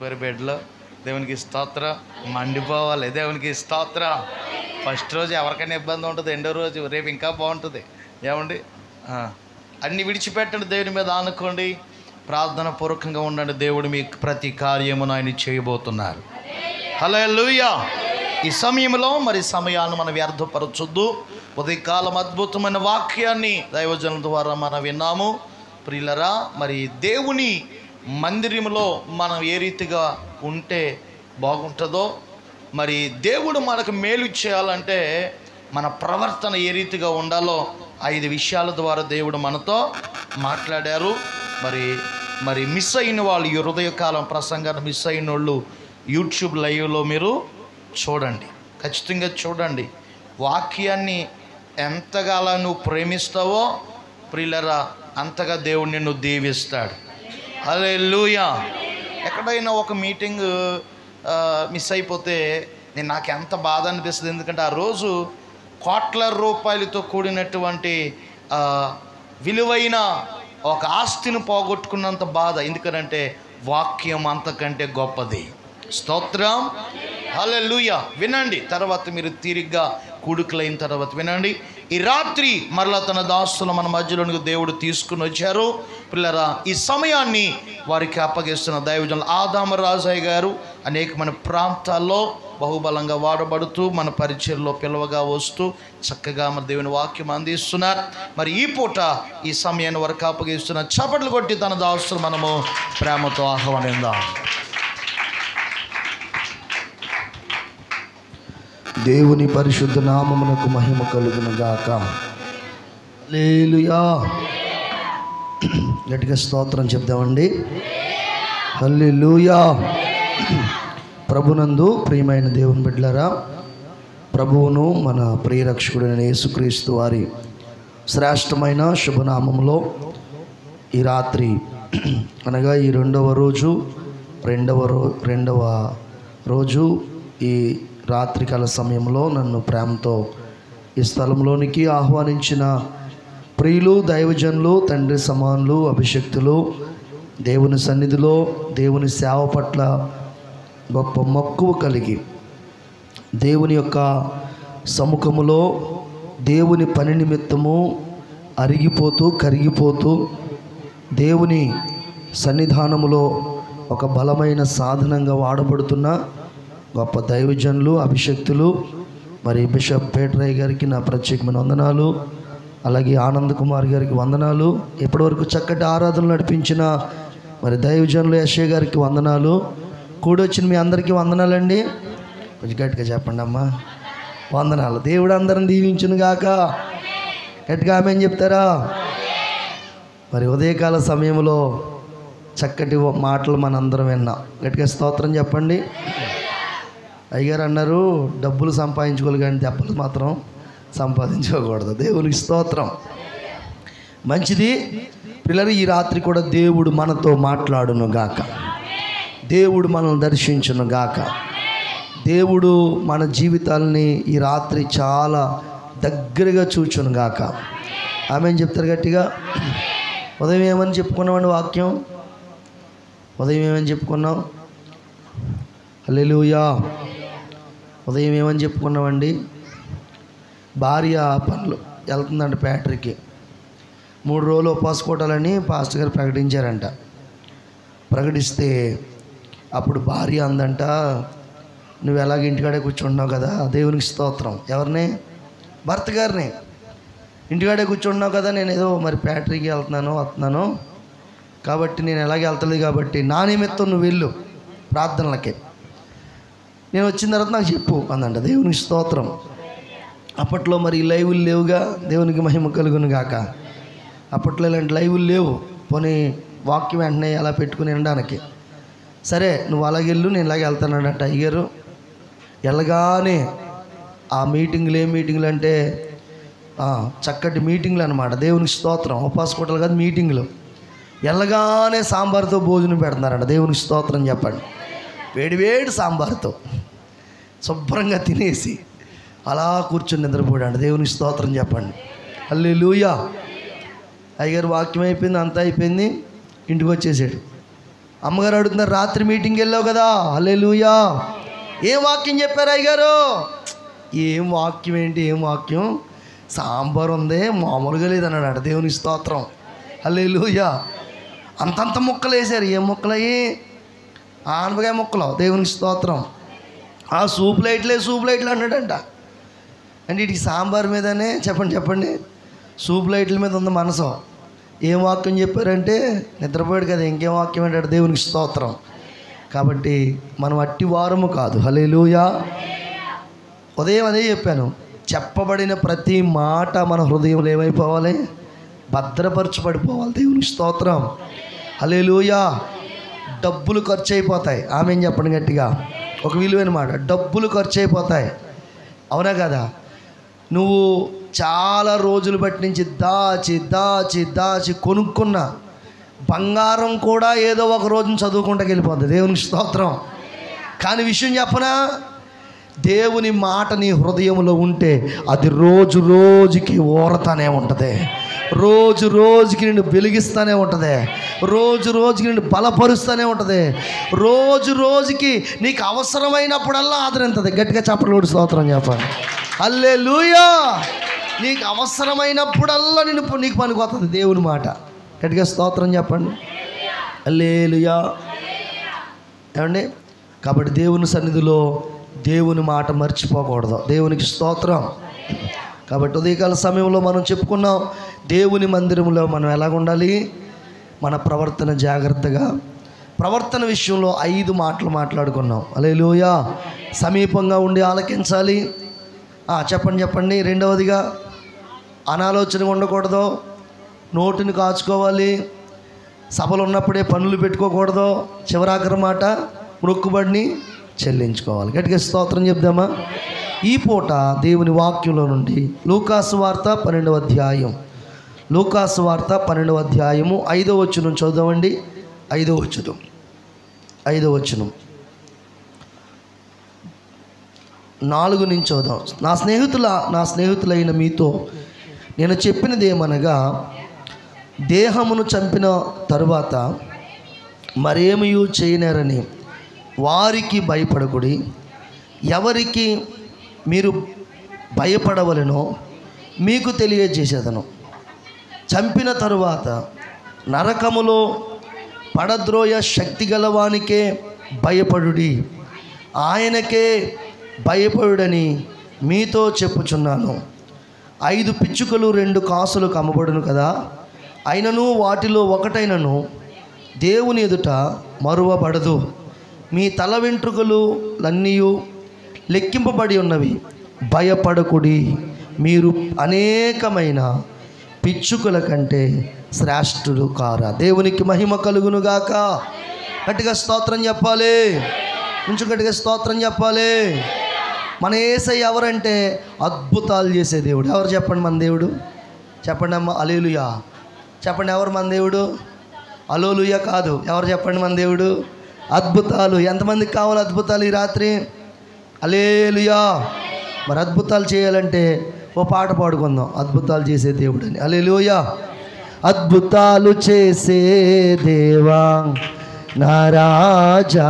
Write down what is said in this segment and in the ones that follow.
పడిపోయారు బెడ్లో. దేవునికి స్తోత్రం. మండిపోవాలి. దేవునికి స్తోత్రం. ఫస్ట్ రోజు ఎవరికైనా ఇబ్బంది ఉంటుంది, రెండో రోజు రేపు ఇంకా బాగుంటుంది. ఏమండి, అన్నీ విడిచిపెట్టండి, దేవుని మీద ఆనుకోండి, ప్రార్థన పూర్వకంగా ఉండండి. దేవుడు మీకు ప్రతి కార్యమును ఆయన చేయబోతున్నారు. హల్లెలూయా. ఈ సమయంలో మరి సమయాన్ని మనం వ్యర్థపరచొద్దు. ఉదయకాలం అద్భుతమైన వాక్యాన్ని దైవజనుల ద్వారా మనం విన్నాము. ప్రియులరా, మరి దేవుని మందిరంలో మనం ఏ రీతిగా ఉంటే బాగుంటుందో, మరి దేవుడు మనకు మేలు చేయాలంటే మన ప్రవర్తన ఏ రీతిగా ఉండాలో 5 విషయాల ద్వారా దేవుడు మనతో మాట్లాడారు. మరి మిస్ అయిన వాళ్ళు, ఈ హృదయకాలం ప్రసంగాన్ని మిస్ అయిన వాళ్ళు యూట్యూబ్ లైవ్లో మీరు చూడండి, ఖచ్చితంగా చూడండి. వాక్యాన్ని ఎంతగా నువ్వు ప్రేమిస్తావో ప్రియులరా అంతగా దేవుడు నిన్ను దీవిస్తాడు. హల్లెలూయా. ఎక్కడైనా ఒక మీటింగ్ మిస్ అయిపోతే నాకు ఎంత బాధ అనిపిస్తుంది. ఎందుకంటే ఆ రోజు కోట్ల రూపాయలతో కూడినటువంటి విలువైన ఒక ఆస్తిని పోగొట్టుకున్నంత బాధ. ఎందుకంటే వాక్యం అంతకంటే గొప్పది. స్తోత్రం. హల్లెలూయా. వినండి, తర్వాత మీరు తీరిగ్గా కూడుకులైన తర్వాత వినండి. ఈ రాత్రి మరలా తన దాసులు మన మధ్యలోనికి దేవుడు తీసుకుని వచ్చారు. పిల్లరా, ఈ సమయాన్ని వారికి అప్పగిస్తున్న దైవజనులు ఆదామ రాజయ్య గారు అనేకమైన ప్రాంతాల్లో బహుబలంగా వాడబడుతూ మన పరిచయంలో పిలువగా వస్తూ చక్కగా మన దేవుని వాక్యం అందిస్తున్నారు. మరి ఈ పూట ఈ సమయాన్ని వరకు అప్పగిస్తున్న చప్పట్లు కొట్టి తన దాసులు మనము ప్రేమతో ఆహ్వానిద్దాం. దేవుని పరిశుద్ధ నామమునకు మహిమ కలుగును గాక. హల్లెలూయా. గట్టిగా స్తోత్రం చెప్దామండి. హల్లెలూయా. ప్రభునందు ప్రియమైన దేవుని బిడ్డలారా, ప్రభువును మన ప్రియరక్షకుడైన యేసుక్రీస్తు వారి శ్రేష్టమైన శుభనామములో ఈ రాత్రి అనగా ఈ రెండవ రోజు ఈ రాత్రికాల సమయంలో నన్ను ప్రేమతో ఈ స్థలంలోనికి ఆహ్వానించిన ప్రియులు, దైవజనులు, తండ్రి సమానులు, అభిషక్తులు, దేవుని సన్నిధిలో దేవుని సేవ పట్ల గొప్ప మక్కువ కలిగి దేవుని యొక్క సముఖములో దేవుని పని నిమిత్తము అరిగిపోతూ కరిగిపోతూ దేవుని సన్నిధానములో ఒక బలమైన సాధనంగా వాడబడుతున్న గొప్ప దైవజనులు, అభిషక్తులు, మరి బిషప్ పేటరయ్య గారికి నా ప్రత్యేకమైన వందనాలు, అలాగే ఆనంద్ కుమార్ గారికి వందనాలు, ఇప్పటివరకు చక్కటి ఆరాధనలు నడిపించిన మరి దైవజనులు యశ్య గారికి వందనాలు, కూడొచ్చిన మీ అందరికీ వందనాలండి. కొంచెం గట్టిగా చెప్పండి అమ్మా. వందనాలు. దేవుడు అందరిని దీవించును గాక. గట్టిగా ఆమేన్ చెప్తారా? మరి ఉదయకాల సమయంలో చక్కటి మాటలు మనందరం విన్నాం. గట్టిగా స్తోత్రం చెప్పండి. అయ్యగారు అన్నారు, డబ్బులు సంపాదించుకోవాలి కానీ దెబ్బలు మాత్రం సంపాదించుకోకూడదు. దేవునికి స్తోత్రం. మంచిది పిల్లలు, ఈ రాత్రి కూడా దేవుడు మనతో మాట్లాడును గాక. దేవుడు మనల్ని దర్శించును గాక. దేవుడు మన జీవితాలని ఈ రాత్రి చాలా దగ్గరగా చూచును గాక. ఆమేన్ చెప్తారు గట్టిగా. ఉదయం ఏమని చెప్పుకున్నామండి వాక్యం? ఉదయం ఏమని చెప్పుకున్నాం? హల్లెలూయా. ఉదయం ఏమని చెప్పుకున్నామండి? భార్య పనులు వెళ్తుందంట ఫ్యాక్టరీకి. 3 రోజులు ఉపవాస కోటాలని పాస్టర్ గారు ప్రకటించారంట. ప్రకటిస్తే అప్పుడు భార్య అందంట, నువ్వు ఎలాగ ఇంటికాడే కూర్చుంటున్నావు కదా, దేవునికి స్తోత్రం. ఎవరిని? భర్త గారిని. ఇంటికాడే కూర్చుంటున్నావు కదా, నేను ఏదో మరి ఫ్యాక్టరీకి వస్తున్నాను కాబట్టి నేను ఎలాగే వెళ్తలేదు కాబట్టి నా నిమిత్తం నువ్వు వెళ్ళు ప్రార్థనలకి, నేను వచ్చిన తర్వాత నాకు చెప్పు అందంట. దేవునికి స్తోత్రం. అప్పట్లో మరి లైవ్లు లేవుగా, దేవునికి మహిమ కలుగును గాక. అప్పట్లో ఇలాంటి లైవ్లు లేవు. పోనీ వాక్యం వెంటనే అలా పెట్టుకుని వినడానికి. సరే నువ్వు అలాగెళ్ళు, నేను ఇలాగే వెళ్తానంట అయ్యారు. వెళ్ళగానే ఆ మీటింగులు, ఏ మీటింగులు అంటే చక్కటి మీటింగులు అనమాట. దేవునికి స్తోత్రం. ఉపవాస కోటలు కాదు, మీటింగులు. వెళ్ళగానే సాంబార్తో భోజనం పెడుతున్నారంట. దేవునికి స్తోత్రం చెప్పండి. వేడివేడి సాంబార్తో శుభ్రంగా తినేసి అలా కూర్చొని నిద్రపోయాడు. దేవునికి స్తోత్రం చెప్పండి. హల్లెలూయా. అయ్యగారు వాక్యం అయిపోయింది, అంతా అయిపోయింది, ఇంటికి వచ్చేసాడు. అమ్మగారు అడుగుతున్నారు, రాత్రి మీటింగ్కి వెళ్ళావు కదా, హల్లెలూయా, ఏం వాక్యం చెప్పారు అయ్యగారు? ఏం వాక్యం ఏంటి, ఏం వాక్యం, సాంబార్ ఉంది మామూలుగా లేదన్నాడు. దేవునికి స్తోత్రం, హల్లెలూయా. అంతంత ముక్కలు వేశారు. ఏం ముక్కలు అయ్యి? ఆనపకాయ ముక్కలు. దేవునికి స్తోత్రం. ఆ సూప్ లైట్లే అన్నాడంట. అంటే వీటికి సాంబార్ మీదనే చెప్పండి సూప్ లైట్ల మీద ఉంది మనసు. ఏం వాక్యం చెప్పారంటే నిద్రపోయాడు కదా, ఇంకేం వాక్యం ఏంటాడు? దేవునికి స్తోత్రం. కాబట్టి మనం అట్టి వారము కాదు, హల్లెలూయా. ఉదయం అదే చెప్పాను, చెప్పబడిన ప్రతి మాట మన హృదయంలో ఏమైపోవాలి? భద్రపరచబడిపోవాలి. దేవునికి స్తోత్రం, హల్లెలూయా. డబ్బులు ఖర్చు అయిపోతాయి. ఆమె ఏం చెప్పండి గట్టిగా, ఒక విలువైన మాట, డబ్బులు ఖర్చు అయిపోతాయి, అవునా కదా? నువ్వు చాలా రోజులు బట్టి నుంచి దాచి కొనుక్కున్న బంగారం కూడా ఏదో ఒక రోజున చదువుకుంటాకి వెళ్ళిపోద్ది. దేవునికి స్తోత్రం. కానీ విషయం చెప్పనా, దేవుని మాట నీ హృదయంలో ఉంటే అది రోజు రోజుకి ఊరతానే ఉంటుంది, రోజు రోజుకి నిన్ను వెలిగిస్తూనే ఉంటుంది, రోజు రోజుకి నిన్ను బలపరుస్తూనే ఉంటుంది, రోజు రోజుకి నీకు అవసరమైనప్పుడల్లా ఆదరింతుంది. గట్టిగా చప్పట్లు స్తోత్రం చెప్పండి, హల్లెలూయా. నీకు అవసరమైనప్పుడల్లా నీకు పనికి వస్తుంది దేవుని మాట. గట్టిగా స్తోత్రం చెప్పండి, హల్లెలూయా. ఏమండి? కాబట్టి దేవుని సన్నిధిలో దేవుని మాట మర్చిపోకూడదు. దేవునికి స్తోత్రం. కాబట్టి ఉదయకాల సమయంలో మనం చెప్పుకున్నాం, దేవుని మందిరంలో మనం ఎలాగ ఉండాలి, మన ప్రవర్తన జాగ్రత్తగా. ప్రవర్తన విషయంలో 5 మాటలు మాట్లాడుకున్నాం, హల్లెలూయా. సమీపంగా ఉండి ఆలకించాలి. చెప్పండి. రెండవదిగా అనాలోచనగా ఉండకూడదు, నోటిని కాచుకోవాలి, సభలు ఉన్నప్పుడే పనులు పెట్టుకోకూడదు, చివరాఖరి మాట మొక్కుబడిని చెల్లించుకోవాలి. గట్టిగా స్తోత్రం చెప్దామా? ఈ పూట దేవుని వాక్యంలో నుండి లూకాసు వార్త 12వ అధ్యాయం, లూకాసు వార్త 12వ అధ్యాయము 5వ వచనం చదువుదామండి. 5వ వచనం 4 నుంచి చదువుదాం. నా స్నేహితులైన మీతో నేను చెప్పినది ఏమనగా, దేహమును చంపిన తరువాత మరేమీ చేయనేరని వారికి భయపడకుడి. ఎవరికి మీరు భయపడవలెనో మీకు తెలియజేసేదను. చంపిన తరువాత నరకములో పడద్రోయ శక్తి గలవానికే భయపడుడి, ఆయనకే భయపడుడని మీతో చెప్పుచున్నాను. 5 పిచ్చుకలు 2 కాసులు కమ్మబడును కదా, అయినను వాటిలో ఒకటైనను దేవుని ఎదుట మరువబడదు. మీ తల వెంట్రుకలన్నీ లెక్కింపబడి ఉన్నవి, భయపడకుడి. మీరు అనేకమైన పిచ్చుకల కంటే శ్రేష్ఠులు కారా. దేవునికి మహిమ కలుగునుగాక. గట్టిగా స్తోత్రం చెప్పాలి, కొంచెం గట్టిగా స్తోత్రం చెప్పాలి. మన యేసయ్య ఎవరంటే అద్భుతాలు చేసే దేవుడు. ఎవరు చెప్పండి మన దేవుడు? చెప్పండి అమ్మ, హల్లెలూయా. చెప్పండి, ఎవరు మన దేవుడు? హల్లెలూయా కాదు, ఎవరు చెప్పండి మన దేవుడు? అద్భుతాలు. ఎంతమందికి కావాలి అద్భుతాలు ఈ రాత్రి? హల్లెలూయా. మరి అద్భుతాలు చేయాలంటే ఓ పాట పాడుకుందాం, అద్భుతాలు చేసే దేవుడు అని. హల్లెలూయా. అద్భుతాలు చేసే దేవా నా రాజా,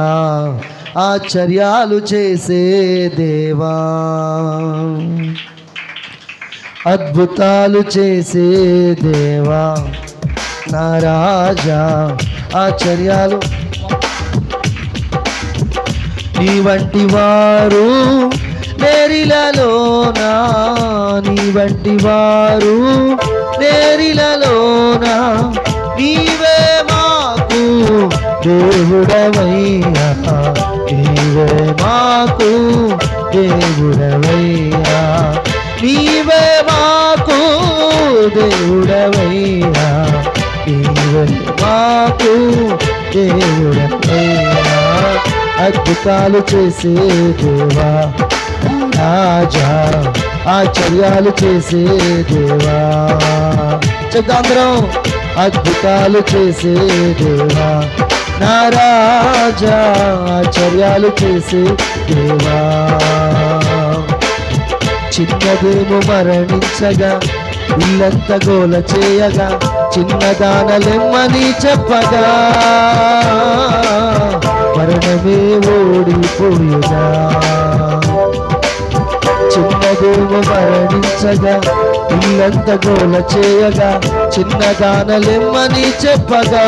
ఆశ్చర్యాలు చేసే దేవా, అద్భుతాలు చేసే దేవా నా రాజా, ఆశ్చర్యాలు. నీ వంటి వారు నేరిలలోనా, నీ వంటి వారు నేరిలలోనా, నీవే మాకు దేవుడవయ్యా, నీవే మాకు దేవుడవయ్యా, నీవే మాకు దేవుడవయ్యా, నీవే మాకు దేవుడవయ్యా. అద్భుతాలు చేసే దేవా రాజా, ఆశ్చర్యాలు చేసే దేవా. చెప్తాంద్రం, అద్భుతాలు చేసే దేవా నా రాజా, ఆశ్చర్యాలు చేసే దేవా. చిన్నదేమో మరణించగా, ఇల్లంత గోల చేయగా, చిన్నదానలెమ్మని చెప్పగా మరణమే ఓడిపోయేదా. చిన్నదేమో మరణించగా ఇల్లంత గోల చేయగా చిన్నదానలెమ్మని చెప్పగా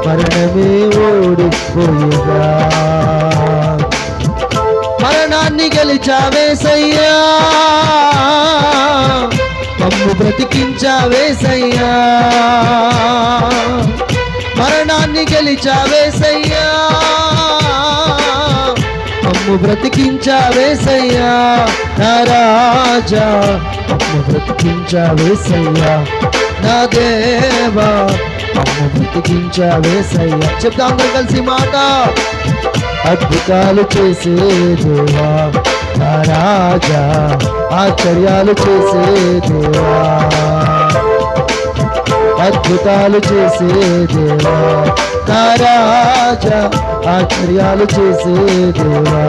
మరణమే ఓడిపోయేదా. మరణాన్ని గెలిచావేసయ్యా, మమ్ము బ్రతికించావేసయ్యా. మరణాన్ని గెలిచావేసయ్యా, మమ్ము బ్రతికించావేసయ్యా. నా రాజా మమ్ము బ్రతికించావేసయ్యా. నా దేవా మమ్ము బ్రతికించావేసయ్యా. చెప్తాం అందరూ కలిసి మాట. అద్భుతాలు చేసే దేవా నా రాజా, ఆశ్చర్యాలు చేసే దేవా. అద్భుతాలు చేసే దేవా నా రాజా, ఆశ్చర్యాలు చేసే దేవా.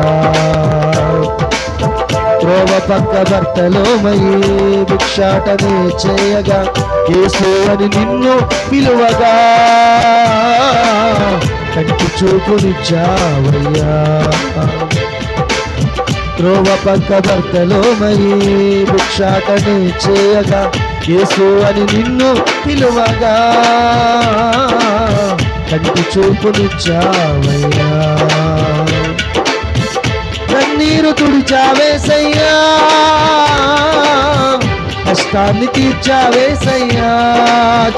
త్రోవ పక్క భర్తలోమయి భిక్షాటనే చేయగా యేసు అని నిన్ను పిలువగా కంటి చూపునిచ్చావయ్యా. త్రోవ పక్క భర్తలోమయి భిక్షాటనే చేయగా యేసు అని నిన్ను పిలువగా కంటి చూపునిచ్చావయ్యా. కన్నీరు తుడిచావేసయ్యా, కష్టాన్ని తీర్చావేసయ్యా.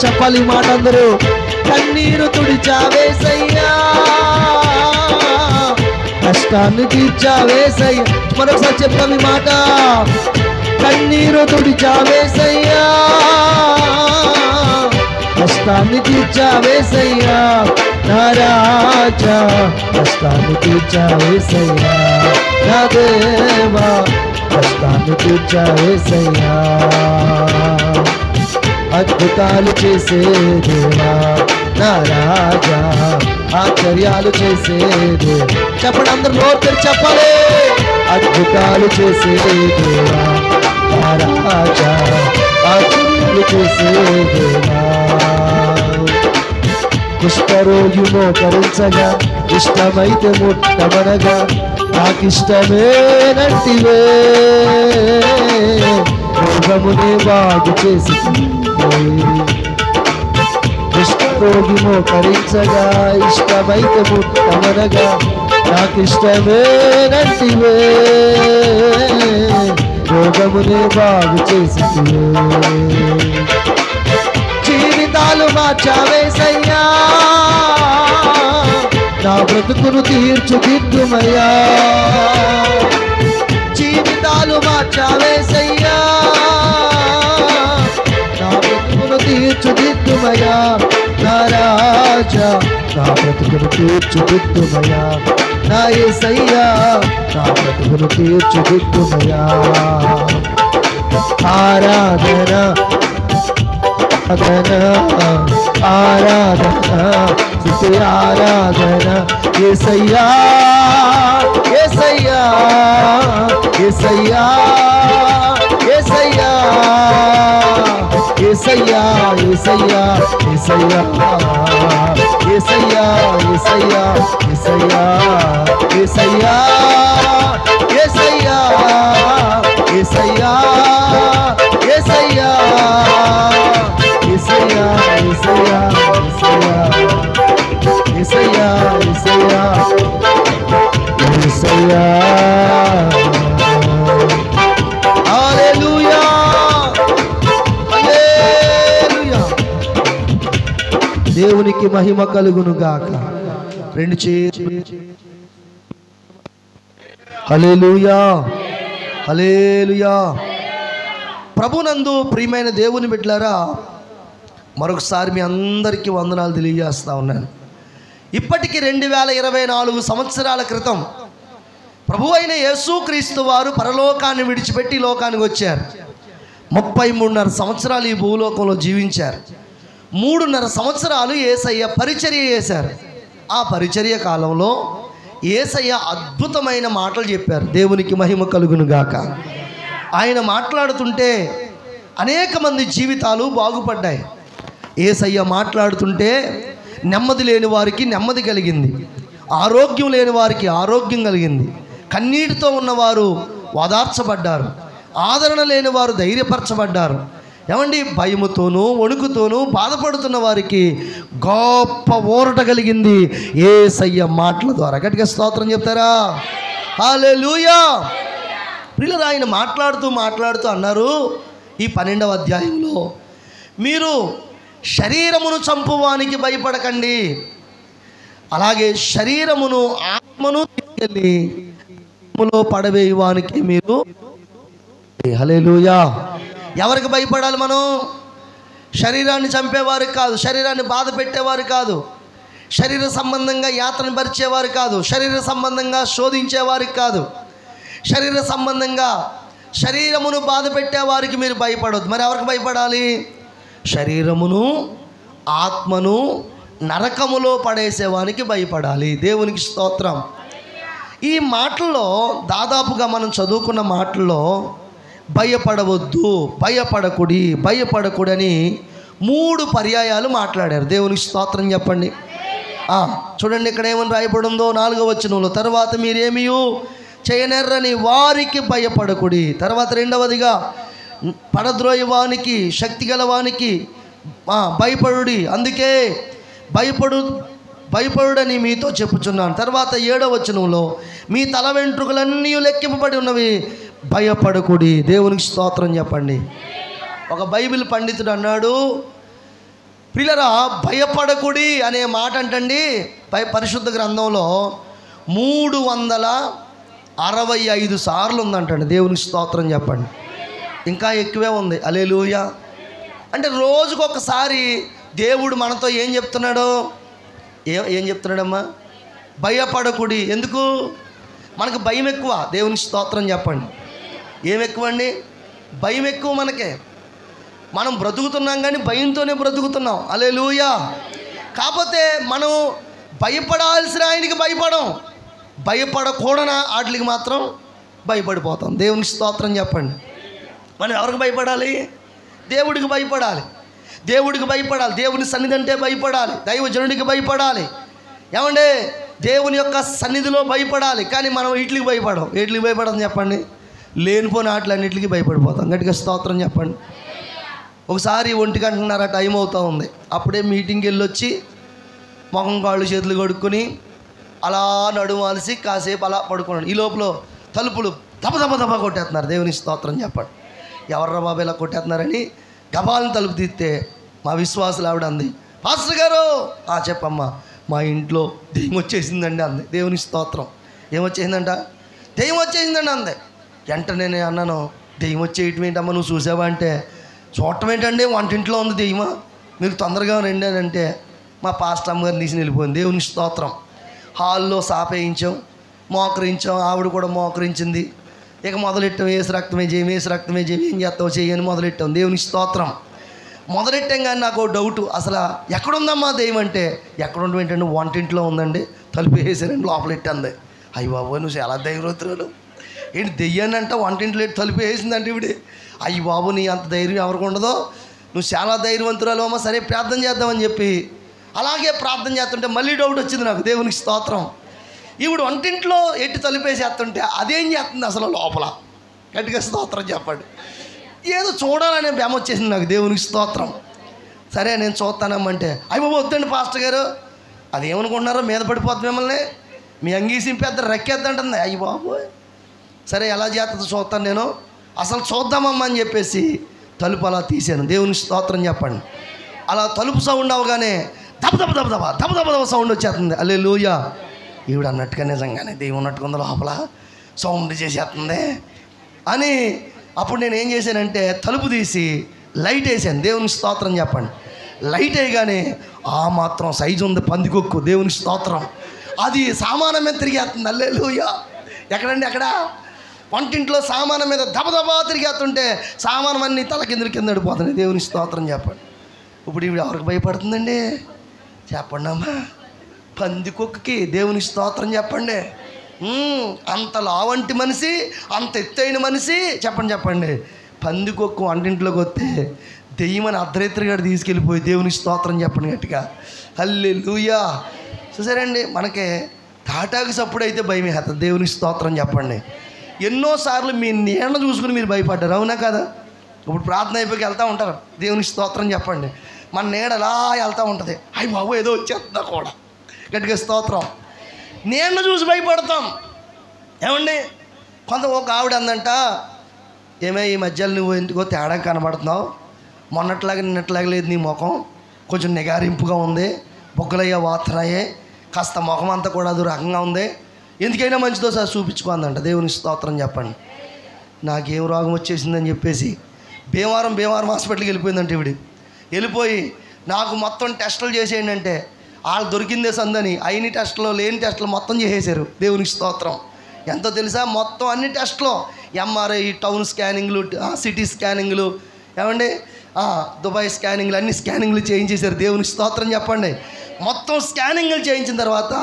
చెప్పాలి మాట అందరూ. కన్నీరు తుడిచావేసయ్యా, కష్టాన్ని తీర్చావేసయ్యా. మరొకసారి చెప్తాం ఈ మాట. కన్నీరు తుడిచావేసయ్యా, కష్టాన్ని తీర్చావేసయ్యా. నా రాజా కష్టాన్ని తీర్చావేసయ్యా. నా దేవా కష్టాన్ని తీర్చావేసయ్యా. అద్భుతాలు చేసే దేవా నా రాజా, ఆశ్చర్యాలు చేసే దేవా. చెప్పండి అందరూ నోరు తెరిచి చెప్పాలి. అద్భుతాలు చేసే దేవా నా రాజా, ఆశ్చర్యాలు చేసే దేవా. కుష్ఠరోగి మోకరించగా ఇష్టమైతే ముట్టమనగా నాకిష్టమేనంటివే. రోగమునే బాగు చేసి కుష్ఠరోగి మోకరించగా ఇష్టమైతే ముట్టమనగా నాకిష్టమేనంటివే. రోగమునే బాగు చేసి జీవితాలు మార్చావేసయ్యా, నా బ్రతుకును తీర్చుదిద్దుమయ్యా. జీవితాలు మార్చావేసయ్యా, నా బ్రతుకును తీర్చుదిద్దుమయ్యా. నా రాజా నా బ్రతుకును తీర్చుదిద్దుమయ్యా. నా యేసయ్యా నా బ్రతుకును తీర్చుదిద్దుమయ్యా. ఆరాధన ఆరాధన స్తుతి ఆరాధన యేసయ్యా యేసయ్యా యేసయ్యా యేసయ్యా యేసయ్యా యేసయ్యా యేసయ్యా యేసయ్యా యేసయ్యా యేసయ్యా యేసయ్యా యేసయ్యా యేసయ్యా యేసయ్యా యేసయ్యా యేసయ్యా యేసయ్యా యేసయ్యా యేసయ్యా. హల్లెలూయా హల్లెలూయా. దేవునికి మహిమ కలుగును గాక. రెండు చేతులు హల్లెలూయా హల్లెలూయా. ప్రభునందు ప్రియమైన దేవుని బిడ్డలారా, మరొకసారి మీ అందరికీ వందనాలు తెలియజేస్తా ఉన్నాను. ఇప్పటికి 2024 సంవత్సరాల క్రితం ప్రభు అయిన యేసుక్రీస్తు వారు పరలోకాన్ని విడిచిపెట్టి లోకానికి వచ్చారు. 33.5 సంవత్సరాలు ఈ భూలోకంలో జీవించారు. 3.5 సంవత్సరాలు యేసయ్య పరిచర్య చేశారు. ఆ పరిచర్య కాలంలో యేసయ్య అద్భుతమైన మాటలు చెప్పారు. దేవునికి మహిమ కలుగును గాక. ఆయన మాట్లాడుతుంటే అనేక మంది జీవితాలు బాగుపడ్డాయి. యేసయ్య మాట్లాడుతుంటే నెమ్మది లేని వారికి నెమ్మది కలిగింది, ఆరోగ్యం లేని వారికి ఆరోగ్యం కలిగింది, కన్నీటితో ఉన్నవారు ఓదార్చబడ్డారు, ఆదరణ లేని వారు ధైర్యపరచబడ్డారు. ఏమండి, భయముతోనూ వణుకుతోనూ బాధపడుతున్న వారికి గొప్ప ఊరట కలిగింది యేసయ్య మాటల ద్వారా. గట్టిగా స్తోత్రం చెప్తారా? హల్లెలూయా. ప్రియులారా, ఆయన మాట్లాడుతూ అన్నారు ఈ 12వ అధ్యాయంలో, మీరు శరీరమును చంపువానికి భయపడకండి, అలాగే శరీరమును ఆత్మను తీసుకెళ్ళి పడవేయువానికి మీరు. హల్లెలూయా. ఎవరికి భయపడాలి మనం? శరీరాన్ని చంపేవారు కాదు, శరీరాన్ని బాధ పెట్టేవారు కాదు, శరీర సంబంధంగా యాతన పరిచేవారు కాదు, శరీర సంబంధంగా శోధించేవారికి కాదు, శరీర సంబంధంగా శరీరమును బాధ పెట్టేవారికి మీరు భయపడవద్దు. మరి ఎవరికి భయపడాలి? శరీరమును ఆత్మను నరకములో పడేసేవానికి భయపడాలి. దేవునికి స్తోత్రం. ఈ మాటల్లో దాదాపుగా మనం చదువుకున్న మాటల్లో భయపడవద్దు, భయపడకుడి అని 3 పర్యాయాలు మాట్లాడారు. దేవునికి స్తోత్రం చెప్పండి. చూడండి, ఇక్కడ ఏమని రాయబడి ఉందో 4వ వచనంలో, తర్వాత మీరేమీ చేయనెర్రని వారికి భయపడకుడి. తర్వాత 2వదిగా, పడద్రోయవానికి శక్తి గలవానికి భయపడుడి, అందుకే భయపడుడని మీతో చెప్పుచున్నాను. తర్వాత 7వ వచనంలో, మీ తల వెంట్రుకలన్నీ లెక్కింపబడి ఉన్నవి, భయపడకుడి. దేవునికి స్తోత్రం చెప్పండి. ఒక బైబిల్ పండితుడు అన్నాడు, ప్రియులారా, భయపడకుడి అనే మాట అంటండి పరిశుద్ధ గ్రంథంలో 365 సార్లు ఉందంటండి. దేవునికి స్తోత్రం చెప్పండి. ఇంకా ఎక్కువే ఉంది. హల్లెలూయా. అంటే రోజుకొకసారి దేవుడు మనతో ఏం చెప్తున్నాడు? ఏం చెప్తున్నాడమ్మా? భయపడకుడి. ఎందుకు? మనకు భయం ఎక్కువ. దేవునికి స్తోత్రం చెప్పండి. ఏం ఎక్కువ అండి? భయం ఎక్కువ మనకే. మనం బ్రతుకుతున్నాం కానీ భయంతోనే బ్రతుకుతున్నాం. హల్లెలూయా. కాకపోతే మనం భయపడాల్సిన ఆయనకి భయపడం, భయపడకూడన వాటికి మాత్రం భయపడిపోతాం. దేవునికి స్తోత్రం చెప్పండి. మనం ఎవరికి భయపడాలి? దేవుడికి భయపడాలి. దేవుని సన్నిధి అంటే భయపడాలి, దైవజనుడికి భయపడాలి. ఏమంటే దేవుని యొక్క సన్నిధిలో భయపడాలి. కానీ మనం వీటికి భయపడం. వీటికి భయపడడం చెప్పండి? లేనిపోయిన వాటిలన్నిటికీ భయపడిపోతాం. గట్టిగా స్తోత్రం చెప్పండి. ఒకసారి 1:30 టైం అవుతూ ఉంది. అప్పుడే మీటింగ్కి వెళ్ళొచ్చి మొహం కాళ్ళు చేతులు కడుక్కొని అలా నడుమాల్సి కాసేపు అలా పడుకున్నాడు. ఈ లోపల తలుపులు దబ కొట్టేస్తున్నారు. దేవుని స్తోత్రం చెప్పండి. ఎవర్రా బాబు ఇలా కొట్టేస్తున్నారని గబాలను తలుపు తీస్తే మా విశ్వాసులు ఆవిడ అంది, పాస్టర్ గారు. చెప్పమ్మా, మా ఇంట్లో దెయ్యం వచ్చేసిందండి అంది. దేవుని స్తోత్రం. ఏమొచ్చేసిందంట? దెయ్యం వచ్చేసిందండి అంది. వెంటనే నేను అన్నాను, దెయ్యం వచ్చేయటం ఏంటమ్మా, నువ్వు చూసావా అంటే, చూడటం ఏంటండి, వంటింట్లో ఉంది దెయ్యమా, మీరు తొందరగా రండి అని అంటే మా పాస్టర్ అమ్మగారు తీసి వెళ్ళిపోయింది. దేవుని స్తోత్రం. హాల్లో సాపేయించాం, మోకరించాం, ఆవిడ కూడా మోకరించింది. ఇక మొదలెట్టాం, ఏసు రక్తమే చేయం, ఏం చేస్తావు చేయని మొదలెట్టాం. దేవుని స్తోత్రం. మొదలెట్టాం కానీ నాకు డౌట్, అసలు ఎక్కడుందమ్మా దెయ్యం అంటే, ఎక్కడ ఉండడం ఏంటంటే వంటింట్లో ఉందండి, తలుపు వేసారండి, లోపలెట్టంది. అయ్యి బాబోయ్, నువ్వు చాలా ధైర్యవంతురాలు, ఏంటి దెయ్యాన్ని అంట వంటింట్లో తలుపు వేసిందంటే ఇవిడే. అయ్యి బాబు, నీ అంత ధైర్యం ఎవరికి ఉండదో, నువ్వు చాలా ధైర్యవంతురాలు అమ్మ, సరే ప్రార్థన చేద్దామని చెప్పి అలాగే ప్రార్థన చేస్తుంటే మళ్ళీ డౌట్ వచ్చింది నాకు. దేవునికి స్తోత్రం. ఈవిడ వంటింట్లో ఎట్టి తలుపేసేస్తుంటే అదేం చేస్తుంది అసలు లోపల? గట్టిగా స్తోత్రం చెప్పండి. ఏదో చూడాలనే భ్రమ వచ్చేసింది నాకు. దేవునికి స్తోత్రం. సరే నేను చూస్తానమ్మంటే, అయ్యి బాబు వద్దండి పాస్టర్ గారు, అదేమనుకుంటున్నారో మీద పడిపోతుంది మిమ్మల్ని, మీ అంగీసి పెద్ద రెక్కేద్దంటుంది. అయ్యి బాబు, సరే ఎలా చేస్తుందో చూస్తాను నేను, అసలు చూద్దామమ్మా అని చెప్పేసి తలుపు అలా తీసాను. దేవునికి స్తోత్రం చెప్పండి. అలా తలుపు సౌండ్ అవగానే దబ సౌండ్ వచ్చేస్తుంది. హల్లెలూయా. ఈవిడ అన్నట్టుగా నిజంగానే దెయ్యం ఉన్నట్టుకుంది, లోపల సౌండ్ చేసేస్తుంది అని. అప్పుడు నేను ఏం చేశానంటే తలుపు తీసి లైట్ వేసాను. దేవునికి స్తోత్రం చెప్పండి. లైట్ వేయగానే ఆ మాత్రం సైజు ఉంది పందికొక్కు. దేవునికి స్తోత్రం. అది సామానం మీద తిరిగేస్తుంది. హల్లెలూయా. ఎక్కడండి? అక్కడ వంటింట్లో సామానం మీద దబదబా తిరిగేస్తుంటే సామానం అన్నీ తల కింద పడిపోతున్నాయి. దేవునికి స్తోత్రం చెప్పండి. ఇప్పుడు ఈవిడ ఎవరికి భయపడుతుందండి చెప్పండి అమ్మా? పందికొక్కుకి. దేవునికి స్తోత్రం చెప్పండి. అంత లావంటి మనిషి, అంత ఎత్తైన మనిషి, చెప్పండి పందికొక్కు వంటింట్లోకి వస్తే దెయ్యమని అర్ధరేత్రిగాడు తీసుకెళ్ళిపోయి దేవునికి స్తోత్రం చెప్పండి గట్టిగా. హల్లెలూయా. చూసారండి, మనకి తాటాకు సప్పుడు అయితే భయం వేస్తుంది. దేవునికి స్తోత్రం చెప్పండి. ఎన్నోసార్లు మీ నీడ చూసుకుని మీరు భయపడ్డారు, అవునా కదా? ఇప్పుడు ప్రార్థన అయిపోయి వెళ్తూ ఉంటారు, దేవునికి స్తోత్రం చెప్పండి. మన నీడ అలా వెళ్తూ ఉంటుంది, అయ్యి బాబు ఏదో వచ్చేస్తుందా కూడా, గట్టిగా స్తోత్రం. నీడ చూసి భయపడతాం. ఏమండి, ఒక ఆవిడ అందంట, ఏమే ఈ మధ్యలో నువ్వు ఎందుకో తేడా కనబడుతున్నావు, మొన్నట్లాగా నిన్నట్లాగా లేదు నీ ముఖం, కొంచెం నిగారింపుగా ఉంది, బొగ్గలయ్యా వాతున్నాయే, కాస్త ముఖం అంతా కూడా అది రకంగా ఉంది, ఎందుకైనా మంచిదో సార్ చూపించుకుందంట. దేవునికి స్తోత్రం చెప్పండి. నాకేం రోగం వచ్చేసిందని చెప్పేసి భీమవరం హాస్పిటల్కి వెళ్ళిపోయిందంటే ఇవిడి. వెళ్ళిపోయి నాకు మొత్తం టెస్టులు చేసేయండి అంటే వాళ్ళు దొరికిందే సందని అయిన టెస్టులు లేని టెస్టులు మొత్తం చేసేసారు. దేవునికి స్తోత్రం. ఎంతో తెలుసా, మొత్తం అన్ని టెస్టులు, ఎంఆర్ఐ, టౌన్ స్కానింగ్లు, సిటీ స్కానింగ్లు, ఏమండి దుబాయ్ స్కానింగ్లు, అన్ని స్కానింగ్లు చేయించేశారు. దేవునికి స్తోత్రం చెప్పండి. మొత్తం స్కానింగ్లు చేయించిన తర్వాత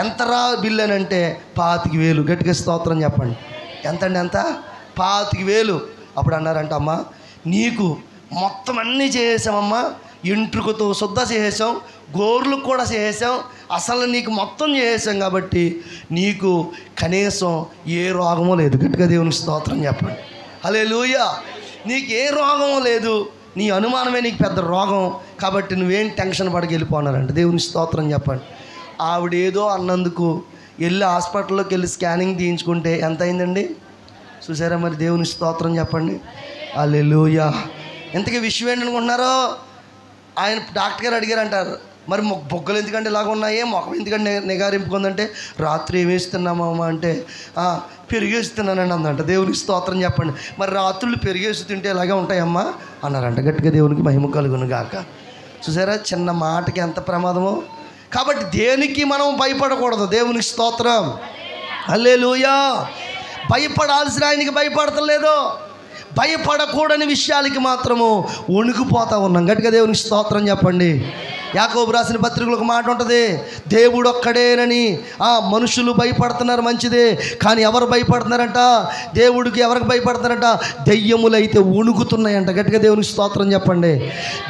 ఎంతరా బిల్లు అని అంటే 25,000. గట్టిగా స్తోత్రం చెప్పండి. ఎంతండి? ఎంత? 25,000. అప్పుడు అన్నారంట, అమ్మా నీకు మొత్తం అన్నీ చేసేసామమ్మా, ఇంట్రుకతో శుద్ధ చేసేసాం, గోర్లు కూడా చేసేసాం, అసలు నీకు మొత్తం చేసేసాం కాబట్టి నీకు కనీసం ఏ రోగమో లేదు. గట్టిగా దేవునికి స్తోత్రం చెప్పండి. హల్లెలూయా. నీకు ఏ రోగమో లేదు, నీ అనుమానమే నీకు పెద్ద రోగం, కాబట్టి నువ్వేం టెన్షన్ పడకి వెళ్ళిపోన్నారంట. దేవునికి స్తోత్రం చెప్పండి. ఆవిడేదో అన్నందుకు వెళ్ళి హాస్పిటల్లోకి వెళ్ళి స్కానింగ్ తీయించుకుంటే ఎంత అయిందండి చూసారా? మరి దేవునికి స్తోత్రం చెప్పండి. హల్లెలూయా. ఇంతకీ విషయం ఏంటనుకుంటున్నారో? ఆయన డాక్టర్ గారు అడిగారు అంటారు, మరి బొగ్గలు ఎందుకంటే ఇలాగ ఉన్నాయే, మొఖం ఎందుకంటే నిగారింపుకుందంటే, రాత్రి ఏమేస్తున్నామమ్మా అంటే పెరిగేస్తున్నానండి అందంట. దేవునికి స్తోత్రం చెప్పండి. మరి రాత్రులు పెరిగేసి తింటే ఇలాగే ఉంటాయమ్మా అన్నారంట. గట్టిగా దేవునికి మహిమ కలుగును గాక. చూసారా చిన్న మాటకి ఎంత ప్రమాదమో. కాబట్టి దేనికి మనం భయపడకూడదు. దేవునికి స్తోత్రం. హల్లెలూయా. భయపడాల్సిన ఆయనకి భయపడతలేదు, భయపడకూడని విషయాలకి మాత్రము వణుకుపోతూ ఉన్నాం. గట్టిగా దేవునికి స్తోత్రం చెప్పండి. యాకోబు రాసిన పత్రికలో ఒక మాట ఉంటుంది, దేవుడు ఒక్కడేనని. మనుషులు భయపడుతున్నారు మంచిదే, కానీ ఎవరు భయపడుతున్నారంట? దేవుడికి ఎవరికి భయపడుతున్నారంట? దెయ్యములైతే వణుకుతున్నాయంట. గట్టిగా దేవునికి స్తోత్రం చెప్పండి.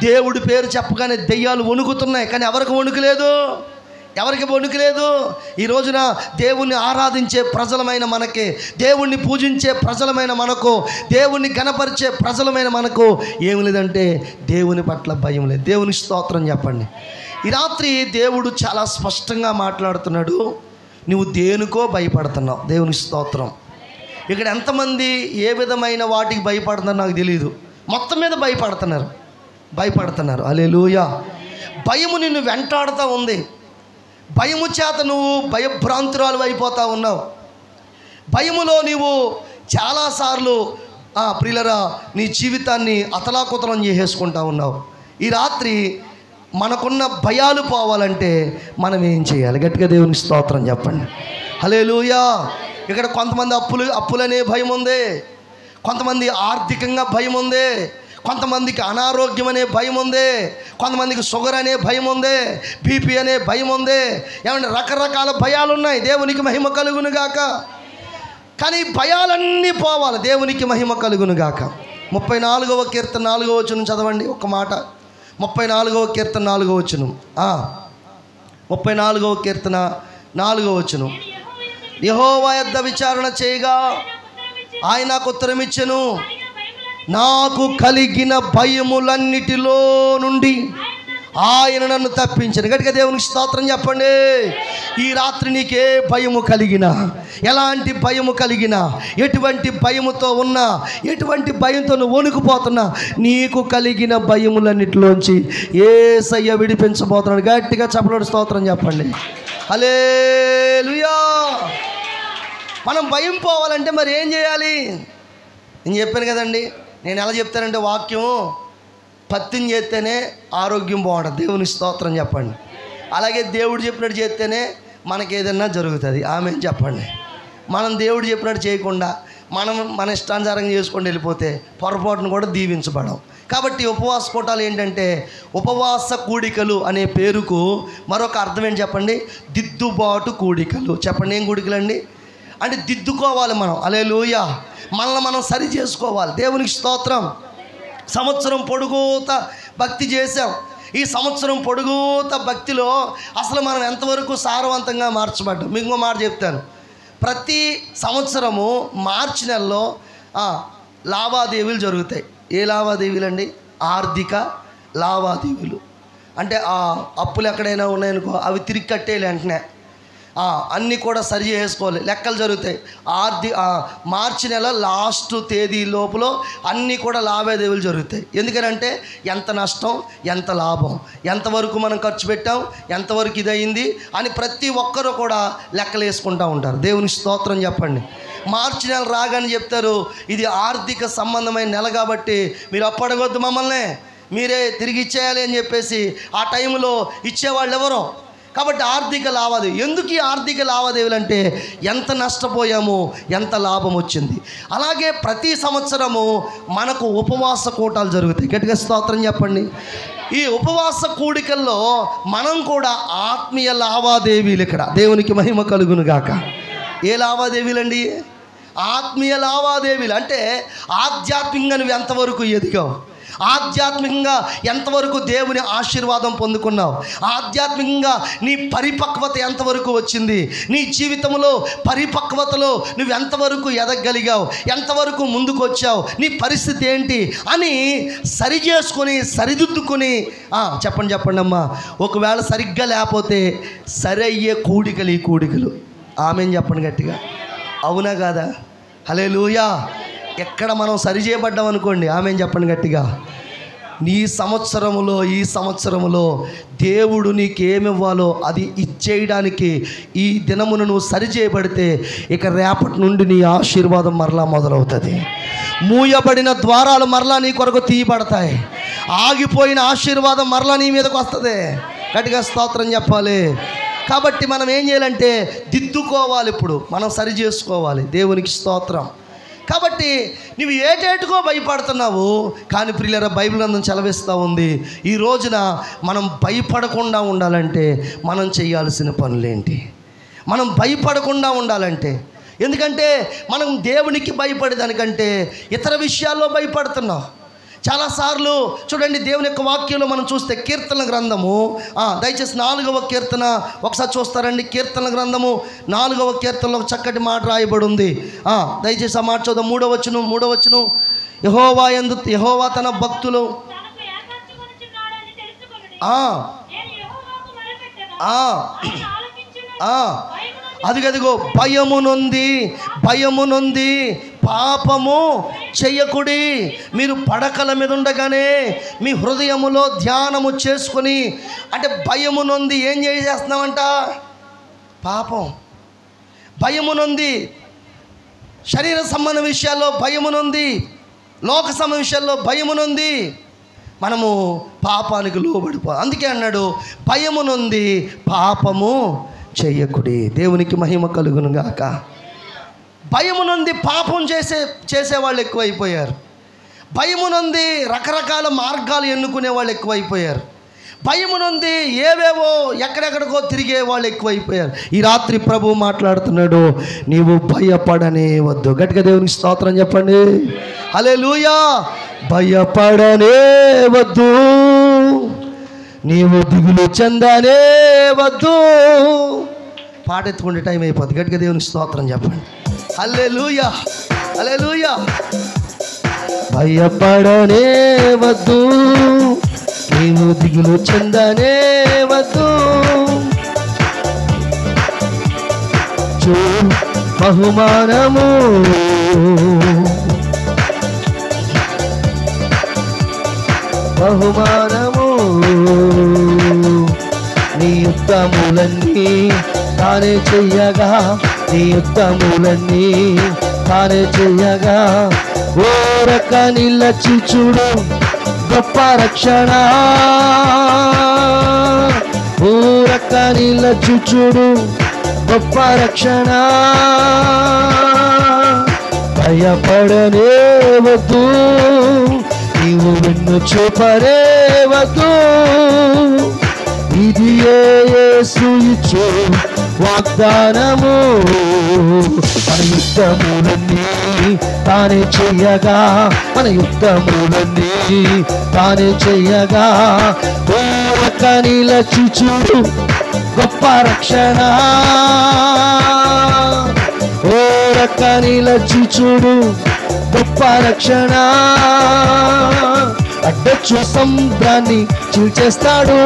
దేవుడి పేరు చెప్పగానే దెయ్యాలు వణుకుతున్నాయి, కానీ ఎవరికి వణుకు లేదు? ఎవరికి వణుకు లేదు? ఈ రోజున దేవుణ్ణి ఆరాధించే ప్రజలమైన మనకి, దేవుణ్ణి పూజించే ప్రజలమైన మనకు, దేవుణ్ణి గణపరిచే ప్రజలమైన మనకు ఏమి లేదంటే దేవుని పట్ల భయం లేదు. దేవుని స్తోత్రం చెప్పండి. ఈ రాత్రి దేవుడు చాలా స్పష్టంగా మాట్లాడుతున్నాడు. నువ్వు దేనికో భయపడుతున్నావు. దేవుని స్తోత్రం. ఇక్కడ ఎంతమంది ఏ విధమైన వాటికి భయపడుతున్నారో నాకు తెలియదు, మొత్తం మీద భయపడుతున్నారు. హల్లెలూయా. భయము నిన్ను వెంటాడుతూ ఉంది. భయము చేత నువ్వు భయభ్రాంతురాలు అయిపోతూ ఉన్నావు. భయములో నీవు చాలాసార్లు ప్రియులరా నీ జీవితాన్ని అతలాకుతలం చేసేసుకుంటా ఉన్నావు. ఈ రాత్రి మనకున్న భయాలు పోవాలంటే మనం ఏం చేయాలి? గట్టిగా దేవునికి స్తోత్రం చెప్పండి. హల్లెలూయా. ఇక్కడ కొంతమంది అప్పులనే భయం ఉంది, కొంతమంది ఆర్థికంగా భయం ఉంది, కొంతమందికి అనారోగ్యం అనే భయం ఉంది, కొంతమందికి షుగర్ అనే భయం ఉంది, బీపీ అనే భయం ఉంది. ఏమంటే రకరకాల భయాలు ఉన్నాయి. దేవునికి మహిమ కలుగును గాక. కానీ భయాలన్నీ పోవాలి. దేవునికి మహిమ కలుగును గాక. 34వ కీర్తన 4వ వచనం చదవండి ఒక్క మాట. 34వ కీర్తన 4వ వచనం. 34వ కీర్తన 4వ వచనం. యెహోవా యొద్ద విచారణ చేయగా ఆయన నాకు ఉత్తరం ఇచ్చెను, నాకు కలిగిన భయములన్నిటిలో నుండి ఆయన నన్ను తప్పించను. గట్టిగా దేవునికి స్తోత్రం చెప్పండి. ఈ రాత్రి నీకే భయము కలిగినా, ఎలాంటి భయము కలిగినా, ఎటువంటి భయముతో ఉన్నా, ఎటువంటి భయంతో నువ్వు వణుకుపోతున్నా, నీకు కలిగిన భయములన్నిటిలోంచి యేసయ్య విడిపించబోతున్నాడు. గట్టిగా చప్పట్లు స్తోత్రం చెప్పండి. హల్లెలూయా. మనం భయం పోవాలంటే మరి ఏం చేయాలి? నేను చెప్పాను కదండి. నేను ఎలా చెప్తానంటే వాక్యం పత్తిని చేస్తేనే ఆరోగ్యం బాగుంటుంది. దేవుని స్తోత్రం చెప్పండి. అలాగే దేవుడు చెప్పినట్టు చేస్తేనే మనకి ఏదన్నా జరుగుతుంది. ఆమేన్ చెప్పండి. మనం దేవుడు చెప్పినట్టు చేయకుండా మన ఇష్టానుసారంగా చేసుకొని వెళ్ళిపోతే పొరపాటును కూడా దీవించబడం. కాబట్టి ఉపవాస కూటాలు ఏంటంటే, ఉపవాస కూడికలు అనే పేరుకు మరొక అర్థం ఏంటి చెప్పండి? దిద్దుబాటు కూడికలు. చెప్పండి, ఏం కూడికలు అండి? అంటే దిద్దుకోవాలి మనం. హల్లెలూయా. మనల్ని మనం సరి చేసుకోవాలి. దేవునికి స్తోత్రం. సంవత్సరం పొడుగుత భక్తి చేసాం. ఈ సంవత్సరం పొడుగుత భక్తిలో అసలు మనం ఎంతవరకు సారవంతంగా మార్చబడ్డాం. మీకు ఇంకో మాట చెప్తాను. ప్రతి సంవత్సరము మార్చి నెలలో లావాదేవీలు జరుగుతాయి. ఏ లావాదేవీలు అండి? ఆర్థిక లావాదేవీలు. అంటే అప్పులు ఎక్కడైనా ఉన్నాయనుకో అవి తిరిగి కట్టేయాలి వెంటనే. అన్నీ కూడా సరి చేసుకోవాలి. లెక్కలు జరుగుతాయి. మార్చి నెల లాస్ట్ తేదీ లోపల అన్నీ కూడా లావాదేవీలు జరుగుతాయి. ఎందుకనంటే ఎంత నష్టం, ఎంత లాభం, ఎంతవరకు మనం ఖర్చు పెట్టాం, ఎంతవరకు ఇదయింది అని ప్రతి ఒక్కరూ కూడా లెక్కలు వేసుకుంటూ ఉంటారు. దేవునికి స్తోత్రం చెప్పండి. మార్చి నెల రాగానే చెప్తారు, ఇది ఆర్థిక సంబంధమైన నెల కాబట్టి మీరు అప్పడగొద్దు, మమ్మల్ని మీరే తిరిగి ఇచ్చేయాలి అని చెప్పేసి ఆ టైంలో ఇచ్చేవాళ్ళు ఎవరో. కాబట్టి ఆర్థిక లావాదేవీ. ఎందుకు ఈ ఆర్థిక లావాదేవీలు అంటే ఎంత నష్టపోయాము, ఎంత లాభం వచ్చింది. అలాగే ప్రతి సంవత్సరము మనకు ఉపవాస కూటాలు జరుగుతాయి. గట్టిగా స్తోత్రం చెప్పండి. ఈ ఉపవాస కూడికల్లో మనం కూడా ఆత్మీయ లావాదేవీలు, ఇక్కడ దేవునికి మహిమ కలుగును గాక. ఏ లావాదేవీలండి? ఆత్మీయ లావాదేవీలు. అంటే ఆధ్యాత్మికంగా నువ్వు ఎంతవరకు ఎదిగావు, ఆధ్యాత్మికంగా ఎంతవరకు దేవుని ఆశీర్వాదం పొందుకున్నావు, ఆధ్యాత్మికంగా నీ పరిపక్వత ఎంతవరకు వచ్చింది, నీ జీవితంలో పరిపక్వతలో నువ్వు ఎంతవరకు ఎదగలిగావు, ఎంతవరకు ముందుకు వచ్చావు, నీ పరిస్థితి ఏంటి అని సరి చేసుకొని సరిదిద్దుకొని చెప్పండి అమ్మా. ఒకవేళ సరిగ్గా లేకపోతే సరయ్యే కూడికలు ఈ కూడికలు. ఆమెన్ చెప్పండి గట్టిగా. అవునా కాదా? హల్లెలూయా. ఎక్కడ మనం సరి చేయబడ్డాం అనుకోండి, ఆమెన్ చెప్పండి గట్టిగా. ఈ సంవత్సరములో దేవుడు నీకేమివ్వాలో అది ఇచ్చేయడానికి ఈ దినమును నువ్వు సరి చేయబడితే ఇక రేపటి నుండి నీ ఆశీర్వాదం మరలా మొదలవుతుంది. మూయబడిన ద్వారాలు మరలా నీ కొరకు తీయబడతాయి. ఆగిపోయిన ఆశీర్వాదం మరలా నీ మీదకు వస్తుంది. గట్టిగా స్తోత్రం చెప్పాలి. కాబట్టి మనం ఏం చేయాలంటే దిద్దుకోవాలి. ఇప్పుడు మనం సరి చేసుకోవాలి. దేవునికి స్తోత్రం. కాబట్టి నువ్వు ఏటేటుకో భయపడుతున్నావు, కానీ ప్రియులారా బైబిల్ గ్రంథం చలవిస్తూ ఉంది, ఈ రోజున మనం భయపడకుండా ఉండాలంటే మనం చేయాల్సిన పనులేంటి? మనం భయపడకుండా ఉండాలంటే, ఎందుకంటే మనం దేవునికి భయపడేదానికంటే ఇతర విషయాల్లో భయపడుతున్నాం. చాలాసార్లు చూడండి, దేవుని యొక్క వాక్యంలో మనం చూస్తే కీర్తన గ్రంథము దయచేసి 4వ కీర్తన ఒకసారి చూస్తారండి. కీర్తన గ్రంథము 4వ కీర్తనలో ఒక చక్కటి మాట రాయబడి ఉంది. దయచేసి ఆ మాట చూద్దాం. 3వ వచనం. యెహోవా తన భక్తులు అదిగదిగో భయము నొంది పాపము చెయ్యకుడి. మీరు పడకల మీద ఉండగానే మీ హృదయములో ధ్యానము చేసుకొని, అంటే భయము నొంది ఏం చేసేస్తున్నామంట? పాపం. భయము నొంది శరీర సంబంధ విషయాల్లో భయము నొంది, లోక సంబంధ విషయాల్లో భయము నొంది మనము పాపానికి లోబడిపో. అందుకే అన్నాడు, భయము నొంది పాపము చెయ్యకుడి. దేవునికి మహిమ కలుగును గాక. భయము నుండి పాపం చేసేవాళ్ళు ఎక్కువైపోయారు. భయము నుండి రకరకాల మార్గాలు ఎన్నుకునే వాళ్ళు ఎక్కువైపోయారు. భయము నుండి ఏవేవో ఎక్కడెక్కడికో తిరిగే వాళ్ళు ఎక్కువైపోయారు. ఈ రాత్రి ప్రభువు మాట్లాడుతున్నాడు, నీవు భయపడనే వద్దు. గట్టిగా దేవునికి స్తోత్రం చెప్పండి. హల్లెలూయా. భయపడనే వద్దు, నీవు దిగులు చెందనే వద్దు. పాట ఎత్తుకుంటే టైం అయిపోద్ది. గట్టిగా దేవునికి స్తోత్రం చెప్పండి. హల్లెలూయా, హల్లెలూయా. భయపడనే వద్దు, నీవు దిగులు చెందనే వద్దు. బహుమానము నీ యుద్ధములన్నీ తానే చెయ్యగా, నీ యుద్ధములన్నీ తానే చెయ్యగా, ఓరక నిలచి చూడు గొప్ప రక్షణ, ఓరక నిలచి చూడు గొప్ప రక్షణ. భయపడనే వద్దు, నీవు వెన్ను చూపనే వద్దు. ఇది యేసు ఇచ్చు వాగ్దానము. మన యుద్ధములన్నీ తానే చెయ్యగా, మన యుద్ధములన్నీ తానే చెయ్యగా, ఓరక నిలచి చూడు గొప్ప రక్షణ, ఓరక నిలచి చూడు గొప్ప రక్షణ. అడ్డొచ్చు సముద్రాన్ని చీల్చేస్తాడు,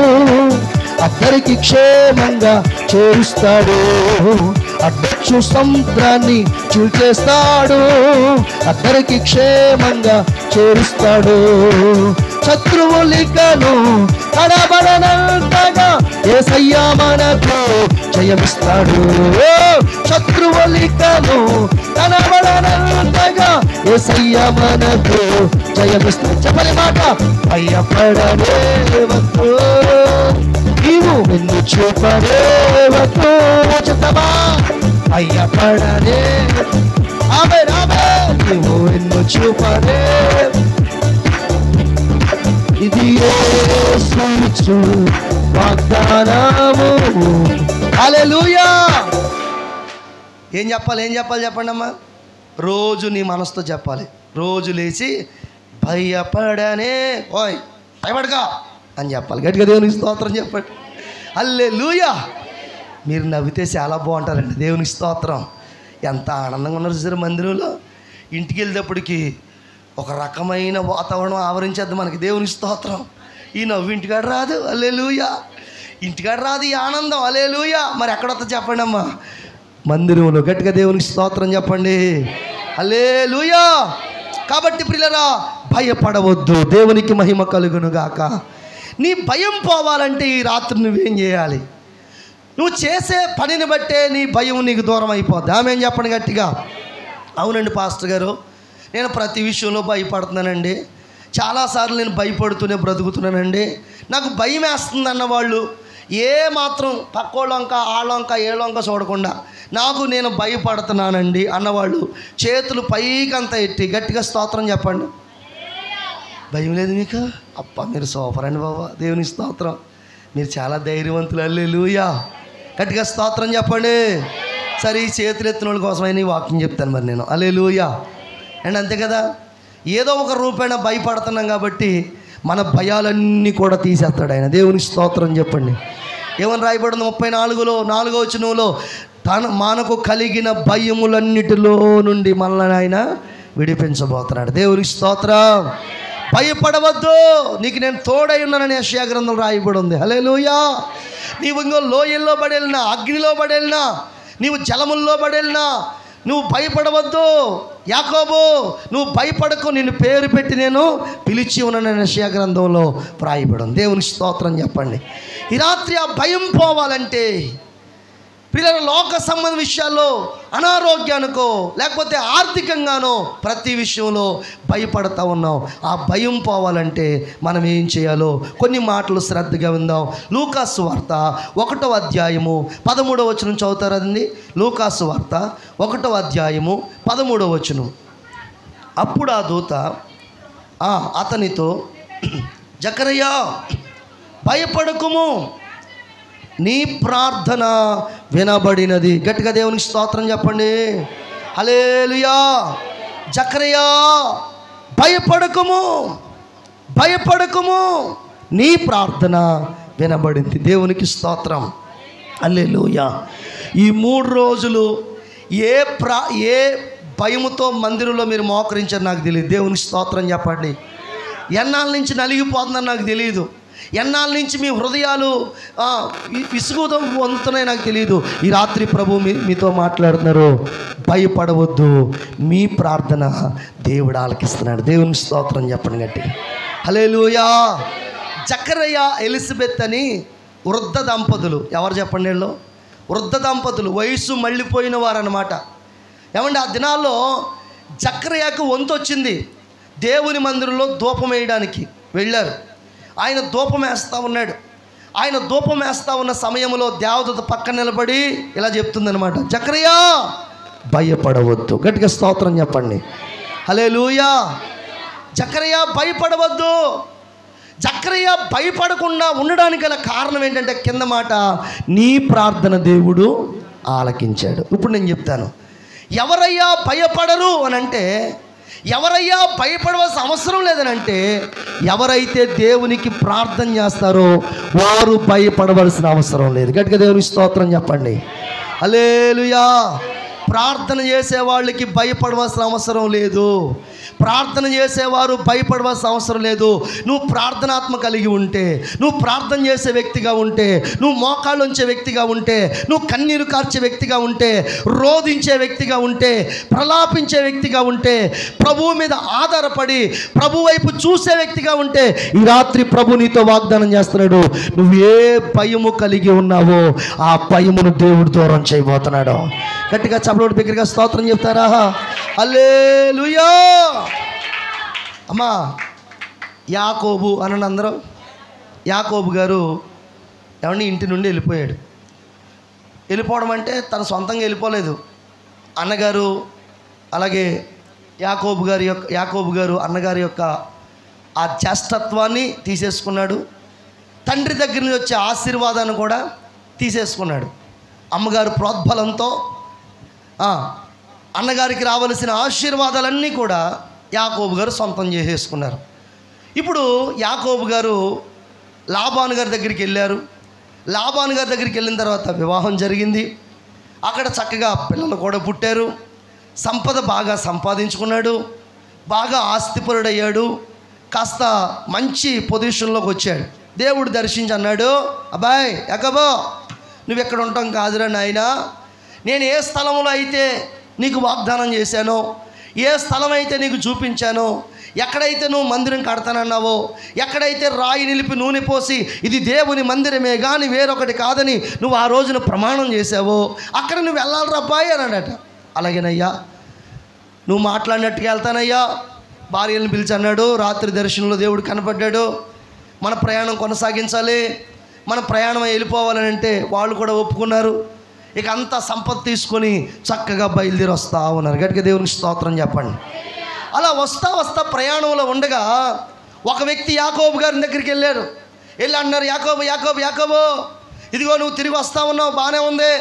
అద్దరికి క్షేమంగా చేరుస్తాడు. అడ్డొచ్చు సముద్రాన్ని చీల్చేస్తాడు, అద్దరికి క్షేమంగా చేరుస్తాడు. శత్రువులికను కనబడనంతగా యేసయ్య మనకు జయమిస్తాడు. శత్రువులికను కనబడనంతగా యేసయ్య మనకు జయమిస్తాడు. చెప్పని మాట, భయపడనే వద్దు, నీవు నిన్ను చూపనే వద్దు. చెప్తామా? భయపడనే, ఆమె రామే, నీవు నిన్ను చూపనే. ఇది యేసు వాగ్దానము. హల్లెలూయా. ఏం చెప్పాలి చెప్పండి అమ్మా? రోజు నీ మనసుతో చెప్పాలి. రోజు లేచి భయపడనే, ఓయ్ భయపడగా అని చెప్పాలి. గట్టిగా దేవునికి స్తోత్రం చెప్పండి. హల్లెలూయా. మీరు నవ్వితే చాలా బాగుంటారండి. దేవునికి స్తోత్రం. ఎంత ఆనందంగా ఉన్నారు చూసారు మందిరంలో. ఇంటికి వెళ్ళేటప్పటికి ఒక రకమైన వాతావరణం ఆవరించేద్ది మనకి. దేవునికి స్తోత్రం. ఈ నవ్వు ఇంటికాడ రాదు. హల్లెలూయా. ఇంటికాడ రాదు ఈ ఆనందం. హల్లెలూయా. మరి ఎక్కడొస్తా చెప్పండి అమ్మా? మందిరంలో. గట్టిగా దేవునికి స్తోత్రం చెప్పండి. హల్లెలూయా. కాబట్టి ప్రియులారా, భయపడవద్దు. దేవునికి మహిమ కలుగును గాక. నీ భయం పోవాలంటే ఈ రాత్రి నువ్వేం చేయాలి? నువ్వు చేసే పనిని బట్టే నీ భయం నీకు దూరం అయిపోద్ది. ఆమె ఏం చెప్పండి గట్టిగా. అవునండి పాస్టర్ గారు, నేను ప్రతి విషయంలో భయపడుతున్నానండి. చాలాసార్లు నేను భయపడుతూనే బ్రతుకుతున్నానండి. నాకు భయం వేస్తుంది అన్నవాళ్ళు ఏ మాత్రం పక్కోళ్ళంక ఆళ్ళంక ఏళ్ళంక చూడకుండా నాకు నేను భయపడుతున్నానండి అన్నవాళ్ళు చేతులు పైకంతా ఎత్తి గట్టిగా స్తోత్రం చెప్పండి. భయం లేదు మీకు? అప్ప మీరు సూపర్ అండి బాబా. దేవుని స్తోత్రం. మీరు చాలా ధైర్యవంతులు. హల్లెలూయా. గట్టిగా స్తోత్రం చెప్పండి. సరే, ఈ చేతులు ఎత్తిన వాళ్ళ కోసమైనా ఈ వాక్యం చెప్తాను మరి నేను. హల్లెలూయా. అండ్ అంతే కదా, ఏదో ఒక రూపేణ భయపడుతున్నాం కాబట్టి మన భయాలన్నీ కూడా తీసేస్తాడు ఆయన. దేవుని స్తోత్రం చెప్పండి. ఏమని రాయబడింది 34లో 4వ వచనంలో, మనకు కలిగిన భయములన్నిటిలో నుండి మనల్ని ఆయన విడిపించబోతున్నాడు. దేవుని స్తోత్రం. భయపడవద్దు, నీకు నేను తోడై ఉన్నానని యెషయా గ్రంథంలో రాయబడి ఉంది. హల్లెలూయా. నీవు ఇంకో లోయల్లో పడేళ్ళినా, అగ్నిలో పడేళ్ళినా, నీవు జలముల్లో పడేళ్ళినా నువ్వు భయపడవద్దు. యాకోబు, నువ్వు భయపడకు, నిన్ను పేరు పెట్టి నేను పిలిచి ఉన్నానని యెషయా గ్రంథంలో రాయబడి ఉంది. దేవుని స్తోత్రం చెప్పండి. ఈ రాత్రి ఆ భయం పోవాలంటే పిల్లల లోక సంబంధ విషయాల్లో, అనారోగ్యానికో లేకపోతే ఆర్థికంగానో ప్రతి విషయంలో భయపడతా ఉన్నాం. ఆ భయం పోవాలంటే మనం ఏం చేయాలో కొన్ని మాటలు శ్రద్ధగా విందాం. లూకాసు వార్త 1వ అధ్యాయము 13వ వచనం చదువుతారండి. లూకాసు వార్త 1వ అధ్యాయము 13వ వచనం. అప్పుడు ఆ దూత అతనితో, జకరియా భయపడకుము, నీ ప్రార్థన వినబడినది. గట్టిగా దేవునికి స్తోత్రం చెప్పండి. హల్లెలూయా. జకరియా భయపడకుము, భయపడకుము, నీ ప్రార్థన వినబడింది. దేవునికి స్తోత్రం. హల్లెలూయా. ఈ 3 రోజులు ఏ భయముతో మందిరంలో మీరు మోకరించారు నాకు తెలియదు. దేవునికి స్తోత్రం చెప్పండి. ఎన్నాళ్ళ నుంచి నలిగిపోతుందని నాకు తెలియదు. ఎన్నాళ్ళ నుంచి మీ హృదయాలు విసుగుదం పొందుతున్నాయి నాకు తెలియదు. ఈ రాత్రి ప్రభు మీతో మాట్లాడుతున్నారు. భయపడవద్దు, మీ ప్రార్థన దేవుడు ఆలకిస్తున్నాడు. దేవుని స్తోత్రం చెప్పండి గట్టిగా. హల్లెలూయా. జకరియా ఎలిజబెత్ అని వృద్ధ దంపతులు. ఎవరు చెప్పండి వీళ్ళు? వృద్ధ దంపతులు, వయసు మళ్ళీపోయిన వారు అన్నమాట. ఏమంటే ఆ దినాల్లో జకరియాకు వంతు వచ్చింది. దేవుని మందిరంలో ధూపం వేయడానికి వెళ్ళారు. ఆయన ధూపం వేస్తూ ఉన్నాడు. ఆయన ధూపం వేస్తూ ఉన్న సమయంలో దేవదూత పక్కన నిలబడి ఇలా చెప్తుందనమాట, జకరియా భయపడవద్దు. గట్టిగా స్తోత్రం చెప్పండి. హల్లెలూయా. జకరియా భయపడవద్దు. జకరియా భయపడకుండా ఉండడానికి గల కారణం ఏంటంటే కింద మాట, నీ ప్రార్థన దేవుడు ఆలకించాడు. ఇప్పుడు నేను చెప్తాను, ఎవరయ్యా భయపడరు అని అంటే, ఎవరయ్యా భయపడవలసిన అవసరం లేదనంటే, ఎవరైతే దేవునికి ప్రార్థన చేస్తారో వారు భయపడవలసిన అవసరం లేదు. గట్టిగా దేవునికి స్తోత్రం చెప్పండి. హల్లెలూయా. ప్రార్థన చేసే వాళ్ళకి భయపడవలసిన అవసరం లేదు. ప్రార్థన చేసేవారు భయపడవలసిన అవసరం లేదు. నువ్వు ప్రార్థనాత్మ కలిగి ఉంటే, నువ్వు ప్రార్థన చేసే వ్యక్తిగా ఉంటే, నువ్వు మోకాళ్ళు ఉంచే వ్యక్తిగా ఉంటే, నువ్వు కన్నీరు కార్చే వ్యక్తిగా ఉంటే, రోధించే వ్యక్తిగా ఉంటే, ప్రలాపించే వ్యక్తిగా ఉంటే, ప్రభువు మీద ఆధారపడి ప్రభు వైపు చూసే వ్యక్తిగా ఉంటే, ఈ రాత్రి ప్రభు నీతో వాగ్దానం చేస్తున్నాడు, నువ్వు ఏ భయము కలిగి ఉన్నావో ఆ భయమును దేవుడు దూరం చేయబోతున్నాడు. గట్టిగా చప్పటి దగ్గరగా స్తోత్రం చెప్తారా? హల్లెలూయా. అమ్మా, యాకోబు అని అందరం, యాకోబు గారు ఏమండి ఇంటి నుండి వెళ్ళిపోయాడు. వెళ్ళిపోవడం అంటే తన సొంతంగా వెళ్ళిపోలేదు. అన్నగారు అలాగే యాకోబు గారు అన్నగారి యొక్క ఆ జ్యేష్ఠత్వాన్ని తీసేసుకున్నాడు. తండ్రి దగ్గర నుంచి వచ్చే ఆశీర్వాదాన్ని కూడా తీసేసుకున్నాడు. అమ్మగారు ప్రోద్బలంతో అన్నగారికి రావలసిన ఆశీర్వాదాలన్నీ కూడా యాకోబు గారు సొంతం చేసేసుకున్నారు. ఇప్పుడు యాకోబు గారు లాబాను గారి దగ్గరికి వెళ్ళారు. లాబాను గారి దగ్గరికి వెళ్ళిన తర్వాత వివాహం జరిగింది. అక్కడ చక్కగా పిల్లలు కూడా పుట్టారు. సంపద బాగా సంపాదించుకున్నాడు. బాగా ఆస్తిపరుడయ్యాడు. కాస్త మంచి పొజిషన్లోకి వచ్చాడు. దేవుడు దర్శించి అన్నాడు, అబ్బాయ్ యాకోబు, నువ్వు ఎక్కడ ఉంటాం కాదురా నాయనా, నేను ఏ స్థలంలో అయితే నీకు వాగ్దానం చేశానో, ఏ స్థలం అయితే నీకు చూపించానో, ఎక్కడైతే నువ్వు మందిరం కడతానన్నావో, ఎక్కడైతే రాయి నిలిపి నూనె పోసి ఇది దేవుని మందిరమే కానీ వేరొకటి కాదని నువ్వు ఆ రోజున ప్రమాణం చేసావో అక్కడ నువ్వు వెళ్ళాలిరా అబ్బాయి అన్నాడట. అలాగేనయ్యా, నువ్వు మాట్లాడినట్టుగా వెళ్తానయ్యా. భార్యలను పిలిచి అన్నాడు. రాత్రి దర్శనంలో దేవుడు కనపడ్డాడు. మన ప్రయాణం కొనసాగించాలి, మన ప్రయాణం వెళ్ళిపోవాలని అంటే వాళ్ళు కూడా ఒప్పుకున్నారు. ఇక అంతా సంపద తీసుకొని చక్కగా బయలుదేరి వస్తూ ఉన్నారు. గట్టిగా దేవునికి స్తోత్రం చెప్పండి. అలా వస్తా ప్రయాణంలో ఉండగా ఒక వ్యక్తి యాకోబు గారి దగ్గరికి వెళ్ళారు. వెళ్ళి అన్నారు, యాకోబు, ఇదిగో నువ్వు తిరిగి వస్తూ ఉన్నావు, బాగానే ఉంది,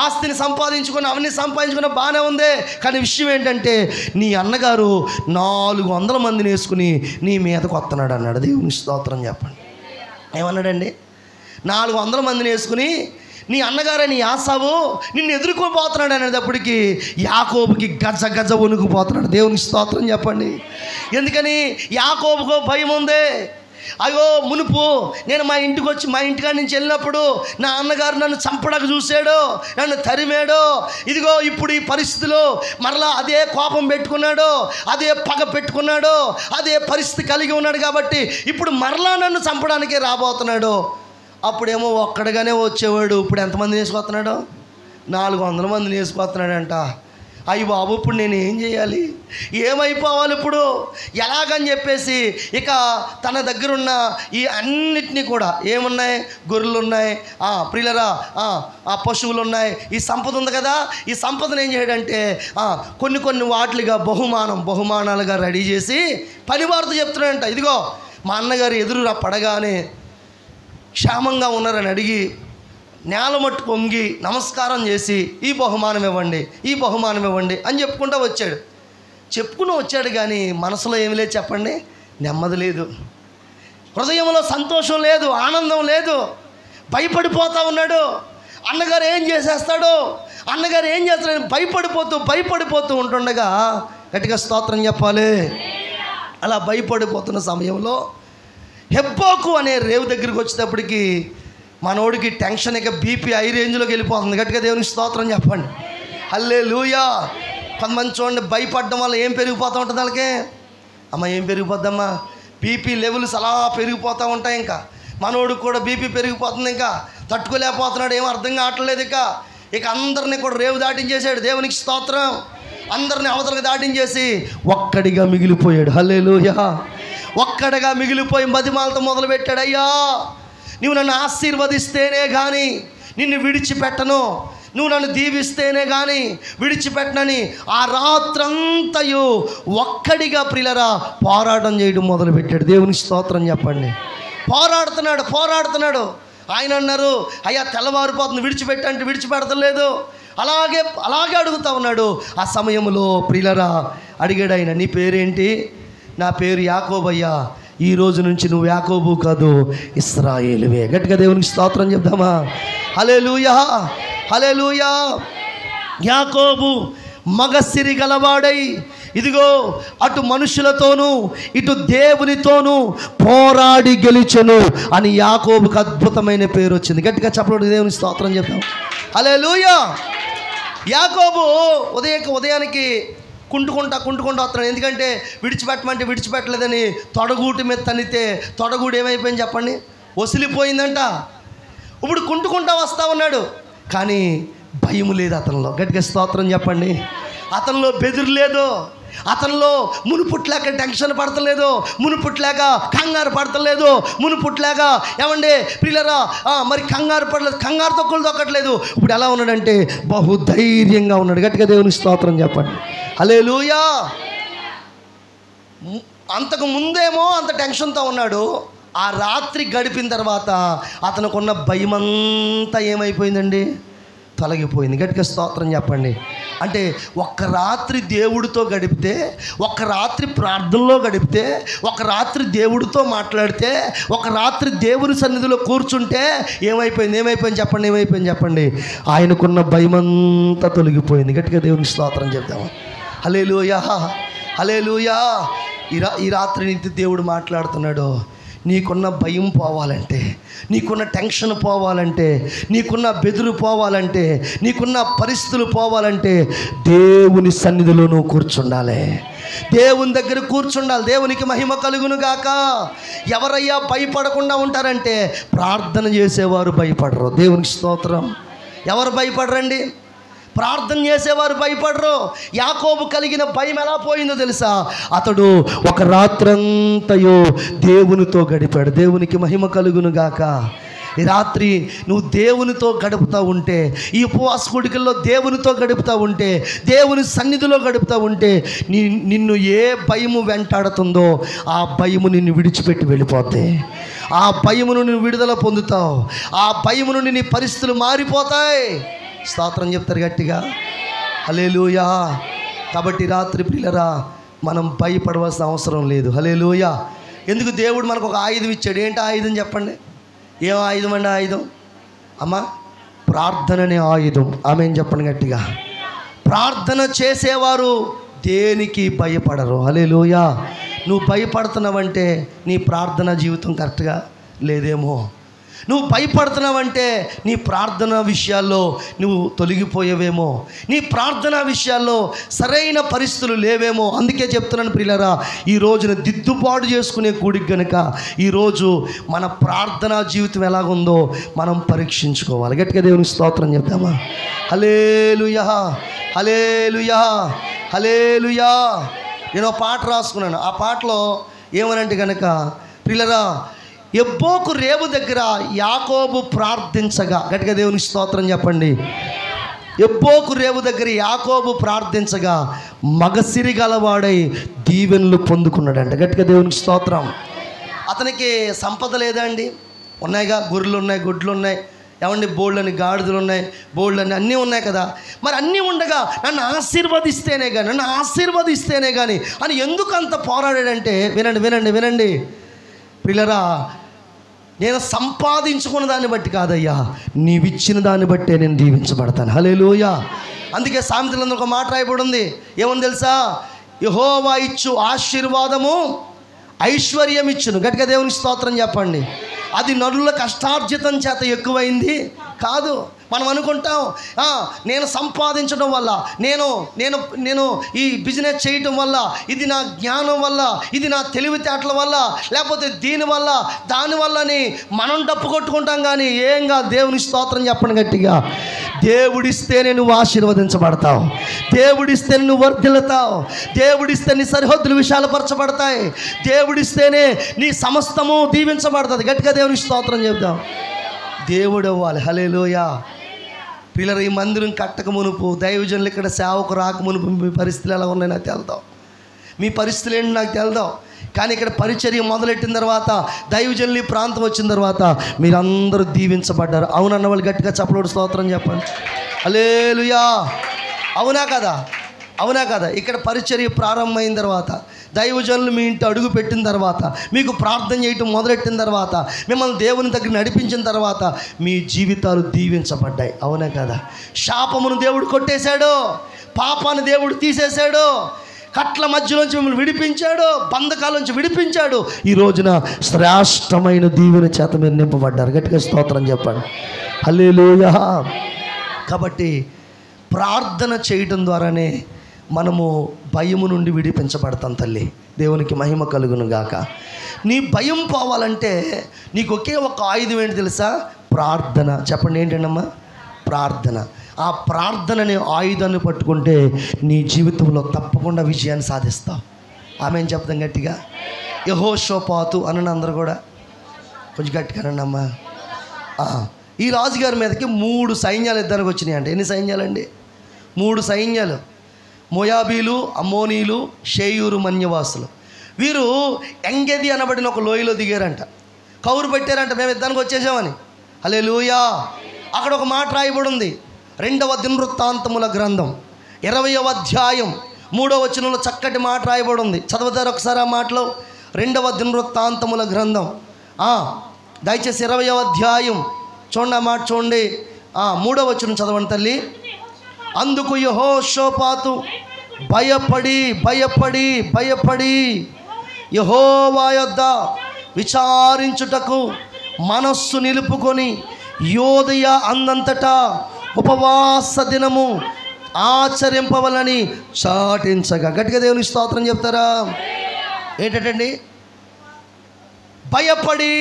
ఆస్తిని సంపాదించుకుని అవన్నీ సంపాదించుకున్న బాగానే ఉంది, కానీ విషయం ఏంటంటే నీ అన్నగారు 400 మందిని వేసుకుని నీ మీదకు వస్తున్నాడు అన్నాడు. దేవునికి స్తోత్రం చెప్పండి. ఏమన్నాడండి? 400 మందిని వేసుకుని నీ అన్నగారని యాసావు నిన్ను ఎదుర్కోపోతున్నాడు అనేటప్పటికి యాకోబుకి గజ వణుకుపోతున్నాడు. దేవునికి స్తోత్రం చెప్పండి. ఎందుకని? యాకోబుకు భయం ఉంది. అయ్యో, మునుపు నేను మా ఇంటికాడ నుంచి వెళ్ళినప్పుడు నా అన్నగారు నన్ను చంపడానికి చూశాడు, నన్ను తరిమాడు. ఇదిగో ఇప్పుడు ఈ పరిస్థితిలో మరలా అదే కోపం పెట్టుకున్నాడు, అదే పగ పెట్టుకున్నాడు, అదే పరిస్థితి కలిగి ఉన్నాడు. కాబట్టి ఇప్పుడు మరలా నన్ను చంపడానికే రాబోతున్నాడు. అప్పుడేమో ఒక్కడిగానే వచ్చేవాడు, ఇప్పుడు ఎంతమందిని వేసుకొస్తున్నాడు? 400 మందిని వేసుకొస్తున్నాడంట. అయ్యి బాబు, ఇప్పుడు నేను ఏం చేయాలి, ఏమైపోవాలి ఇప్పుడు, ఎలాగని చెప్పేసి ఇక తన దగ్గరున్న ఈ అన్నిటినీ కూడా ఏమున్నాయి, గొర్రెలు ఉన్నాయి, ప్రియులరా పశువులు ఉన్నాయి, ఈ సంపద ఉంది కదా, ఈ సంపదను ఏం చేయడంటే కొన్ని వాటిలుగా బహుమానాలుగా రెడీ చేసి పనివారితో చెప్తున్నాడంట. ఇదిగో మా అన్నగారు ఎదురు పడగానే క్షేమంగా ఉన్నారని అడిగి నేల మట్టు పొంగి నమస్కారం చేసి ఈ బహుమానం ఇవ్వండి అని చెప్పుకుని వచ్చాడు. కానీ మనసులో ఏమి లేదు చెప్పండి? నెమ్మది లేదు, హృదయంలో సంతోషం లేదు, ఆనందం లేదు, భయపడిపోతూ ఉన్నాడు. అన్నగారు ఏం చేసేస్తాడు, అన్నగారు ఏం చేస్తాడని భయపడిపోతూ ఉంటుండగా గట్టిగా స్తోత్రం చెప్పాలి. అలా భయపడిపోతున్న సమయంలో హెబ్బోకు అనే రేవు దగ్గరికి వచ్చేటప్పటికి మనోడికి టెన్షన్ ఇక బీపీ హై రేంజ్లోకి వెళ్ళిపోతుంది. గట్టిగా దేవునికి స్తోత్రం చెప్పండి. హల్లెలూయా. కొంతమంది చూడండి, భయపడడం వల్ల ఏం పెరిగిపోతూ ఉంటుంది వాళ్ళకి. అమ్మ, ఏం పెరిగిపోద్దమ్మా? బీపీ లెవెల్స్ అలా పెరిగిపోతూ ఉంటాయి. ఇంకా మనోడికి కూడా బీపీ పెరిగిపోతుంది, ఇంకా తట్టుకోలేకపోతున్నాడు, ఏం అర్థం కావట్లేదు. ఇక అందరినీ కూడా రేవు దాటించేసాడు. దేవునికి స్తోత్రం. అందరిని అవతలకు దాటించేసి ఒక్కడిగా మిగిలిపోయాడు. హల్లెలూయా. ఒక్కడిగా మిగిలిపోయి బతిమాలతో మొదలుపెట్టాడు. అయ్యా, నువ్వు నన్ను ఆశీర్వదిస్తేనే కానీ నిన్ను విడిచిపెట్టను, నువ్వు నన్ను దీవిస్తేనే కానీ విడిచిపెట్టనని ఆ రాత్రంతయు ఒక్కడిగా ప్రియులరా పోరాటం చేయడం మొదలుపెట్టాడు. దేవునికి స్తోత్రం చెప్పండి. పోరాడుతున్నాడు. ఆయన అన్నారు, అయ్యా తెల్లవారిపోతుంది, విడిచిపెట్టంటే విడిచిపెడతలేదు. అలాగే అడుగుతా ఉన్నాడు. ఆ సమయంలో ప్రియులరా అడిగాడు ఆయన, నీ పేరేంటి? నా పేరు యాకోబయ్యా. ఈ రోజు నుంచి నువ్వు యాకోబు కాదు, ఇశ్రాయేలువే. గట్టిగా దేవునికి స్తోత్రం చెప్దామా? హల్లెలూయా, హల్లెలూయా. యాకోబు మగసిరి గలవాడై ఇదిగో అటు మనుషులతోనూ ఇటు దేవునితోనూ పోరాడి గెలిచెను అని యాకోబుకు అద్భుతమైన పేరు వచ్చింది. గట్టిగా చెప్పండి, దేవుని స్తోత్రం చెప్తాం. హల్లెలూయా. యాకోబు ఉదయానికి కుంటుకుంటా వస్తున్నాడు. ఎందుకంటే విడిచిపెట్టమంటే విడిచిపెట్టలేదని తొడగూటి మీద తన్నితే తొడగూడు ఏమైపోయింది చెప్పండి, వసిలిపోయిందంట. ఇప్పుడు కుంటుకుంటా వస్తూ ఉన్నాడు, కానీ భయం లేదు అతనిలో. గట్టిగా స్తోత్రం చెప్పండి. అతనిలో బెదిరి లేదు, అతనిలో మునుపుట్లాక టెన్షన్ పడతలేదు, మునుపుట్లాగా కంగారు పడతలేదు, మునుపుట్లాగా ఏమండి ప్రియులరా మరి కంగారు పడలేదు, కంగారు తొక్కులు తొక్కట్లేదు. ఇప్పుడు ఎలా ఉన్నాడంటే బహుధైర్యంగా ఉన్నాడు. గట్టిగా దేవుని స్తోత్రం చెప్పండి. హల్లెలూయా. అంతకు ముందేమో అంత టెన్షన్తో ఉన్నాడు. ఆ రాత్రి గడిపిన తర్వాత అతనుకున్న భయమంతా ఏమైపోయిందండి, తొలగిపోయింది. గట్టిగా స్తోత్రం చెప్పండి. అంటే ఒక్క రాత్రి దేవుడితో గడిపితే, ఒక్క రాత్రి ప్రార్థనలో గడిపితే, ఒక రాత్రి దేవుడితో మాట్లాడితే, ఒక రాత్రి దేవుని సన్నిధిలో కూర్చుంటే ఏమైపోయింది చెప్పండి. ఆయనకున్న భయమంతా తొలగిపోయింది. గట్టిగా దేవునికి స్తోత్రం చెప్తాము. హల్లెలూయా, హల్లెలూయా. ఈ రాత్రి నుంచి దేవుడు మాట్లాడుతున్నాడు. నీకున్న భయం పోవాలంటే, నీకున్న టెన్షన్ పోవాలంటే, నీకున్న బెదురు పోవాలంటే, నీకున్న పరిస్థితులు పోవాలంటే దేవుని సన్నిధిలో నువ్వు కూర్చుండాలి, దేవుని దగ్గర కూర్చుండాలి. దేవునికి మహిమ కలుగును గాక. ఎవరయ్యా భయపడకుండా ఉంటారంటే ప్రార్థన చేసేవారు భయపడరు. దేవునికి స్తోత్రం. ఎవరు భయపడరండి? ప్రార్థన చేసేవారు భయపడరు. యాకోబు కలిగిన భయం ఎలా పోయిందో తెలుసా? అతడు ఒక రాత్రంతయో దేవునితో గడిపాడు. దేవునికి మహిమ కలుగును గాక. ఈ రాత్రి నువ్వు దేవునితో గడుపుతూ ఉంటే, ఈ ఉపవాస కూడికల్లో దేవునితో గడుపుతూ ఉంటే, దేవుని సన్నిధిలో గడుపుతూ ఉంటే నిన్ను ఏ భయము వెంటాడుతుందో ఆ భయము నిన్ను విడిచిపెట్టి వెళ్ళిపోతే, ఆ భయము నుండి విడుదల పొందుతావు, ఆ భయము నుండి నీ పరిస్థితులు మారిపోతాయి. స్తోత్రం చెప్తారు గట్టిగా. హల్లెలూయా. కాబట్టి రాత్రి ప్రియులరా మనం భయపడవలసిన అవసరం లేదు. హల్లెలూయా. ఎందుకు దేవుడు మనకు ఒక ఆయుధం ఇచ్చాడు. ఏంటి ఆయుధం చెప్పండి? ఏం ఆయుధం అండి? ఆయుధం అమ్మా ప్రార్థననే ఆయుధం. ఆమేన్ చెప్పండి గట్టిగా. ప్రార్థన చేసేవారు దేనికి భయపడరు. హల్లెలూయా. నువ్వు భయపడుతున్నావంటే నీ ప్రార్థన జీవితం కరెక్ట్గా లేదేమో. నువ్వు భయపడుతున్నావంటే నీ ప్రార్థన విషయాల్లో నువ్వు తొలగిపోయేవేమో, నీ ప్రార్థన విషయాల్లో సరైన పరిస్థితులు లేవేమో. అందుకే చెప్తున్నాను ప్రియులారా, ఈ రోజున దిద్దుబాటు చేసుకునే కూడిక గనుక ఈరోజు మన ప్రార్థనా జీవితం ఎలాగుందో మనం పరీక్షించుకోవాలి. గట్టిగా దేవునికి స్తోత్రం చెప్తామా? హల్లెలూయా, హల్లెలూయా, హల్లెలూయా. నేను ఒక పాట రాసుకున్నాను. ఆ పాటలో ఏమనంటే కనుక ప్రియులారా, యబ్బోకు రేవు దగ్గర యాకోబు ప్రార్థించగా, గట్టిగా దేవునికి స్తోత్రం చెప్పండి. యబ్బోకు రేవు దగ్గర యాకోబు ప్రార్థించగా మగసిరి గలవాడై దీవెనలు పొందుకున్నాడంట. గట్టిగా దేవునికి స్తోత్రం. అతనికి సంపద లేదా అండి? ఉన్నాయిగా, గొర్రెలు ఉన్నాయి, గుడ్లు ఉన్నాయి, ఏమండి బోళ్ళని గాడిదలు ఉన్నాయి, బోళ్ళని అన్నీ ఉన్నాయి కదా. మరి అన్నీ ఉండగా నన్ను ఆశీర్వదిస్తేనే కానీ అని ఎందుకు అంత పోరాడాడంటే, వినండి ప్రియులారా, నేను సంపాదించుకున్న దాన్ని బట్టి కాదయ్యా, నీవిచ్చిన దాన్ని బట్టే నేను దీవించబడతాను. హల్లెలూయా. అందుకే సామెతలందరూ ఒక మాట రాయబడి ఉంది. ఏమని తెలుసా? యెహోవా ఇచ్చు ఆశీర్వాదము ఐశ్వర్యం ఇచ్చును. గట్టిగా దేవునికి స్తోత్రం చెప్పండి. అది నరుల కష్టార్జితం చేత ఎక్కువైంది కాదు. మనం అనుకుంటాం నేను సంపాదించడం వల్ల, నేను ఈ బిజినెస్ చేయటం వల్ల, ఇది నా జ్ఞానం వల్ల, ఇది నా తెలివితేటల వల్ల, లేకపోతే దీనివల్ల దానివల్లని మనం డప్పు కొట్టుకుంటాం. కానీ ఏం కాదు. దేవుని స్తోత్రం చెప్పండి గట్టిగా. దేవుడిస్తేనే నువ్వు ఆశీర్వదించబడతావు, దేవుడిస్తేనే నువ్వు వర్ధిల్లుతావు, దేవుడిస్తే నీ సరిహద్దులు విశాలపరచబడతాయి, దేవుడిస్తేనే నీ సమస్తము దీవించబడుతుంది. గట్టిగా దేవుని స్తోత్రం చెప్తాం. దేవుడు అవ్వాలి. హల్లెలూయా. పిల్లలు, ఈ మందిరం కట్టక మునుపు, దైవజనులు ఇక్కడ సేవకు రాక మునుపు మీ పరిస్థితులు ఎలా ఉన్నాయి నాకు తెలదాం, మీ పరిస్థితులు ఏంటి నాకు తెలదాం. కానీ ఇక్కడ పరిచర్య మొదలెట్టిన తర్వాత, దైవజనులు ప్రాంతం వచ్చిన తర్వాత మీరందరూ దీవించబడ్డారు. అవునన్న వాళ్ళు గట్టిగా చప్పలోడు స్తోత్రం చెప్పండి. హల్లెలూయా. అవునా కదా? అవునా కదా? ఇక్కడ పరిచర్య ప్రారంభమైన తర్వాత, దైవజనులు మీ ఇంటి అడుగు పెట్టిన తర్వాత, మీకు ప్రార్థన చేయటం మొదలెట్టిన తర్వాత, మిమ్మల్ని దేవుని దగ్గర నడిపించిన తర్వాత మీ జీవితాలు దీవించబడ్డాయి. అవునా కదా? శాపమును దేవుడు కొట్టేశాడు, పాపాన్ని దేవుడు తీసేశాడు, కట్ల మధ్యలోంచి మిమ్మల్ని విడిపించాడు, బంధకాల నుంచి విడిపించాడు. ఈ రోజున శ్రేష్టమైన దీవెన చేత మీరు నింపబడ్డారు. గట్టిగా స్తోత్రం చెప్పండి. హల్లెలూయా. కాబట్టి ప్రార్థన చేయటం ద్వారానే మనము భయము నుండి విడిపించబడతాం. తల్లి దేవునికి మహిమ కలుగును గాక. నీ భయం పోవాలంటే నీకు ఒకే ఒక ఆయుధం ఏంటి తెలుసా? ప్రార్థన. చెప్పండి ఏంటండమ్మా? ప్రార్థన. ఆ ప్రార్థననే ఆయుధాన్ని పట్టుకుంటే నీ జీవితంలో తప్పకుండా విజయాన్ని సాధిస్తావు. ఆమె చెప్తాం గట్టిగా. యెహోషాపాతు అనని అందరూ కూడా కొంచెం గట్టిగా అనండమ్మా. ఈ రాజుగారి మీదకి 3 సైన్యాలు యుద్ధానికి వచ్చినాయి అంటే. ఎన్ని సైన్యాలండి? 3 సైన్యాలు. మోయాబీలు, అమ్మోనీలు, షేయూరు మన్యవాసులు. వీరు ఎంగెది అనబడిన ఒక లోయలో దిగారంట. కౌరు పెట్టారంట, మేము యుద్ధానికి వచ్చేసామని. హల్లెలూయా. అక్కడ ఒక మాట రాయబడి ఉంది. 2వ దినవృత్తాంతముల గ్రంథం 20వ అధ్యాయం 3వ వచనంలో చక్కటి మాట రాయబడి ఉంది. చదువుతారు ఒకసారి ఆ మాటలో? 2వ దినవృత్తాంతముల గ్రంథం దయచేసి 20వ అధ్యాయం చూడండి. ఆ మాట చూడండి. 3వ వచనం చదవండి తల్లి. అందుకు యెహోషాపాతు భయపడి భయపడి భయపడి యెహోవా యొద్ద విచారించుటకు మనస్సు నిలుపుకొని యోదయ అందంతటా ఉపవాస దినము ఆచరింపవలని చాటించగా. గట్టిగా దేవుని స్తోత్రం చెప్తారా? ఏంటండి? భయపడి.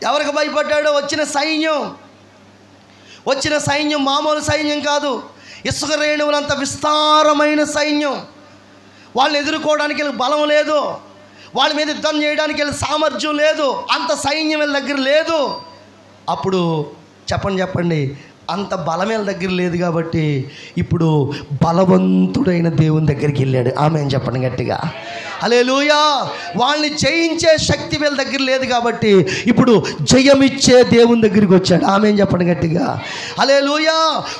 ఎవరికి భయపడ్డాడో? వచ్చిన సైన్యం మామూలు సైన్యం కాదు. ఇసుక రేణువులంత విస్తారమైన సైన్యం. వాళ్ళని ఎదుర్కోవడానికి బలం లేదు, వాళ్ళ మీద యుద్ధం చేయడానికి సామర్థ్యం లేదు, అంత సైన్యం వీళ్ళ దగ్గర లేదు. అప్పుడు చెప్పండి అంత బలం వీళ్ళ దగ్గర లేదు కాబట్టి ఇప్పుడు బలవంతుడైన దేవుని దగ్గరికి వెళ్ళాడు. ఆమేన్ చెప్పండి గట్టిగా. హల్లెలూయా. వాళ్ళని జయించే శక్తి వీళ్ళ దగ్గర లేదు కాబట్టి ఇప్పుడు జయమిచ్చే దేవుని దగ్గరికి వచ్చాడు. ఆమేన్ చెప్పండి గట్టిగా. హల్లెలూయా.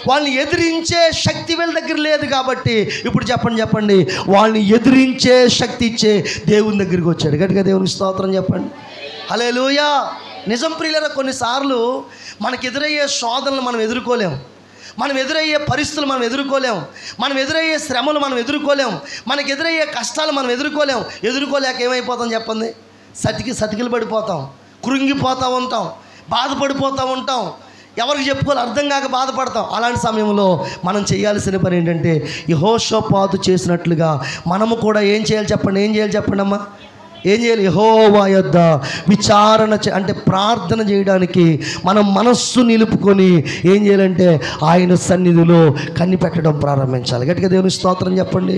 వాళ్ళని ఎదిరించే శక్తి వీళ్ళ దగ్గర లేదు కాబట్టి ఇప్పుడు చెప్పండి వాళ్ళని ఎదిరించే శక్తి ఇచ్చే దేవుని దగ్గరికి వచ్చాడు. గట్టిగా దేవునికి స్తోత్రం చెప్పండి. హల్లెలూయా. నిజం ప్రియులారా, కొన్నిసార్లు మనకు ఎదురయ్యే శోధనలు మనం ఎదుర్కోలేం, మనం ఎదురయ్యే పరిస్థితులు మనం ఎదుర్కోలేం, మనం ఎదురయ్యే శ్రమలు మనం ఎదుర్కోలేం, మనకు ఎదురయ్యే కష్టాలు మనం ఎదుర్కోలేం. ఎదుర్కోలేక ఏమైపోతాం చెప్పండి? సతికిలు పడిపోతాం, కృంగిపోతూ ఉంటాం, బాధపడిపోతూ ఉంటాం, ఎవరికి చెప్పుకోవాలి అర్థం కాక బాధపడతాం. అలాంటి సమయంలో మనం చేయాల్సిన పని ఏంటంటే యెహోషాపాతు చేసినట్లుగా మనము కూడా ఏం చేయాలి చెప్పండి అమ్మా? ఏం చేయాలి? యెహోవా యొద్ద విచారణ అంటే ప్రార్థన చేయడానికి మనం మనస్సు నిలుపుకొని ఏం చేయాలంటే ఆయన సన్నిధిలో కనిపెట్టడం ప్రారంభించాలి. గట్టిగా దేవుని స్తోత్రం చెప్పండి.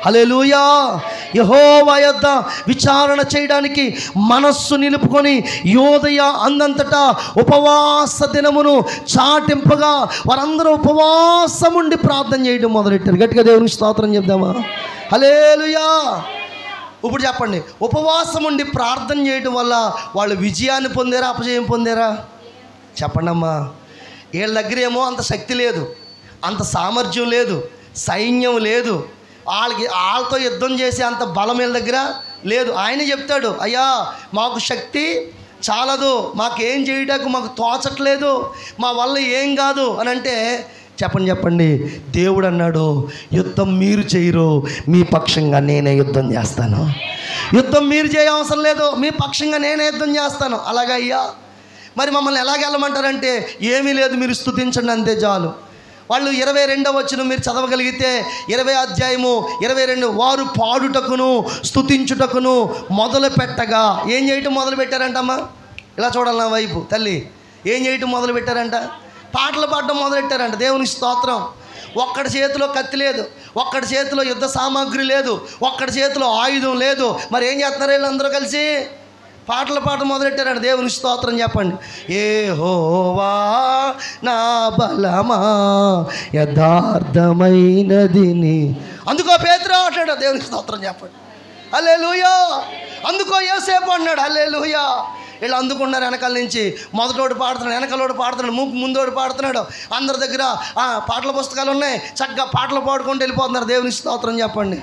హల్లెలూయా. యెహోవా యొద్ద విచారణ చేయడానికి మనస్సు నిలుపుకొని యోదయ అందంతటా ఉపవాస దినమును చాటింపగా వారందరూ ఉపవాసం ఉండి ప్రార్థన చేయడం మొదలెట్టారు. గట్టిగా దేవునికి స్తోత్రం చెప్దామా? హల్లెలూయా. ఇప్పుడు చెప్పండి, ఉపవాసం ఉండి ప్రార్థన చేయడం వల్ల వాళ్ళు విజయాన్ని పొందారా, అపజయం పొందారా? చెప్పండి అమ్మా. వీళ్ళ దగ్గర ఏమో అంత శక్తి లేదు, అంత సామర్థ్యం లేదు, సైన్యం లేదు, వాళ్ళతో యుద్ధం చేసే అంత బలం వీళ్ళ దగ్గర లేదు. ఆయనే చెప్తాడు, అయ్యా మాకు శక్తి చాలదు, మాకేం చేయడానికి మాకు తోచట్లేదు, మా వల్ల ఏం కాదు అని అంటే చెప్పండి దేవుడు అన్నాడు, యుద్ధం మీరు చేయరు, మీ పక్షంగా నేనే యుద్ధం చేస్తాను. యుద్ధం మీరు చేయవసరం లేదు, మీ పక్షంగా నేనే యుద్ధం చేస్తాను. అలాగే అయ్యా, మరి మమ్మల్ని ఎలాగెళ్ళమంటారంటే ఏమీ లేదు, మీరు స్తుతించండి అంతే చాలు. వాళ్ళు 22వ వచనం మీరు చదవగలిగితే 20వ అధ్యాయము 22, వారు పాడుటకును స్తుతించుటకును మొదలు పెట్టగా ఏం చేయటం మొదలు పెట్టారంటమ్మా? ఇలా చూడాలి నా వైపు తల్లి. ఏం చేయటం మొదలు పెట్టారంట? పాటలు పాడడం మొదలెట్టారంట. దేవుని స్తోత్రం. ఒక్కడి చేతిలో కత్తి లేదు, ఒక్కడి చేతిలో యుద్ధ సామాగ్రి లేదు, ఒక్కడి చేతిలో ఆయుధం లేదు. మరి ఏం చేస్తున్నారు వీళ్ళందరూ కలిసి? పాటలు పాడడం మొదలెట్టారంట. దేవుని స్తోత్రం చెప్పండి. యెహోవా నా బలమా యథార్థమైనదిని. అందుకో పేతురు అంటాడు. దేవుని స్తోత్రం చెప్పండి. హల్లెలూయా. అందుకో యోసేపు అన్నాడు. హల్లెలూయా. వీళ్ళు అందుకున్నారు వెనకాల నుంచి. మొదటోడు పాడుతున్నాడు, వెనకాలోడు పాడుతున్నాడు, ముందోడు పాడుతున్నాడు. అందరి దగ్గర పాటల పుస్తకాలు ఉన్నాయి, చక్కగా పాటలు పాడుకుంటూ వెళ్ళిపోతున్నారు. దేవుని స్తోత్రం చెప్పండి.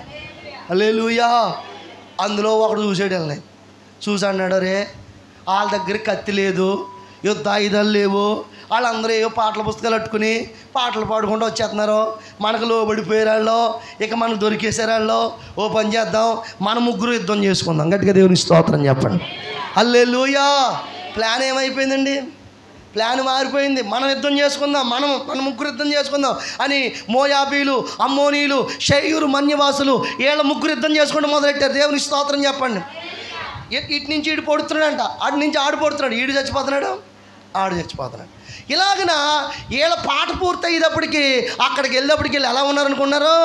హల్లెలూయా. అందులో ఒకడు చూసాడు వెళ్ళని, చూసి అన్నాడు, రే వాళ్ళ దగ్గర కత్తి లేదు, యుద్ధ ఆయుధాలు లేవు, వాళ్ళందరూ ఏవో పాటల పుస్తకాలు పట్టుకుని పాటలు పాడుకుంటూ వచ్చేస్తున్నారు, మనకు లోబడిపోయారు వాళ్ళు, ఇక మనకు దొరికేసారు వాళ్ళు. ఓ పని చేద్దాం, మన ముగ్గురు యుద్ధం చేసుకుందాం. గట్టిగా దేవుని స్తోత్రం చెప్పండి. హల్లెలూయా. ప్లాన్ ఏమైపోయిందండి? ప్లాన్ మారిపోయింది. మనం యుద్ధం చేసుకుందాం, మన ముగ్గురు యుద్ధం చేసుకుందాం అని మోయాబీలు, అమ్మోనీలు, షెయూరు మన్యవాసులు వీళ్ళ ముగ్గురు యుద్ధం చేసుకుంటూ మొదలెట్టారు. దేవుని స్తోత్రం చెప్పండి. ఇటు నుంచి ఈడు పొడుతున్నాడంట, అటు నుంచి ఆడు పొడుతున్నాడు, ఈడు చచ్చిపోతున్నాడు, ఆడు చచ్చిపోతున్నాడు. ఇలాగన వీళ్ళ పాట పూర్తయ్యేటప్పటికి అక్కడికి వెళ్ళేప్పటికి వీళ్ళు ఎలా ఉన్నారనుకున్నారు?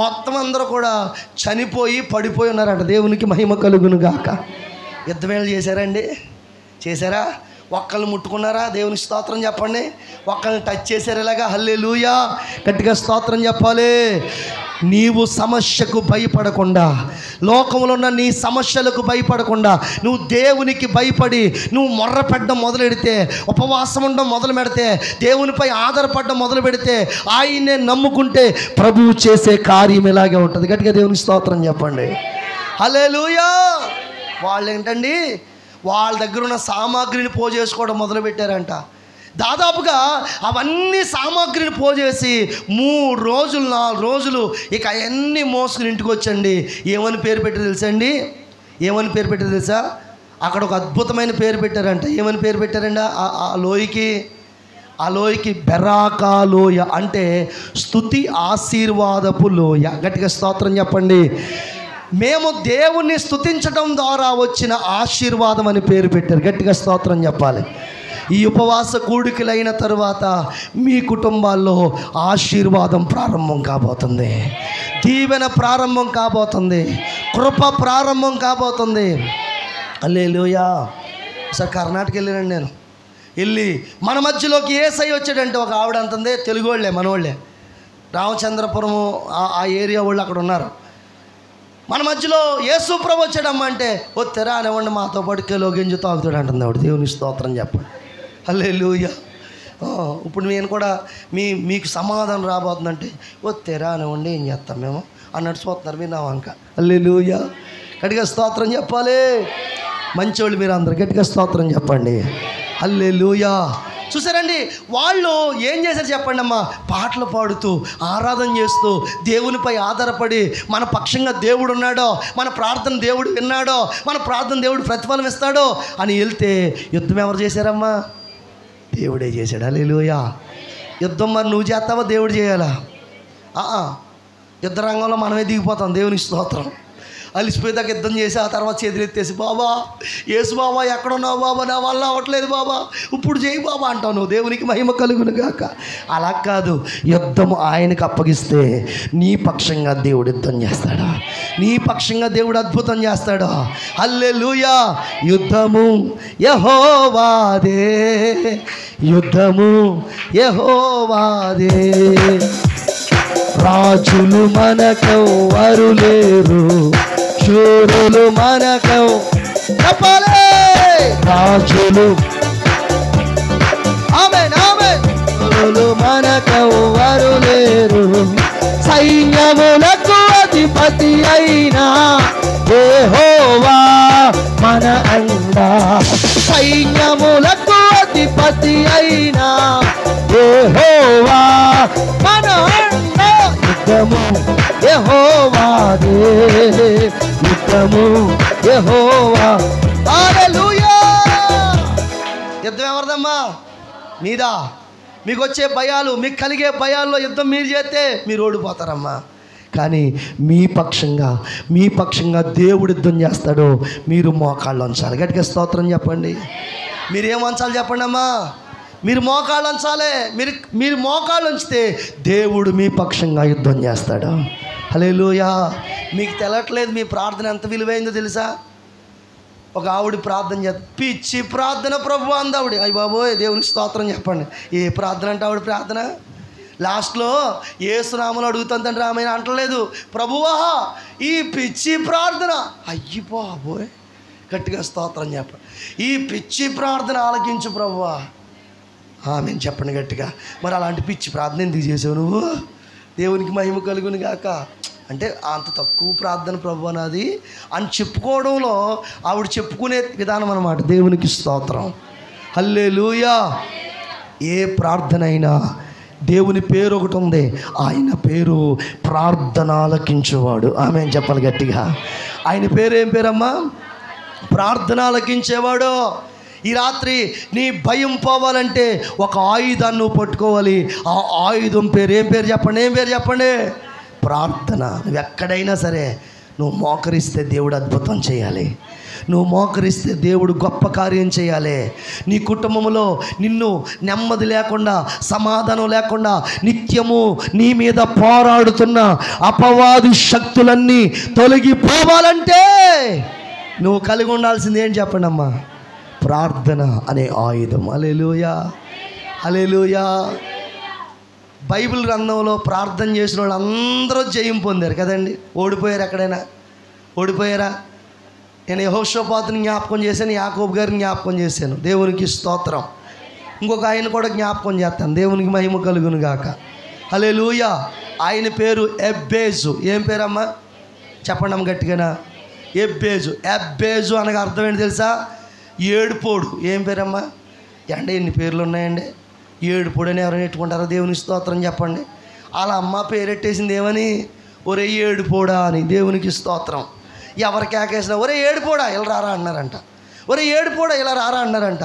మొత్తం అందరూ కూడా చనిపోయి పడిపోయి ఉన్నారంట. దేవునికి మహిమ కలుగును గాక. యుద్ధమేళ చేశారండి? చేశారా? ఒక్కళ్ళు ముట్టుకున్నారా? దేవుని స్తోత్రం చెప్పండి. ఒక్కళ్ళని టచ్ చేశారు ఇలాగా? హల్లెలూయా. గట్టిగా స్తోత్రం చెప్పాలి. నీవు సమస్యకు భయపడకుండా, లోకంలో ఉన్న నీ సమస్యలకు భయపడకుండా, నువ్వు దేవునికి భయపడి నువ్వు మొర్రపెట్టడం మొదలెడితే, ఉపవాసం ఉండడం మొదలు పెడితే, దేవునిపై ఆధారపడడం మొదలు పెడితే, ఆయన్నే నమ్ముకుంటే ప్రభువు చేసే కార్యం ఇలాగే ఉంటుంది. గట్టిగా దేవుని స్తోత్రం చెప్పండి. హల్లెలూయా. వాళ్ళు ఏంటండి, వాళ్ళ దగ్గర ఉన్న సామాగ్రిని పోజేసుకోవడం మొదలుపెట్టారంట. దాదాపుగా అవన్నీ సామాగ్రిని పోజేసి 3 రోజులు 4 రోజులు ఇక అవన్నీ మోసుకుని ఇంటికి వచ్చండి. ఏమని పేరు పెట్టి తెలుసండి? ఏమని పేరు పెట్టి తెలుసా? అక్కడ ఒక అద్భుతమైన పేరు పెట్టారంట. ఏమని పేరు పెట్టారండి ఆ లోయకి? ఆ లోయకి బెరాకా లోయ, అంటే స్తుతి ఆశీర్వాదపు లోయ. గట్టిగా స్తోత్రం చెప్పండి. మేము దేవుణ్ణి స్తుతించడం ద్వారా వచ్చిన ఆశీర్వాదం అని పేరు పెట్టారు. గట్టిగా స్తోత్రం చెప్పాలి. ఈ ఉపవాస కూడికలైన తరువాత మీ కుటుంబాల్లో ఆశీర్వాదం ప్రారంభం కాబోతుంది, దీవెన ప్రారంభం కాబోతుంది, కృప ప్రారంభం కాబోతుంది. హల్లెలూయా. సార్ కర్ణాటక వెళ్ళానండి నేను. వెళ్ళి మన మధ్యలోకి యేసయ్య వచ్చాడంటే ఒక ఆవిడ అంటుంది, తెలుగు వాళ్ళే, మనోళ్ళే, రామచంద్రపురము ఆ ఏరియా వాళ్ళు అక్కడ ఉన్నారు. మన మధ్యలో యేసు ప్రభు వచ్చాడమ్మా అంటే, తెరా అనేవ్వండి, మాతో పాటు కిలో గింజ తాగుతాడు అంటుంది ఆవిడ. దేవుని స్తోత్రం చెప్పండి. హల్లెలూయా. ఇప్పుడు నేను కూడా మీకు సమాధానం రాబోతుందంటే, తెరా అనేవ్వండి, ఏం చేస్తాం మేము అన్నట్టు చూస్తున్నారు మీరు నా వంక. హల్లెలూయా. గట్టిగా స్తోత్రం చెప్పాలి. మంచోళ్ళు మీరు అందరు గట్టిగా స్తోత్రం చెప్పండి. హల్లెలూయా. చూసారండి, వాళ్ళు ఏం చేశారు చెప్పండి అమ్మా? పాటలు పాడుతూ ఆరాధన చేస్తూ దేవునిపై ఆధారపడి మన పక్షంగా దేవుడు ఉన్నాడో, మన ప్రార్థన దేవుడు విన్నాడో, మన ప్రార్థన దేవుడు ప్రతిఫలం ఇస్తాడో అని వెళ్తే యుద్ధం ఎవరు చేశారమ్మా? దేవుడే చేశాడు. హల్లెలూయా. యుద్ధం మరి నువ్వు చేస్తావా దేవుడు చేయాలా? యుద్ధ రంగంలో మనమే దిగిపోతాం. దేవుని స్తోత్రం. అలిసిపోయేదాకా యుద్ధం చేసి ఆ తర్వాత చేతులు ఎత్తేసి, బాబా యేసు బాబా ఎక్కడున్నావు బాబా, నా వల్ల అవ్వట్లేదు బాబా, ఇప్పుడు చేయి బాబా అంటావు నువ్వు. దేవునికి మహిమ కలుగును గాక. అలా కాదు, యుద్ధము ఆయనకు అప్పగిస్తే నీ పక్షంగా దేవుడు యుద్ధం చేస్తాడా, నీ పక్షంగా దేవుడు అద్భుతం చేస్తాడా. హల్లెలూయా. యుద్ధము యెహోవాదే, యుద్ధము యెహోవాదే, రాజులు మనకెవ్వరు లేరు, శూరులు చెప్పాలి. రాజులు ఆమేన్ ఆమేన్, శూరులు మనకెవ్వరు లేరు, సైన్యములకు అధిపతి అయినా యెహోవా మన అండా, సైన్యములకు అధిపతి అయినా యెహోవా మన అండా. యుద్ధము యెహోవాదే, యుద్ధము యెహోవా. హల్లెలూయా. యుద్ధం ఎవరిదమ్మా? మీదా. మీకు వచ్చే భయాలు, మీకు కలిగే భయాల్లో యుద్ధం మీరు చేస్తే మీరు ఓడిపోతారమ్మా. కానీ మీ పక్షంగా దేవుడు యుద్ధం చేస్తాడో మీరు మోకాళ్ళు ఉంచాలి. గట్టిగా స్తోత్రం చెప్పండి. మీరేం ఉంచాలి చెప్పండి అమ్మా? మీరు మోకాళ్ళు ఉంచాలి. మీరు మోకాళ్ళు ఉంచితే దేవుడు మీ పక్షంగా యుద్ధం చేస్తాడు. హల్లెలూయా. మీకు తెలట్లేదు మీ ప్రార్థన ఎంత విలువైందో తెలుసా? ఒక ఆవిడ ప్రార్థన చేస్తా, పిచ్చి ప్రార్థన ప్రభు అంది ఆవిడ. అయ్య బాబోయ్, దేవునికి స్తోత్రం చెప్పండి. ఏ ప్రార్థన అంటే ఆవిడ ప్రార్థన లాస్ట్లో యేసు నామములో అడుగుతుందంటే ఆమె అంటలేదు, ప్రభువా ఈ పిచ్చి ప్రార్థన. అయ్యి బాబోయ్, గట్టిగా స్తోత్రం చెప్పండి. ఈ పిచ్చి ప్రార్థన ఆలకించు ప్రభువా. ఆమేన్ చెప్పండి గట్టిగా. మరి అలాంటి పిచ్చి ప్రార్థన ఎందుకు చేసావు నువ్వు? దేవునికి మహిమ కలుగును గాక. అంటే అంత తక్కువ ప్రార్థన ప్రభువా నాది అని చెప్పుకోవడంలో ఆవిడ చెప్పుకునే విధానం అన్నమాట. దేవునికి స్తోత్రం, హల్లెలూయా. ఏ ప్రార్థన అయినా దేవుని పేరు ఒకటి ఉంది, ఆయన పేరు ప్రార్థన ఆలకించేవాడు. ఆమేన్ చెప్పాలి గట్టిగా. ఆయన పేరు ఏం పేరమ్మా? ప్రార్థన ఆలకించేవాడు. ఈ రాత్రి నీ భయం పోవాలంటే ఒక ఆయుధాన్ని నువ్వు పట్టుకోవాలి. ఆ ఆయుధం పేరు ఏం పేరు చెప్పండి? ఏం పేరు చెప్పండి? ప్రార్థన. నువ్వు ఎక్కడైనా సరే నువ్వు మోకరిస్తే దేవుడు అద్భుతం చేయాలి. నువ్వు మోకరిస్తే దేవుడు గొప్ప కార్యం చేయాలి. నీ కుటుంబంలో నిన్ను నెమ్మది లేకుండా, సమాధానం లేకుండా నిత్యము నీ మీద పోరాడుతున్న అపవాది శక్తులన్నీ తొలగిపోవాలంటే నువ్వు కలిగి ఉండాల్సింది ఏం చెప్పండి అమ్మా? ప్రార్థన అనే ఆయుధం. హల్లెలూయా, హల్లెలూయా. బైబిల్ గ్రంథంలో ప్రార్థన చేసిన వాళ్ళు అందరూ జయం పొందారు కదండి. ఓడిపోయారు ఎక్కడైనా? ఓడిపోయారా? నేను యెహోషాపాతుని జ్ఞాపకం చేశాను, యాకోబు గారిని జ్ఞాపకం చేశాను. దేవునికి స్తోత్రం. ఇంకొక ఆయన కూడా జ్ఞాపకం చేస్తాను. దేవునికి మహిమ కలుగును గాక. హల్లెలూయా. ఆయన పేరు ఎబ్బేజు. ఏం పేరమ్మా? చెప్పండి అమ్మ గట్టిగానా. ఎబ్బేజు. ఎబ్బేజు అనగా అర్థం ఏంటి తెలుసా? ఏడుపోడు. ఏం పేరమ్మా? అంటే ఎన్ని పేర్లు ఉన్నాయండి? ఏడుపోడు అని ఎవరైనా ఎట్టుకుంటారా? దేవుని స్తోత్రం చెప్పండి. వాళ్ళ అమ్మ పేరెట్టేసింది ఏమని? ఒరే ఏడుపోడా అని. దేవునికి స్తోత్రం. ఎవరికి ఆకేసినా ఒరే ఏడుపోడా ఇలా రారా అన్నారంట. ఒరే ఏడుపోడా ఇలా రారా అన్నారంట.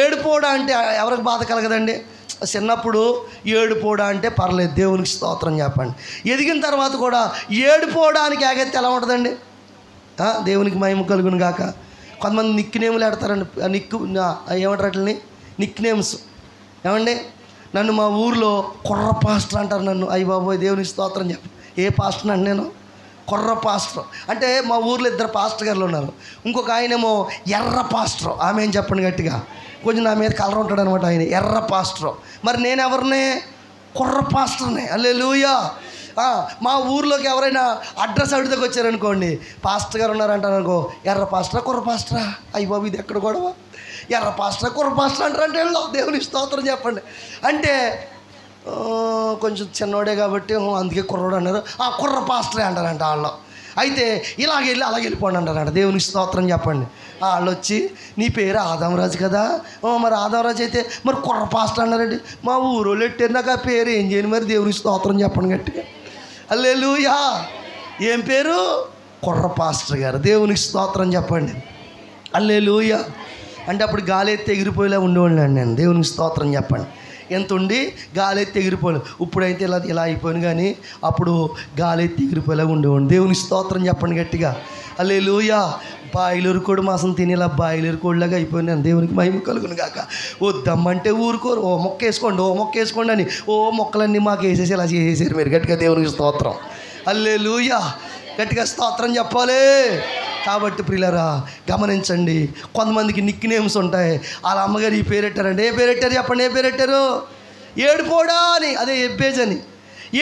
ఏడుపోడా అంటే ఎవరికి బాధ కలగదండి? చిన్నప్పుడు ఏడుపోడా అంటే పర్లేదు, దేవునికి స్తోత్రం చెప్పండి. ఎదిగిన తర్వాత కూడా ఏడుపోవడానికి ఆగెత్తే ఎలా ఉంటుందండి? దేవునికి మహిమ కలుగును గాక. కొంతమంది నిక్ నేములు పెడతారండి. ఏమంటారు అట్లని? Nick names. ఏమండి, నన్ను మా ఊర్లో కుర్ర పాస్టర్ అంటారు నన్ను. అయ్య బాబోయ్, దేవునికి స్తోత్రం చెప్పు. ఏ పాస్టర్ అంటే నేను కుర్ర పాస్టర్ అంటే మా ఊర్లో 2 పాస్టర్ గారులు ఉన్నారు. ఇంకొక ఆయనేమో ఎర్ర పాస్టర్. ఆమె ఏం చెప్పండి గట్టిగా. కొంచెం నా మీద కలర్ ఉంటాడు అనమాట ఆయన, ఎర్ర పాస్టర్. మరి నేను ఎవరిని? కుర్ర పాస్టర్ని. హల్లెలూయా. మా ఊర్లోకి ఎవరైనా అడ్రస్ అడిగితే వచ్చారనుకోండి, పాస్టర్ గారు ఉన్నారంటారు అనుకో, ఎర్ర పాస్టరా కుర్ర పాస్టరా? అయ్య బాబు ఇది ఎక్కడ గొడవ? ఎర్ర పాస్టరా కుర్ర పాస్టర్ అంటారంటే వెళ్ళు. దేవునికి స్తోత్రం చెప్పండి. అంటే కొంచెం చిన్నోడే కాబట్టి అందుకే కుర్రోడు అన్నారు. కుర్ర పాస్టరే అంటారంట వాళ్ళు. అయితే ఇలాగ వెళ్ళి అలాగే వెళ్ళిపోండి అంటారంట. దేవునికి స్తోత్రం చెప్పండి. వాళ్ళు వచ్చి నీ పేరు ఆదామరాజు కదా, మరి ఆదామరాజు అయితే మరి కుర్ర పాస్టర్ అన్నారండి. మా ఊరోళ్ళు ఎట్టారు, నాకు ఆ పేరు ఏం చేయను మరి? దేవునికి స్తోత్రం చెప్పండి గట్టిగా. హల్లెలూయా. ఏం పేరు? కుర్ర పాస్టర్ గారు. దేవునికి స్తోత్రం చెప్పండి. హల్లెలూయా. అంటే అప్పుడు గాలి ఎత్తి ఎగిరిపోయేలా ఉండేవాళ్ళండి నేను. దేవునికి స్తోత్రం చెప్పండి. ఎంత ఉండి గాలి ఎత్తి ఎగిరిపోలేదు. ఇప్పుడైతే ఇలా అయిపోయాను, కానీ అప్పుడు గాలి ఎత్తి ఎగిరిపోయేలా ఉండేవాడిని. దేవునికి స్తోత్రం చెప్పండి గట్టిగా. హల్లెలూయా. బాయిలరు కోడి మాసం తిని ఇలా బాయిలరు కోడిలాగా అయిపోయినాను. దేవునికి మహిమ కలుగును గాక. వద్దమ్మంటే ఊరుకోరు. ఓ మొక్క వేసుకోండి, ఓ మొక్క వేసుకోండి అని మొక్కలన్నీ మాకు వేసేసి ఇలా చేసేసారు మీరు. గట్టిగా దేవునికి స్తోత్రం. హల్లెలూయా. గట్టిగా స్తోత్రం చెప్పాలి. కాబట్టి ప్రియులారా గమనించండి, కొంతమందికి నిక్ నేమ్స్ ఉంటాయి. వాళ్ళ అమ్మగారు ఈ పేరెట్టారంటే ఏ పేరెట్టారు చెప్పండి? ఏ పేరెట్టారు? ఏడుపోడా అని. అదే ఎబ్బేజ్ అని.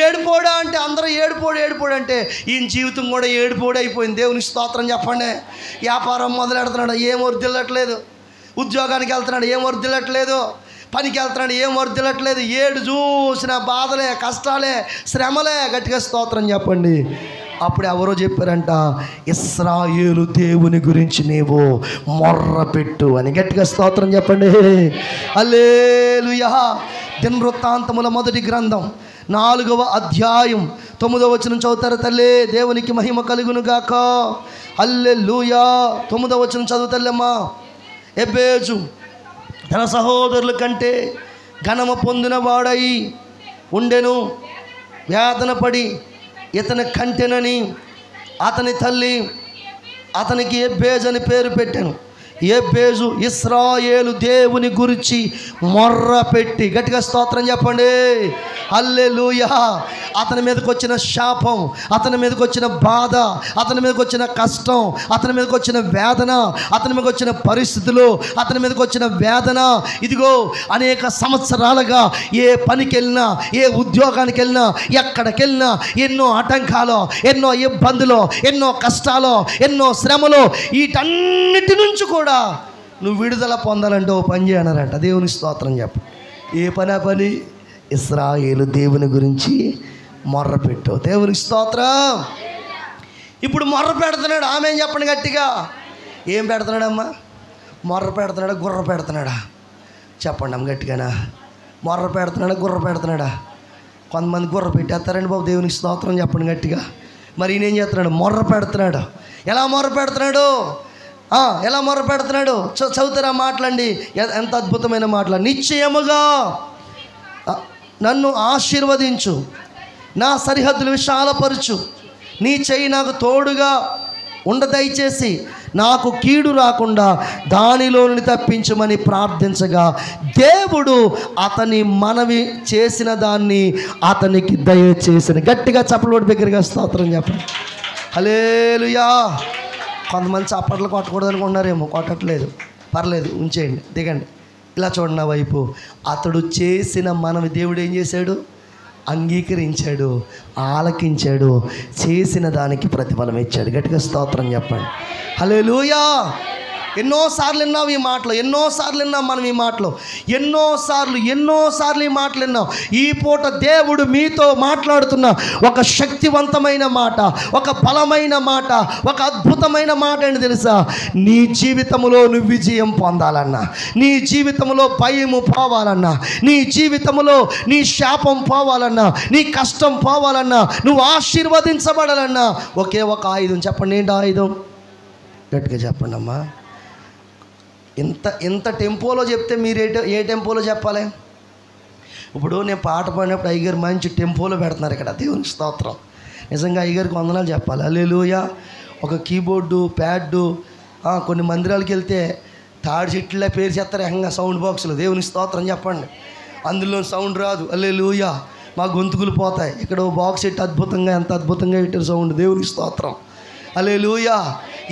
ఏడుపోడా అంటే అందరూ ఏడుపోడు అంటే ఈయన జీవితం కూడా ఏడుపోడు అయిపోయింది. దేవునికి స్తోత్రం చెప్పండి. వ్యాపారం మొదలెడుతున్నాడు, ఏం వర్దిల్లట్లేదు. ఉద్యోగానికి వెళ్తున్నాడు, ఏం వర్దిల్లట్లేదు. పనికి వెళ్తున్నాడు, ఏం వర్దిల్లట్లేదు. ఏడు చూసిన బాధలే, కష్టాలే, శ్రమలే. గట్టిగా స్తోత్రం చెప్పండి. అప్పుడు ఎవరో చెప్పారంట, ఇశ్రాయేలు దేవుని గురించి నీవు మొర్ర పెట్టు అని. గట్టిగా స్తోత్రం చెప్పండి. హల్లెలూయా. దినవృత్తాంతముల మొదటి గ్రంథం 4వ అధ్యాయం 9వ వచనం చదువుతారు తల్లి. దేవునికి మహిమ కలుగును గాక. హల్లెలూయా. 9వ వచనం చదువుతల్లమ్మా. ఎబ్బేజు తన సహోదరుల కంటే ఘనమ పొందిన వాడై ఉండెను. వేదన పడి ఇతని కంటెనని అతని తల్లి అతనికి ఎబ్బేజ్ అని పేరు పెట్టాను. యెబెజు ఇశ్రాయేలు దేవుని గురించి మొర్ర పెట్టి, గట్టిగా స్తోత్రం చెప్పండి, హల్లెలూయా. అతని మీదకి వచ్చిన శాపం, అతని మీదకి వచ్చిన బాధ, అతని మీదకి వచ్చిన కష్టం, అతని మీదకి వచ్చిన వేదన, అతని మీదకి వచ్చిన పరిస్థితులు, అతని మీదకి వచ్చిన వేదన, ఇదిగో అనేక సంవత్సరాలుగా ఏ పనికి వెళ్ళినా, ఏ ఉద్యోగానికి వెళ్ళినా, ఎక్కడికి వెళ్ళినా ఎన్నో ఆటంకాలు, ఎన్నో ఇబ్బందులు, ఎన్నో కష్టాలు, ఎన్నో శ్రమలు, వీటన్నిటి నుంచి కూడా నువ్వు విడుదల పొందాలంటే ఓ పని చేయనరంట. దేవుని స్తోత్రం చెప్పు. ఏ పని? ఆ పని ఇశ్రాయేలు దేవుని గురించి మొర్ర పెట్టు. దేవుని స్తోత్రం. ఇప్పుడు మొర్ర పెడుతున్నాడు. ఆమె ఏం చెప్పండి గట్టిగా. ఏం పెడుతున్నాడమ్మా? మొర్ర పెడుతున్నాడా, గుర్ర పెడుతున్నాడా? చెప్పండి అమ్మ గట్టిగానా. మొర్ర పెడుతున్నాడా, గుర్ర పెడుతున్నాడా? కొంతమంది గుర్ర పెట్టేస్తారండి బాబు. దేవునికి స్తోత్రం చెప్పండి గట్టిగా. మరి ఈయన ఏం చేస్తున్నాడు? మొర్ర పెడుతున్నాడు. ఎలా మొర్ర పెడుతున్నాడు? ఎలా మొర్ర పెడుతున్నాడు? చదువుతారా? మాట్లాడండి. ఎంత అద్భుతమైన మాటలు. నిశ్చయముగా నన్ను ఆశీర్వదించు, నా సరిహద్దులు విశాలపరచు, నీ చెయ్యి నాకు తోడుగా దయచేసి నాకు కీడు రాకుండా దానిలో నుండి తప్పించమని ప్రార్థించగా దేవుడు అతని మనవి చేసిన దాన్ని అతనికి దయచేసిన. గట్టిగా చప్పట్లు దగ్గరగా స్తోత్రం చెప్పండి. హల్లెలూయా. కొంతమంది చప్పట్లు కొట్టకూడదు అనుకుంటున్నారేమో. కొట్టట్లేదు, పర్లేదు, ఉంచేయండి, దిగండి. ఇలా చూడండి నా వైపు. అతడు చేసిన మనవి దేవుడు ఏం చేశాడు? అంగీకరించాడు, ఆలకించాడు, చేసిన దానికి ప్రతిఫలం ఇచ్చాడు. గట్టిగా స్తోత్రం చెప్పండి. హల్లెలూయా. ఎన్నోసార్లు విన్నాం ఈ మాటలు, ఎన్నోసార్లు విన్నాం మనం ఈ మాటలు, ఎన్నోసార్లు ఈ మాటలు విన్నాం. ఈ పూట దేవుడు మీతో మాట్లాడుతున్న ఒక శక్తివంతమైన మాట, ఒక బలమైన మాట, ఒక అద్భుతమైన మాట ఏంటి తెలుసా? నీ జీవితంలో నువ్వు విజయం పొందాలన్నా, నీ జీవితంలో భయము పోవాలన్నా, నీ జీవితంలో నీ శాపం పోవాలన్నా, నీ కష్టం పోవాలన్నా, నువ్వు ఆశీర్వదించబడాలన్నా ఒకే ఒక ఆయుధం. చెప్పండి, ఏంటి ఆయుధం? గట్టిగా చెప్పండి అమ్మా. ఇంత టెంపోలో చెప్తే మీరు ఏ టెంపోలో చెప్పాలి? ఇప్పుడు నేను పాట పాడినప్పుడు అయ్యగారు మంచి టెంపోలో పెడుతున్నారు ఇక్కడ. దేవుని స్తోత్రం. నిజంగా అయ్యగారికి వందనాలు చెప్పాలి. హల్లెలూయా. ఒక కీబోర్డు, ప్యాడ్డు, కొన్ని మందిరాలకు వెళ్తే తాడి చెట్లే పేరు చేస్తారు ఏకంగా సౌండ్ బాక్సులు. దేవుని స్తోత్రం చెప్పండి. అందులో సౌండ్ రాదు. హల్లెలూయా. మా గొంతుకులు పోతాయి. ఇక్కడ బాక్స్ ఎట్టి అద్భుతంగా, ఎంత అద్భుతంగా పెట్టారు సౌండ్. దేవుని స్తోత్రం. హల్లెలూయా.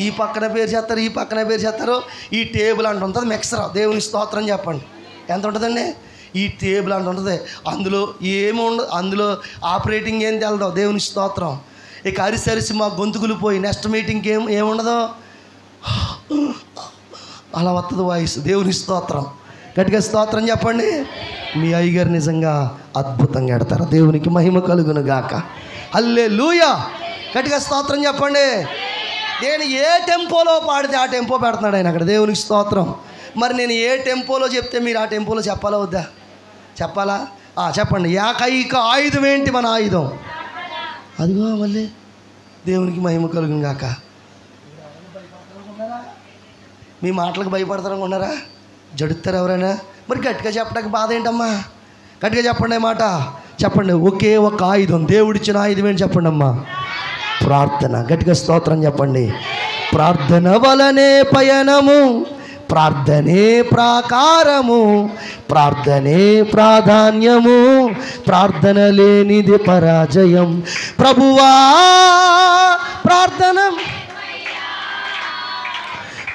ఈ పక్కన పేరు చేస్తారు, ఈ పక్కన పేరు చేస్తారు. ఈ టేబుల్ అంట ఉంటుంది మిక్సర్. దేవుని స్తోత్రం చెప్పండి. ఎంత ఉంటుందండి? ఈ టేబుల్ అంట ఉంటుంది. అందులో ఏమి ఉండదు, అందులో ఆపరేటింగ్ ఏం తెలదు. దేవుని స్తోత్రం. ఇక అరిసరిసి మా గొంతుకులు పోయి నెక్స్ట్ మీటింగ్కి ఏముండదు, అలా వస్తుంది వాయిస్. దేవుని స్తోత్రం. గట్టిగా స్తోత్రం చెప్పండి. మీ అయ్యగారు నిజంగా అద్భుతంగా ఎడతారు. దేవునికి మహిమ కలుగును గాక. హల్లెలూయా. గట్టిగా స్తోత్రం చెప్పండి. నేను ఏ టెంపోలో పాడితే ఆ టెంపో పెడుతున్నాడు ఆయన అక్కడ. దేవునికి స్తోత్రం. మరి నేను ఏ టెంపోలో చెప్తే మీరు ఆ టెంపోలో చెప్పాలా వద్దా? చెప్పాలా? చెప్పండి. ఏకైక ఆయుధం ఏంటి? మన ఆయుధం అదిగో. మళ్ళీ దేవునికి మహిమ కలుగును గాక. మీ మాటలకు భయపడతారనుకున్నారా? జడుతారు ఎవరైనా? మరి గట్టిగా చెప్పడానికి బాధ ఏంటమ్మా? గట్టిగా చెప్పండి మాట. చెప్పండి. ఒకే ఒక ఆయుధం, దేవుడిచ్చిన ఆయుధం ఏంటి చెప్పండి అమ్మా? ప్రార్థన. గట్టిగా స్తోత్రం చెప్పండి. ప్రార్థన వలనే పయనము, ప్రార్థనే ప్రాకారము, ప్రార్థనే ప్రాధాన్యము, ప్రార్థన లేనిది పరాజయం. ప్రభువా ప్రార్థన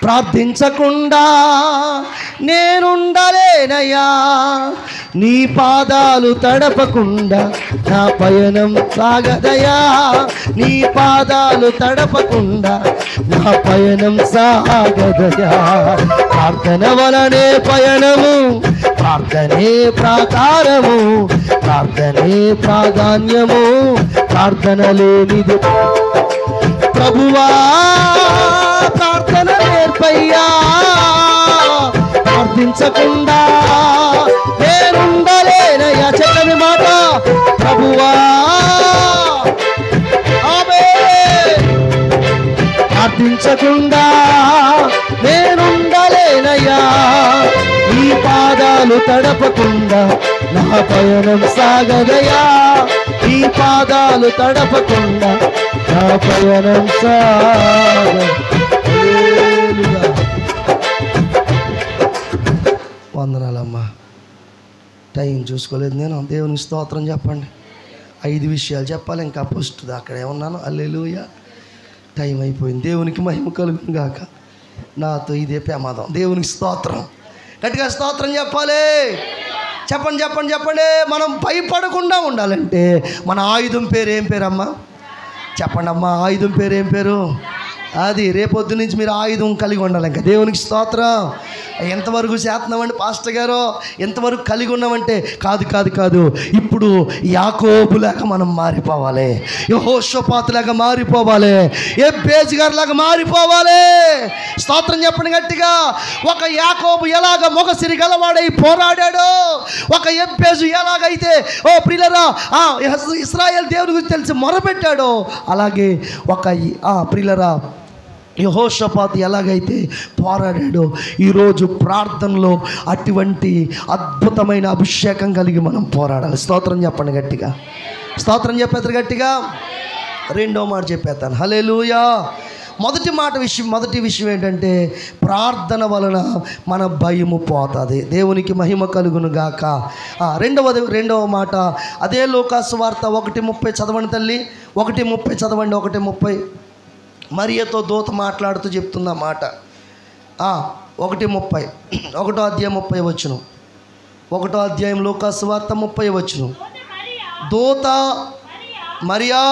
ప్రార్థించకుండా నేనుండలేనయ్యా, నీ పాదాలు తడపకుండా నా పయనం సాగదయా, నీ పాదాలు తడపకుండా నా పయనం సాగదయా. ప్రార్థన వలనే పయనము, ప్రార్థనే ప్రాకారము, ప్రార్థనే ప్రాధాన్యము, ప్రార్థన లేనిది. ప్రభువా ప్రార్థన నేర్పయ్యా, ప్రార్థించకుండా నేనుండలేనయ్యా. చెప్పని మాట. ప్రభువా ప్రార్థించకుండా నేనుండలేనయ్యా, నీ పాదాలు తడపకుండా నా పయనం సాగదయా, నీ పాదాలు తడపకుండా నా పయనం సాగ. వందనాలమ్మా. టైం చూసుకోలేదు నేను. దేవునికి స్తోత్రం చెప్పండి. 5 విషయాలు చెప్పాలి, ఇంకా ఫస్ట్ అక్కడే ఉన్నాను. హల్లెలూయా. టైం అయిపోయింది. దేవునికి మహిమ కలుగును గాక. నాతో ఇదే ప్రమాదం. దేవునికి స్తోత్రం. గట్టిగా స్తోత్రం చెప్పాలి. చెప్పండి చెప్పండి చెప్పండి. మనం భయపడకుండా ఉండాలంటే మన ఆయుధం పేరు ఏం పేరమ్మా? చెప్పండి అమ్మా. ఆయుధం పేరు ఏం పేరు? అది రేపొద్దు నుంచి మీరు ఆయుధం కలిగి ఉండాలి. ఇంకా దేవునికి స్తోత్రం. ఎంతవరకు చేస్తున్నామండి పాస్టర్ గారు? ఎంతవరకు కలిగి ఉన్నామంటే కాదు కాదు కాదు. ఇప్పుడు యాకోబులాగా మనం మారిపోవాలి. యెహోషాపాతులాగా మారిపోవాలి. ఎబ్బేజు గారిలాగా మారిపోవాలి. స్తోత్రం చెప్పండి గట్టిగా. ఒక యాకోబు ఎలాగ మొగసిరి గలవాడై పోరాడాడో, ఒక ఎబ్బేజు ఎలాగైతే ఓ ప్రియులరా ఇశ్రాయేల్ దేవుని గురించి తెలిసి మొరపెట్టాడో, అలాగే ఒక ప్రియులరా యెహోషాపాతు ఎలాగైతే పోరాడాడో, ఈరోజు ప్రార్థనలో అటువంటి అద్భుతమైన అభిషేకం కలిగి మనం పోరాడాలి. స్తోత్రం చెప్పండి గట్టిగా. స్తోత్రం చెప్పేస్తారు గట్టిగా. రెండో మాట చెప్పేస్తాను. హల్లెలూయా. మొదటి విషయం ఏంటంటే ప్రార్థన వలన మన భయము పోతుంది. దేవునికి మహిమ కలుగును గాక. రెండవ మాట అదే లూకాసు వార్త 1:30 చదవండి తల్లి. 1:30 చదవండి. 1:30 మరియతో దూత మాట్లాడుతూ చెప్తున్న మాట. 1:30 1వ అధ్యాయం 30 వచనం. 1వ అధ్యాయం లూకాసు వార్త 30 వచనం. దూత మరియా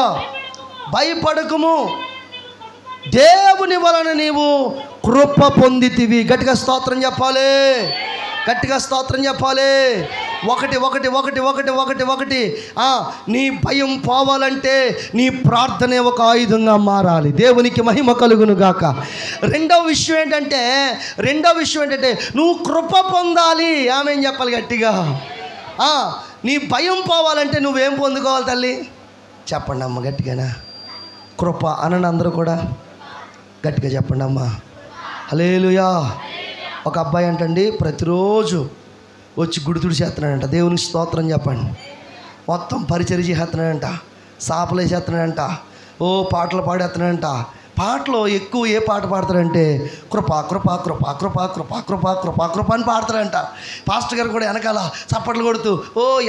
భయపడకుము, దేవుని వలన నీవు కృప పొందితివి. గట్టిగా స్తోత్రం చెప్పాలి. గట్టిగా స్తోత్రం చెప్పాలి. 1 నీ భయం పోవాలంటే నీ ప్రార్థనే ఒక ఆయుధంగా మారాలి. దేవునికి మహిమ కలుగును గాక. రెండవ విషయం ఏంటంటే నువ్వు కృప పొందాలి. ఆమె చెప్పాలి గట్టిగా. నీ భయం పోవాలంటే నువ్వేం పొందుకోవాలి తల్లి? చెప్పండి అమ్మ గట్టిగానా. కృప అనండి అందరూ కూడా గట్టిగా చెప్పండి అమ్మ. హల్లెలూయా. ఒక అబ్బాయి అంటండి ప్రతిరోజు వచ్చి గుడితుడు చేస్తున్నాడంట. దేవునికి స్తోత్రం చెప్పండి. మొత్తం పరిచర్య చేస్తున్నాడంట, సాపలు వేసేస్తున్నాడంట, పాటలు పాడేస్తున్నాడంట. పాటలో ఎక్కువ ఏ పాట పాడతాడంటే కృప కృప కృప కృప కృప కృప కృప కృప అని పాడతాడంట. పాస్టర్ గారు కూడా వెనకాల చప్పట్లు కొడుతూ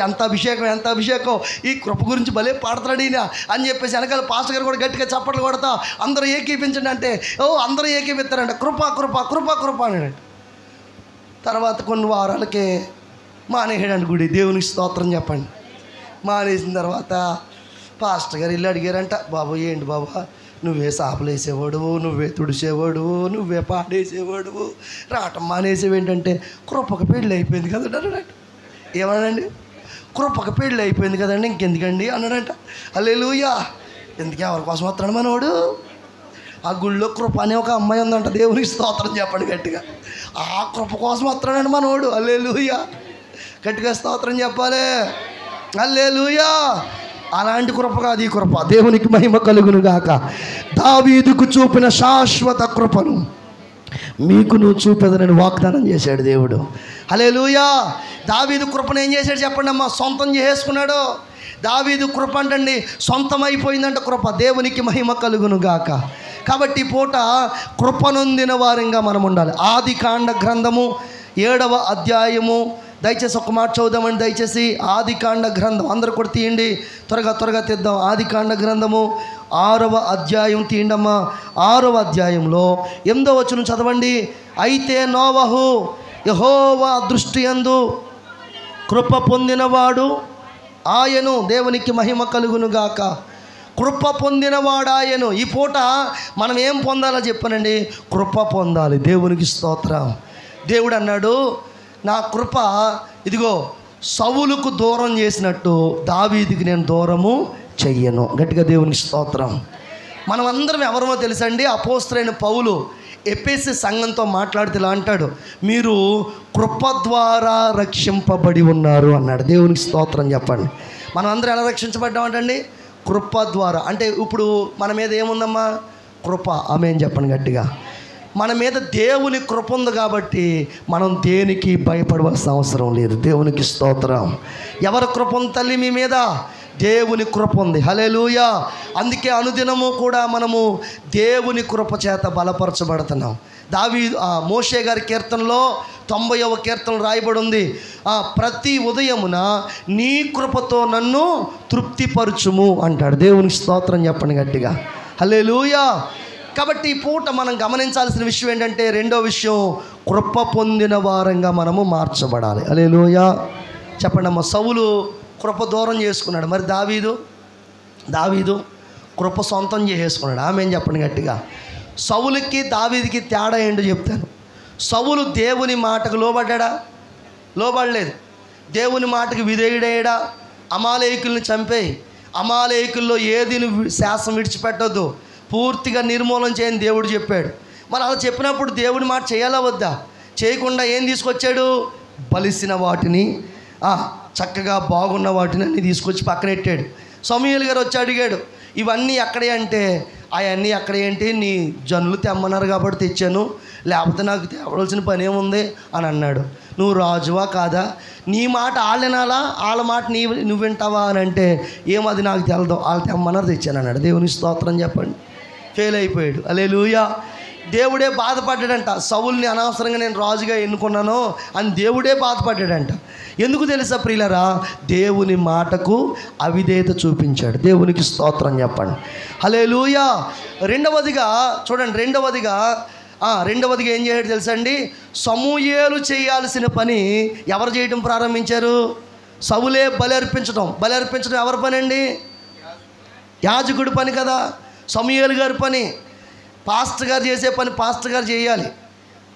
ఎంత అభిషేకం, ఈ కృప గురించి భలే పాడతాడు ఈయన అని చెప్పేసి వెనకాల పాస్టర్ గారు కూడా గట్టిగా చప్పట్లు కొడతా అందరూ ఏకీపించండి అంటే అందరూ ఏకీపిస్తారంట. కృప కృప కృప కృప అన్నాడంట. తర్వాత కొన్ని వారాలకే మానేసాడంట గుడి. దేవునికి స్తోత్రం చెప్పండి. మానేసిన తర్వాత పాస్టర్ గారు ఇల్లు అడిగారంట, బాబు ఏంటి బాబా నువ్వే సాపలు వేసేవాడువు, నువ్వే తుడిసేవాడువు, నువ్వే పాడేసేవాడువు, రావటం మానేసేవేంటంటే కృపకు పెళ్ళి అయిపోయింది కదండి అన్నాడంట. ఏమన్నాడండి? కృపకు పెళ్ళి అయిపోయింది కదండి, ఇంకెందుకండి అన్నాడంట. హల్లెలూయా. ఎందుకు ఎవరి కోసం వస్తున్నాడు మనోడు? ఆ గుళ్ళో కృప అనే ఒక అమ్మాయి ఉందంట. దేవునికి స్తోత్రం చెప్పండి గట్టిగా. ఆ కృప కోసం వస్తున్నాడండి మనోడు. హల్లెలూయా. గట్టిగా స్తోత్రం చెప్పాలి. హల్లెలూయా. అలాంటి కృప కాదు ఈ కృప. దేవునికి మహిమ కలుగును గాక. దావీదుకు చూపిన శాశ్వత కృపను మీకును చూపెదనని వాగ్దానం చేశాడు దేవుడు. హల్లెలూయా. దావీదు కృపను ఏం చేశాడు చెప్పండి అమ్మా? సొంతం చేసుకున్నాడు. దావీదు కృప అంటండి సొంతం అయిపోయిందంట కృప. దేవునికి మహిమ కలుగును గాక. కాబట్టి పూట కృపనొందిన వారంగా మనం ఉండాలి. ఆదికాండ గ్రంథము 7వ అధ్యాయము. దయచేసి ఒక మాట చదువుదామండి. దయచేసి ఆదికాండ గ్రంథం అందరూ కూడా తీయండి. త్వరగా తీద్దాం. ఆదికాండ గ్రంథము 6వ అధ్యాయం తీయండమ్మా. 6వ అధ్యాయంలో 8వ వచనం చదవండి. అయితే నోవహు యెహోవా దృష్టి యందు కృప పొందినవాడు ఆయను. దేవునికి మహిమ కలుగును గాక. కృప పొందినవాడాయను. ఈ పూట మనం ఏం పొందాలో చెప్పానండి? కృప పొందాలి. దేవునికి స్తోత్రం. దేవుడు అన్నాడు నా కృప ఇదిగో సౌలుకు దూరం చేసినట్టు దావీదుకి నేను దూరము చెయ్యను. గట్టిగా దేవునికి స్తోత్రం. మనం అందరం ఎవరమో తెలుసండి. అపోస్తలుడైన పౌలు ఎఫెసు సంఘంతో మాట్లాడితే ఇలా అంటాడు, మీరు కృప ద్వారా రక్షింపబడి ఉన్నారు అన్నాడు. దేవునికి స్తోత్రం చెప్పండి. మనం అందరం ఎలా రక్షించబడ్డామంటండి? కృప ద్వారా. అంటే ఇప్పుడు మన మీద ఏముందమ్మా? కృప. ఆమేన్ చెప్పండి గట్టిగా. మన మీద దేవుని కృప ఉంది కాబట్టి మనం దేనికి భయపడవలసిన అవసరం లేదు. దేవునికి స్తోత్రం. ఎవరి కృప ఉంది తల్లి మీ మీద? దేవుని కృప ఉంది. హల్లెలూయా. అందుకే అనుదినము కూడా మనము దేవుని కృప చేత బలపరచబడుతున్నాం. మోషే గారి కీర్తనలో 90వ కీర్తన రాయబడి ఉంది, ప్రతి ఉదయమున నీ కృపతో నన్ను తృప్తిపరచుము అంటాడు. దేవునికి స్తోత్రం చెప్పండి గట్టిగా, హల్లెలూయా. కాబట్టి ఈ పూట మనం గమనించాల్సిన విషయం ఏంటంటే, రెండో విషయం, కృప పొందిన వారంగా మనము మార్చబడాలి. హల్లెలూయా చెప్పండి అమ్మ. సౌలు కృప దూరం చేసుకున్నాడు, మరి దావీదు కృప సొంతం చేసేసుకున్నాడు. ఆమె చెప్పండి గట్టిగా. సౌలుకి దావీదుకి తేడా ఏంటో చెప్తాను. సౌలు దేవుని మాటకు లోబడ్డా? లోబడలేదు. దేవుని మాటకు విధేయుడయ్యాడా? అమాలేకుల్ని చంపేయి, అమాలేకుల్లో ఏది శాసనం విడిచిపెట్టొద్దు, పూర్తిగా నిర్మూలన చేయని దేవుడు చెప్పాడు. మరి అలా చెప్పినప్పుడు దేవుడి మాట చేయాలా వద్దా? చేయకుండా ఏం తీసుకొచ్చాడు? బలిసిన వాటిని, చక్కగా బాగున్న వాటిని అన్నీ తీసుకొచ్చి పక్కనెట్టాడు. సమూయేలు గారు వచ్చి అడిగాడు, ఇవన్నీ ఎక్కడే అంటే, అవన్నీ ఎక్కడ ఏంటి, నీ జనులు తెమ్మన్నారు కాబట్టి తెచ్చాను, లేకపోతే నాకు తేవలసిన పని ఏముంది అని అన్నాడు. నువ్వు రాజువా కాదా? నీ మాట వాళ్ళు వినాలా, వాళ్ళ మాట నువ్వు వింటావా అని అంటే, ఏమది నాకు తెలదు, వాళ్ళు తెమ్మన్నారు తెచ్చాను అన్నాడు. దేవుని స్తోత్రం చెప్పండి. ఫెయిల్ అయిపోయాడు. హల్లెలూయా. దేవుడే బాధపడ్డాడంట, సౌలుని అనవసరంగా నేను రాజుగా ఎన్నుకున్నాను అని దేవుడే బాధపడ్డాడంట. ఎందుకు తెలుసా ప్రియులరా? దేవుని మాటకు అవిధేయత చూపించాడు. దేవునికి స్తోత్రం చెప్పండి, హల్లెలూయా. రెండవదిగా చూడండి, రెండవదిగా ఏం చేయాడు తెలుసా అండి? సమూయేలు చేయాల్సిన పని ఎవరు చేయడం ప్రారంభించారు? సౌలే బలి అర్పించడం ఎవరి పని అండి? యాజకుడి పని కదా, సమూయేలు గారి పని. పాస్టర్ గారు చేసే పని పాస్టర్ గారు చేయాలి,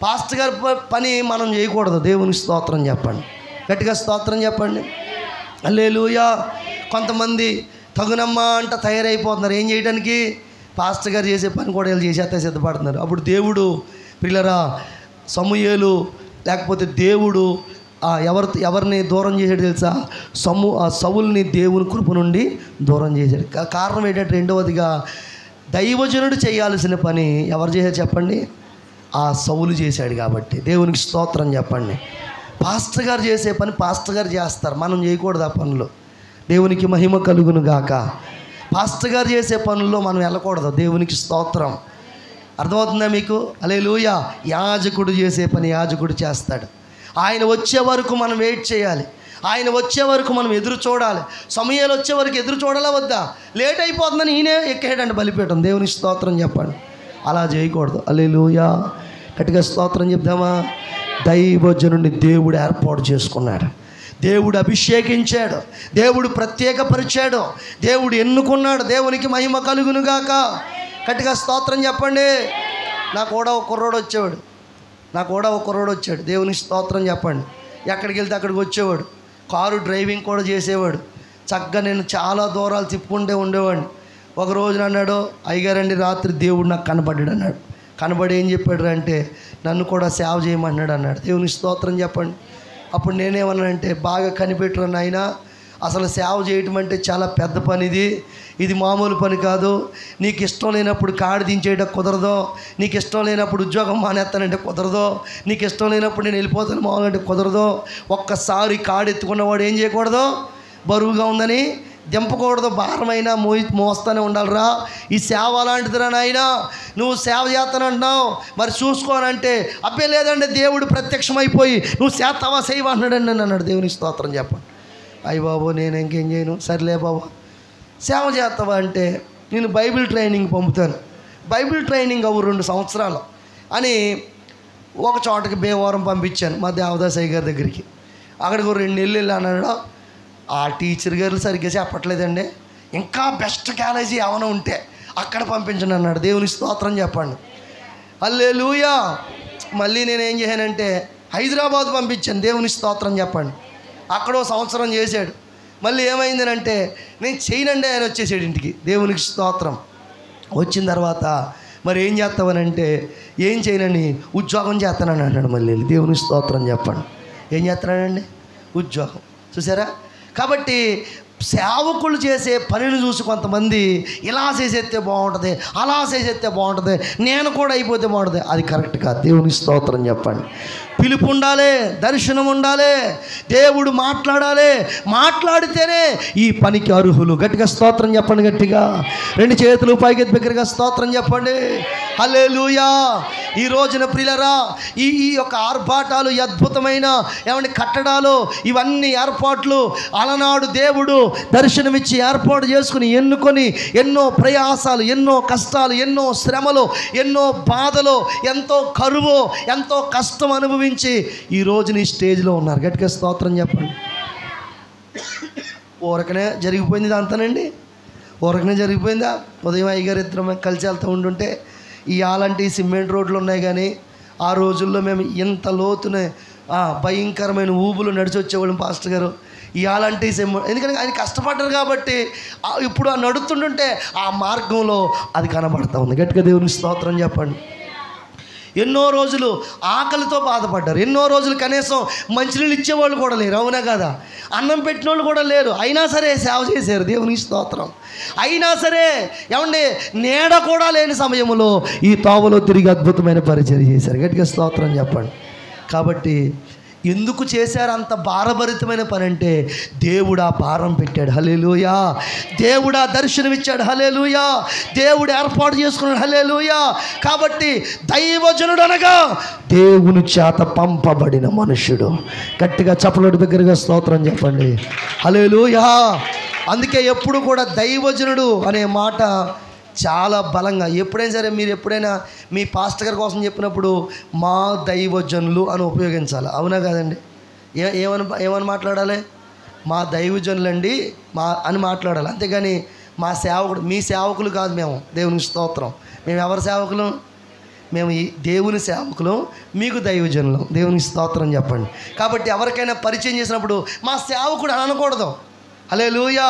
పాస్టర్ గారి పని మనం చేయకూడదు. దేవునికి స్తోత్రం చెప్పండి, గట్టిగా స్తోత్రం చెప్పండి, హల్లెలూయా. కొంతమంది తగునమ్మా అంట తయారైపోతున్నారు ఏం చేయడానికి? పాస్టర్ గారు చేసే పని కూడా వీళ్ళు చేసేస్తే సిద్ధపడుతున్నారు. అప్పుడు దేవుడు ప్రియులరా, సమూయేలు లేకపోతే దేవుడు ఎవరిని దూరం చేశాడు తెలుసా? సౌలుని దేవుని కృప నుండి దూరం చేశాడు. కారణం ఏంటంటే, రెండవదిగా దైవజనుడు చేయాల్సిన పని ఎవరు చేశారు చెప్పండి? సౌలు చేశాడు కాబట్టి. దేవునికి స్తోత్రం చెప్పండి. పాస్టర్ గారు చేసే పని పాస్టర్ గారు చేస్తారు, మనం చేయకూడదు ఆ పనులు. దేవునికి మహిమ కలుగును గాక. పాస్టర్ గారు చేసే పనుల్లో మనం వెళ్ళకూడదు. దేవునికి స్తోత్రం. అర్థమవుతుందా మీకు? హల్లెలూయా. యాజకుడు చేసే పని యాజకుడు చేస్తాడు. ఆయన వచ్చే వరకు మనం వెయిట్ చేయాలి, ఆయన వచ్చే వరకు మనం ఎదురు చూడాలి. సమూయేలు వచ్చే వరకు ఎదురు చూడాలా వద్దా? లేట్ అయిపోతుందని ఈయనే ఎక్కేటండి బలిపీఠం. దేవునికి స్తోత్రం చెప్పండి. అలా చేయకూడదు. హల్లెలూయా. గట్టిగా స్తోత్రం చెప్దామా? దైవజనుడిని దేవుడు ఏర్పాటు చేసుకున్నాడు, దేవుడు అభిషేకించాడు, దేవుడు ప్రత్యేకపరిచాడు, దేవుడు ఎన్నుకున్నాడు. దేవునికి మహిమ కలుగునుగాక. గట్టిగా స్తోత్రం చెప్పండి. నా కూడా ఒక కుర్రోడు వచ్చాడు. దేవునికి స్తోత్రం చెప్పండి. ఎక్కడికి వెళ్తే అక్కడికి వచ్చేవాడు, కారు డ్రైవింగ్ కూడా చేసేవాడు. చక్కగా నేను చాలా దూరాలు తిప్పుకుంటే ఉండేవాడిని. ఒక రోజున అన్నాడు, అయ్యగారండి రాత్రి దేవుడు నాకు కనబడ్డాడు అన్నాడు. కనబడి ఏం చెప్పాడు అంటే, నన్ను కూడా సేవ చేయమన్నాడు అన్నాడు. దేవునికి స్తోత్రం చెప్పండి. అప్పుడు నేనేమన్నానంటే, బాగా కనిపెట్టురా నాయనా, అసలు సేవ చేయటం అంటే చాలా పెద్ద పని, ఇది మామూలు పని కాదు. నీకు ఇష్టం లేనప్పుడు కాడి దించేయడం కుదరదు, నీకు ఇష్టం లేనప్పుడు ఉద్యోగం మానేస్తానంటే కుదరదు, నీకు ఇష్టం లేనప్పుడు నేను వెళ్ళిపోతాను మామూలంటే కుదరదు. ఒక్కసారి కాడు ఎత్తుకున్నవాడు ఏం చేయకూడదు? బరువుగా ఉందని దింపకూడదు, భారమైనా మోస్తూనే ఉండాలిరా. ఈ సేవ అలాంటిదిరా నాయనా, నువ్వు సేవ చేస్తానంటున్నావు మరి చూసుకోనంటే, అబ్బే లేదండి దేవుడు ప్రత్యక్షమైపోయి నువ్వు చేస్తావా సేవ అన్నాడండి అన్నాడు. దేవునికి స్తోత్రం చెప్పండి. అయ్య బాబు నేను ఇంకేం చేయను, సర్లే బాబు సేవ చేస్తావా అంటే, నేను బైబిల్ ట్రైనింగ్ పంపుతాను, బైబిల్ ట్రైనింగ్ అవ్వు 2 సంవత్సరాలు అని ఒక చోటకి భీమవరం పంపించాను, మా దేవదాసయ్య గారి దగ్గరికి. అక్కడికి 2 నెలలు వెళ్ళాను. ఆ టీచర్ గారు సరిగ్గా చెప్పట్లేదండి, ఇంకా బెస్ట్ కాలేజీ ఏమైనా ఉంటే అక్కడ పంపించండి అన్నాడు. దేవుని స్తోత్రం చెప్పండి, హల్లెలూయా. మళ్ళీ నేనేం చేశానంటే హైదరాబాద్ పంపించాను. దేవుని స్తోత్రం చెప్పండి. అక్కడో సంవత్సరం చేశాడు. మళ్ళీ ఏమైందనంటే, నేను చేయనండి ఆయన వచ్చేసాడు ఇంటికి. దేవునికి స్తోత్రం. వచ్చిన తర్వాత మరి ఏం చేస్తావనంటే, ఏం చేయనని ఉద్యోగం చేస్తానని అన్నాడు. మళ్ళీ దేవునికి స్తోత్రం చెప్పండి. ఏం చేస్తున్నానండి? ఉద్యోగం. చూసారా? కాబట్టి సేవకులు చేసే పనిని చూసి కొంతమంది ఇలా చేసేస్తే బాగుంటుంది, అలా చేసేస్తే బాగుంటుంది, నేను కూడా అయిపోతే బాగుంటుంది. అది కరెక్ట్ కాదు. దేవుని స్తోత్రం చెప్పండి. పిలుపు ఉండాలి, దర్శనం ఉండాలి, దేవుడు మాట్లాడాలి, మాట్లాడితేనే ఈ పనికి అర్హులు. గట్టిగా స్తోత్రం చెప్పండి. గట్టిగా 2 చేతులు పైకి బిగ్గరగా స్తోత్రం చెప్పండి. హల్లెలూయా. ఈ రోజున ప్రియులరా ఈ యొక్క ఆర్భాటాలు, ఈ అద్భుతమైన ఏమంటే కట్టడాలు, ఇవన్నీ ఏర్పాట్లు అలనాడు దేవుడు దర్శనమిచ్చి ఏర్పాటు చేసుకుని ఎన్నుకొని ఎన్నో ప్రయాసాలు, ఎన్నో కష్టాలు, ఎన్నో శ్రమలు, ఎన్నో బాధలు, ఎంతో కరువు, ఎంతో కష్టం అనుభవించి ఈ రోజున ఈ స్టేజ్లో ఉన్నారు. గట్టిగా స్తోత్రం చెప్పండి. ఊరకనే జరిగిపోయింది అంతానండి, ఊరకనే జరిగిపోయిందా? ఉదయం అయ్యగారు ఇద్దరం కలిసి వెళ్తూ ఉంటుంటే ఈ అలాంటి సిమెంట్ రోడ్లు ఉన్నాయి, కానీ ఆ రోజుల్లో మేము ఇంత లోతునే భయంకరమైన ఊబులు నడిచి వచ్చేవాళ్ళం పాస్టర్ గారు. ఈ అలాంటి ఎందుకంటే ఆయన కష్టపడ్డారు కాబట్టి ఇప్పుడు నడుస్తుంటుంటే ఆ మార్గంలో అది కనబడతా ఉంది. గట్టిగా దేవునికి స్తోత్రం చెప్పండి. ఎన్నో రోజులు ఆకలితో బాధపడ్డారు, ఎన్నో రోజులు కనీసం మంచినీళ్ళు ఇచ్చేవాళ్ళు కూడా లేరు, అవునా కదా? అన్నం పెట్టిన వాళ్ళు కూడా లేరు, అయినా సరే సేవ చేశారు. దేవునికి స్తోత్రం. అయినా సరే ఏమండి నీడ కూడా లేని సమయంలో ఈ తోవలో తిరిగి అద్భుతమైన పరిచయం చేశారు. గట్టిగా స్తోత్రం చెప్పండి. కాబట్టి ఎందుకు చేశారు అంత భారభరితమైన పని అంటే దేవుడు ఆ భారం పెట్టాడు. హల్లెలూయా. దేవుడు ఆ దర్శనమిచ్చాడు. హల్లెలూయా. దేవుడు ఏర్పాటు చేసుకున్నాడు. హల్లెలూయా. కాబట్టి దైవజనుడు అనగా దేవుని చేత పంపబడిన మనుష్యుడు. గట్టిగా చప్పలడి దగ్గరగా స్తోత్రం చెప్పండి. హల్లెలూయా. అందుకే ఎప్పుడు కూడా దైవజనుడు అనే మాట చాలా బలంగా, ఎప్పుడైనా సరే మీరు ఎప్పుడైనా మీ పాస్టర్ గారి కోసం చెప్పినప్పుడు మా దైవజనులు అని ఉపయోగించాలి, అవునా కాదండి? ఏమని మాట్లాడాలి? మా దైవజనులండి అని మాట్లాడాలి. అంతేగాని మా సేవకుడు, మీ సేవకులు కాదు మేము. దేవునికి స్తోత్రం. మేము ఎవరి సేవకులు? మేము ఈ దేవుని సేవకులు, మీకు దైవజనులు. దేవునికి స్తోత్రం చెప్పండి. కాబట్టి ఎవరికైనా పరిచయం చేసినప్పుడు మా సేవకుడు అని అనకూడదు. హల్లెలూయా.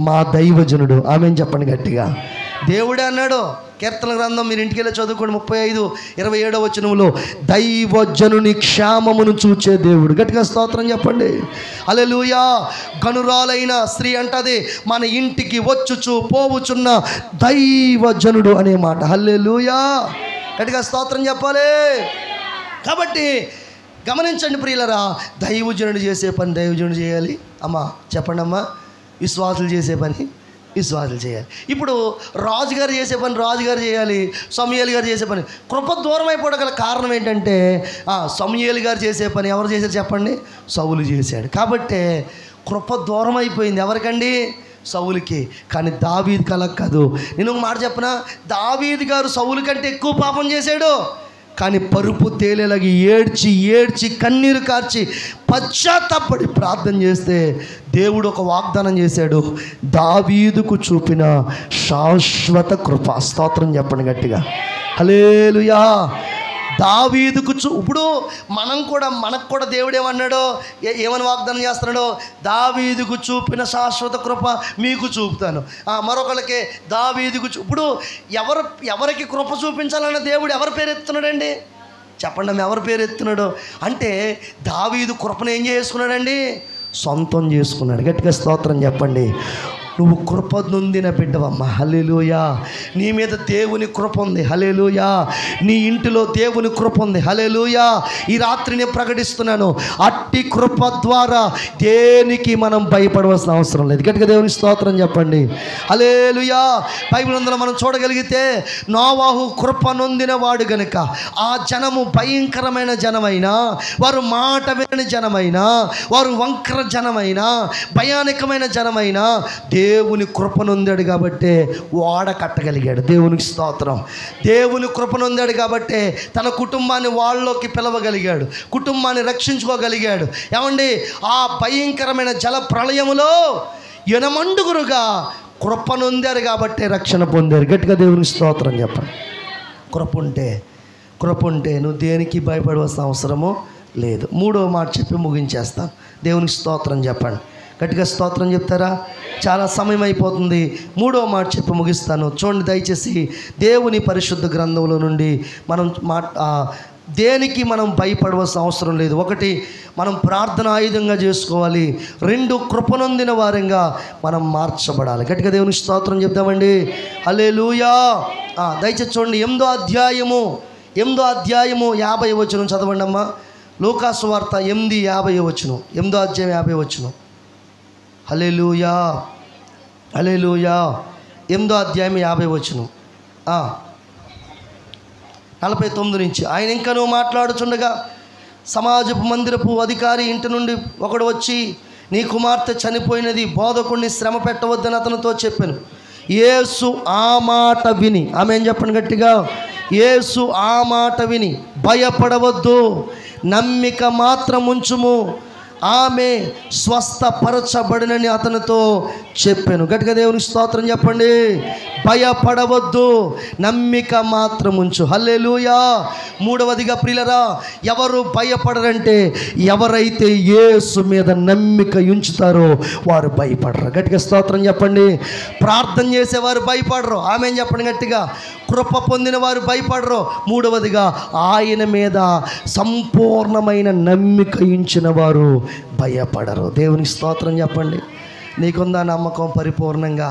మా దైవజనుడు. ఆమేన్ చెప్పండి గట్టిగా. దేవుడే అన్నాడు. కీర్తన గ్రంథం మీరు ఇంటికి వెళ్ళి చదువుకోండి, 35:27 వచనంలో దైవజనుని క్షేమమును చూచే దేవుడు. గట్టిగా స్తోత్రం చెప్పండి. హల్లెలూయా. గనురాలైన స్త్రీ అంటది మన ఇంటికి వచ్చుచు పోవుచున్న దైవజనుడు అనే మాట. హల్లెలూయా. గట్టిగా స్తోత్రం చెప్పాలి. కాబట్టి గమనించండి ప్రియులరా, దైవజనుడు చేసే పని దైవజనుడు చేయాలి. అమ్మా చెప్పండి అమ్మా. విశ్వాసులు చేసే పని విశ్వాసులు చేయాలి. ఇప్పుడు రాజుగారు చేసే పని రాజుగారు చేయాలి, సమూయేలు గారు చేసే పని. కృప దూరం అయిపోవడం కారణం ఏంటంటే సమూయేలు గారు చేసే పని ఎవరు చేశారు చెప్పండి? సౌలు చేశాడు. కాబట్టి కృప దూరం అయిపోయింది. ఎవరికండి? సౌలుకి. కానీ దావీదు కలగ కాదు. నేను ఒక మాట చెప్పనా, దావీదు గారు సౌలు కంటే ఎక్కువ పాపం చేశాడు, కానీ పరుపు తేలేలాగి ఏడ్చి ఏడ్చి కన్నీరు కార్చి పశ్చాత్తాపడి ప్రార్థన చేస్తే దేవుడు ఒక వాగ్దానం చేశాడు, దావీదుకు చూపిన శాశ్వత కృప. స్తోత్రం చెప్పండి గట్టిగా. హల్లెలూయా. దావీదుకు ఇప్పుడు మనకు కూడా దేవుడు ఏమన్నాడో, ఏమని వాగ్దానం చేస్తున్నాడో, దావీదుకు చూపిన శాశ్వత కృప మీకు చూపుతాను. మరొకరికి దావీదుకు ఇప్పుడు ఎవరికి కృప చూపించాలన్న దేవుడు ఎవరి పేరు ఎత్తున్నాడండి? చెప్పండి, ఎవరి పేరు ఎత్తున్నాడు అంటే దావీదు కృపను ఏం చేసుకున్నాడండి? సొంతం చేసుకున్నాడు. గట్టిగా స్తోత్రం చెప్పండి. నువ్వు కృప నొందిన బిడ్డవమ్మ. హల్లెలూయా. నీ మీద దేవుని కృప ఉంది. హల్లెలూయా. నీ ఇంటిలో దేవుని కృప ఉంది. హల్లెలూయా. ఈ రాత్రి నేను ప్రకటిస్తున్నాను, అట్టి కృప ద్వారా దేనికి మనం భయపడవలసిన అవసరం లేదు. గట్టిగా దేవుని స్తోత్రం చెప్పండి. హల్లెలూయా. బైబిల్ అందులో మనం చూడగలిగితే నోవాహు కృప నొందిన వాడు గనుక ఆ జనము భయంకరమైన జనమైనా, వారు మాట వినని జనమైనా, వారు వంకర జనమైనా, భయానకమైన జనమైనా దేవుని కృపనొందాడు కాబట్టి వాడ కట్టగలిగాడు. దేవునికి స్తోత్రం. దేవుని కృపనొందాడు కాబట్టి తన కుటుంబాన్ని వాళ్ళలోకి పిలవగలిగాడు, కుటుంబాన్ని రక్షించుకోగలిగాడు. ఏమండి, ఆ భయంకరమైన జల ప్రళయములో ఎనమండుగురుగా కృపనొందారు కాబట్టి రక్షణ పొందారు. గట్టిగా దేవునికి స్తోత్రం చెప్పండి. కృప ఉంటే నువ్వు దేనికి భయపడవలసిన అవసరము లేదు. మూడో మాట చెప్పి ముగించేస్తాను. దేవునికి స్తోత్రం చెప్పండి. గట్టిగా స్తోత్రం చెప్తారా? చాలా సమయం అయిపోతుంది. మూడో మాట చెప్పి ముగిస్తాను. చూడండి దయచేసి, దేవుని పరిశుద్ధ గ్రంథంలో నుండి మనం దేనికి మనం భయపడవలసిన అవసరం లేదు. ఒకటి, మనం ప్రార్థన ఆయుధంగా చేసుకోవాలి. రెండు, కృపనొందిన వారంగా మనం మార్చబడాలి. గట్టిగా దేవుని స్తోత్రం చెప్తామండి. హల్లెలూయా. దయచేసి చూడండి, 8వ అధ్యాయము 50వ వచనం చదవండి అమ్మా. లూకాసు వార్త 8:50 వచనం. 8వ అధ్యాయం 50 వచనం. హల్లెలూయా. హల్లెలూయా. 8వ అధ్యాయం 50 వచనం. 49 నుంచి. ఆయన ఇంకనూ మాట్లాడుచుండగా సమాజపు మందిరపు అధికారి ఇంటి నుండి ఒకడు వచ్చి, నీ కుమార్తె చనిపోయినది, బోధకుడిని శ్రమ పెట్టవద్దని అతనితో చెప్పాను. యేసు ఆ మాట విని, ఆమె ఏం చెప్పండి గట్టిగా, యేసు ఆ మాట విని, భయపడవద్దు, నమ్మిక మాత్రం ఉంచుము, ఆమె స్వస్థపరచబడినని అతనితో చెప్పాను. గట్టిగా దేవునికి స్తోత్రం చెప్పండి. భయపడవద్దు, నమ్మిక మాత్రం ఉంచు. హల్లెలూయా. మూడవదిగా ప్రియులరా, ఎవరు భయపడరంటే ఎవరైతే యేసు మీద నమ్మిక ఉంచుతారో వారు భయపడరు. గట్టిగా స్తోత్రం చెప్పండి. ప్రార్థన చేసేవారు భయపడరు. ఆమె చెప్పండి గట్టిగా. కృప పొందిన వారు భయపడరు. మూడవదిగా ఆయన మీద సంపూర్ణమైన నమ్మిక ఉంచిన వారు భయపడరు. దేవునికి స్తోత్రం చెప్పండి. నీకుందా నమ్మకం పరిపూర్ణంగా?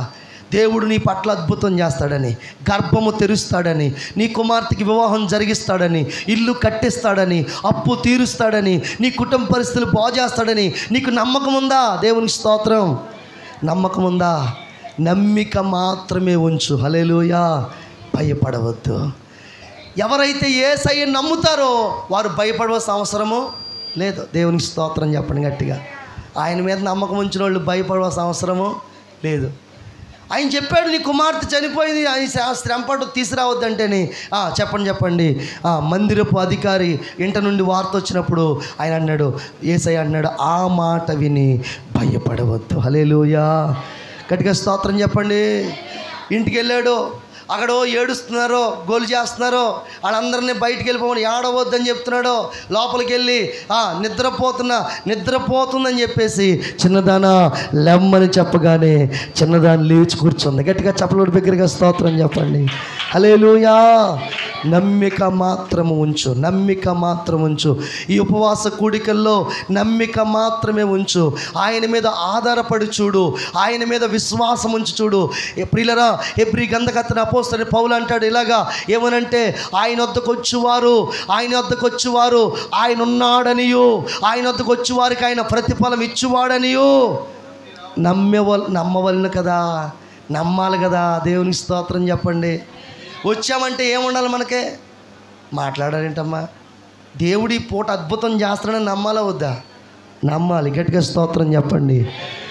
దేవుడు నీ పట్ల అద్భుతం చేస్తాడని, గర్భము తెరుస్తాడని, నీ కుమార్తెకి వివాహం జరిగిస్తాడని, ఇల్లు కట్టిస్తాడని, అప్పు తీరుస్తాడని, నీ కుటుంబ పరిస్థితులు బాగు చేస్తాడని నీకు నమ్మకం ఉందా? దేవునికి స్తోత్రం. నమ్మకం ఉందా? నమ్మిక మాత్రమే ఉంచు. హల్లెలూయా. భయపడవద్దు. ఎవరైతే యేసయ్యను నమ్ముతారో వారు భయపడవలసిన అవసరము లేదు. దేవునికి స్తోత్రం చెప్పండి గట్టిగా. ఆయన మీద నమ్మకం ఉంచిన వాళ్ళు భయపడవలసిన అవసరము లేదు. ఆయన చెప్పాడు, నీ కుమార్తె చనిపోయింది, ఆయన శ్రమపడు తీసుకురావద్దంటేని చెప్పండి. మందిరపు అధికారి ఇంట నుండి వార్త వచ్చినప్పుడు ఆయన అన్నాడు, యేసయ్య అన్నాడు, ఆ మాట విని భయపడవద్దు. హల్లెలూయా. గట్టిగా స్తోత్రం చెప్పండి. ఇంటికి వెళ్ళాడు, అక్కడ ఏడుస్తున్నారో గోలు చేస్తున్నారో వాళ్ళందరినీ బయటికి వెళ్ళిపోమని, ఏడవద్దని చెప్తున్నాడు. లోపలికి వెళ్ళి నిద్రపోతుందని చెప్పేసి చిన్నదానా లెమ్మని చెప్పగానే చిన్నదాన్ని లేచి కూర్చుంది. గట్టిగా చెప్పలు బిగ్గరగా స్తోత్రం చెప్పండి. హల్లెలూయా. నమ్మిక మాత్రము ఉంచు, నమ్మిక మాత్రం ఉంచు. ఈ ఉపవాస కూడికల్లో నమ్మిక మాత్రమే ఉంచు. ఆయన మీద ఆధారపడి చూడు, ఆయన మీద విశ్వాసం ఉంచి చూడు. ప్రియులరా, హెబ్రీ గ్రంథకర్త అపోస్తలుడైన పౌలు అంటాడు ఇలాగా, ఏమనంటే ఆయన వద్దకు వచ్చేవారు ఆయన ఉన్నాడనియు, ఆయన వద్దకు వచ్చేవారికి ఆయన ప్రతిఫలం ఇచ్చువాడనియు నమ్మవలను కదా, నమ్మాలి కదా. దేవునికి స్తోత్రం చెప్పండి. వచ్చామంటే ఏముండాలి? మనకే మాట్లాడారేంటమ్మా? దేవుడి పూట అద్భుతం చేస్తాడని నమ్మాలా వద్దా? నమ్మాలి. గట్టిగా స్తోత్రం చెప్పండి.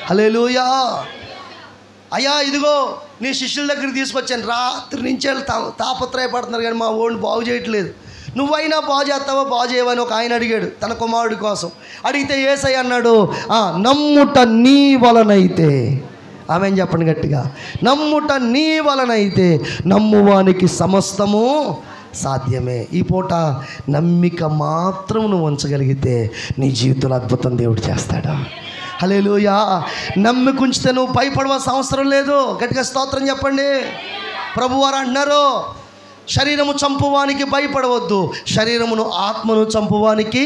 హల్లెలూయా. అయ్యా ఇదిగో నీ శిష్యుల దగ్గరికి తీసుకొచ్చాను, రాత్రి నుంచి తాపత్రయపడుతున్నారు కానీ మా ఓడిని బాగు చేయట్లేదు, నువ్వైనా బాగు చేస్తావా బాగు చేయవని ఒక ఆయన అడిగాడు తన కుమారుడి కోసం. అడిగితే యేసయ్య అన్నాడు, నమ్ముట నీ వలనైతే, ఆమె చెప్పండి గట్టిగా, నమ్ముట నీ వలనైతే నమ్మువానికి సమస్తము సాధ్యమే. ఈ పూట నమ్మిక మాత్రం నువ్వు ఉంచగలిగితే నీ జీవితంలో అద్భుతం దేవుడు చేస్తాడా. హల్లెలూయా. నమ్మికుంచితే నువ్వు భయపడవలసిన అవసరం లేదు. గట్టిగా స్తోత్రం చెప్పండి. ప్రభువారు అంటున్నారు, శరీరము చంపువానికి భయపడవద్దు, శరీరమును ఆత్మను చంపువానికి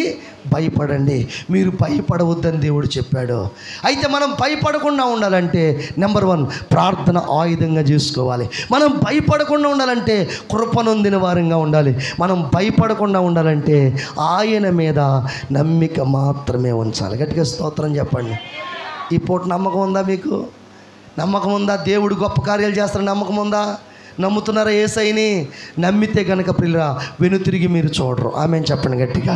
భయపడండి. మీరు భయపడవద్దని దేవుడు చెప్పాడు. అయితే మనం భయపడకుండా ఉండాలంటే నెంబర్ 1 ప్రార్థన ఆయుధంగా చేసుకోవాలి. మనం భయపడకుండా ఉండాలంటే కృపనొందిన వారంగా ఉండాలి. మనం భయపడకుండా ఉండాలంటే ఆయన మీద నమ్మిక మాత్రమే ఉంచాలి. గట్టిగా స్తోత్రం చెప్పండి. ఈ పూట నమ్మకం ఉందా? మీకు నమ్మకం ఉందా? దేవుడు గొప్ప కార్యాలు చేస్తారని నమ్మకం ఉందా? నమ్ముతున్నారా యేసయ్యని? నమ్మితే కనుక ప్రియులరా వెనుతిరిగి మీరు చూడరు. ఆమె చెప్పండి గట్టిగా.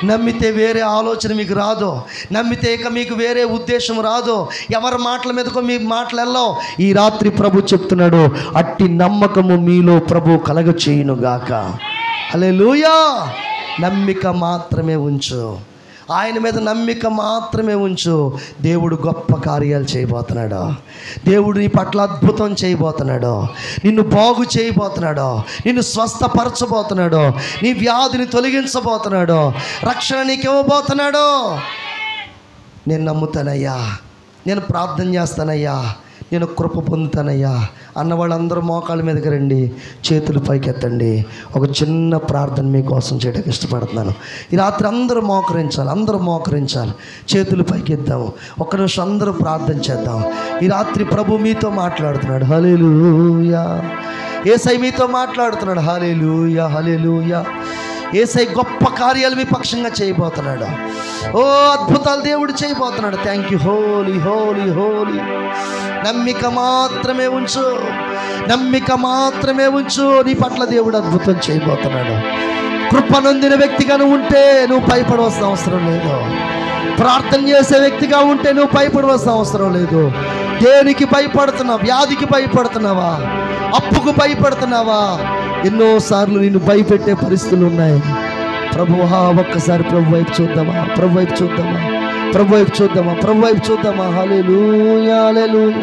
నమ్మితే వేరే ఆలోచన మీకు రాదు, నమ్మితే ఇక మీకు వేరే ఉద్దేశం రాదు, ఎవరి మాటల మీదకో మీ మాటలు వెళ్ళవు. ఈ రాత్రి ప్రభు చెప్తున్నాడు, అట్టి నమ్మకము మీలో ప్రభు కలగ చేయునుగాక. హల్లెలూయా. నమ్మిక మాత్రమే ఉంచు, ఆయన మీద నమ్మిక మాత్రమే ఉంచు. దేవుడు గొప్ప కార్యాలు చేయబోతున్నాడు. దేవుడు నీ పట్ల అద్భుతం చేయబోతున్నాడు. నిన్ను బాగు చేయబోతున్నాడు, నిన్ను స్వస్థపరచబోతున్నాడు, నీ వ్యాధిని తొలగించబోతున్నాడు, రక్షణ నీకు ఇవ్వబోతున్నాడు. నేను నమ్ముతానయ్యా, నేను ప్రార్థన చేస్తానయ్యా, నేను కృప పొందుతానయ్యా అన్న వాళ్ళందరూ మోకాళ్ళ మీదకి రండి, చేతులు పైకెత్తండి. ఒక చిన్న ప్రార్థన మీకోసం చేయడానికి ఇష్టపడుతున్నాను. ఈ రాత్రి అందరూ మోకరించాలి, చేతులు పైకెత్తాము. ఒక్క నిమిషం అందరూ ప్రార్థన చేద్దాం. ఈ రాత్రి ప్రభు మీతో మాట్లాడుతున్నాడు. హల్లెలూయా. యేసయ్య మీతో మాట్లాడుతున్నాడు. హల్లెలూయా, హల్లెలూయా. యేసయ్య గొప్ప కార్యాలు మీ పక్షంగా చేయబోతున్నాడు. ఓ అద్భుతాలు దేవుడు చేయబోతున్నాడు. Thank you. Holy holy holy. నమ్మిక మాత్రమే ఉంచు, నమ్మిక మాత్రమే ఉంచు. నీ పట్ల దేవుడు అద్భుతం చేయబోతున్నాడు. కృపనొందిన వ్యక్తిగా నువ్వు ఉంటే నువ్వు భయపడవలసిన అవసరం లేదు. ప్రార్థన చేసే వ్యక్తిగా ఉంటే నువ్వు భయపడవలసిన అవసరం లేదు. దేనికి భయపడుతున్నావు? వ్యాధికి భయపడుతున్నావా? అప్పుకు భయపడుతున్నావా? ఎన్నోసార్లు నిన్ను భయపెట్టే పరిస్థితులు ఉన్నాయి. ప్రభువా, ఒక్కసారి ప్రభు వైపు చూద్దామా, ప్రభు వైపు చూద్దామా, ప్రభు వైపు చూద్దామా, ప్రభు వైపు చూద్దామా. హల్లెలూయా హల్లెలూయా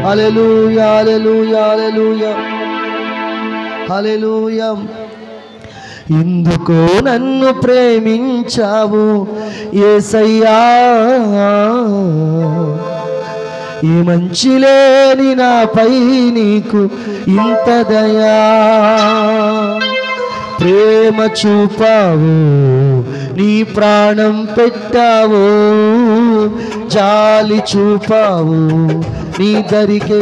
హల్లెలూయా హల్లెలూయా హల్లెలూయా హల్లెలూయా. ఎందుకో నన్ను ప్రేమించావు యేసయ్యా, ఈ మంచి లేని నాపై నీకు ఇంత దయా. ప్రేమ చూపావు, నీ ప్రాణం పెట్టావు, జాలి చూపావు, నీ దరికే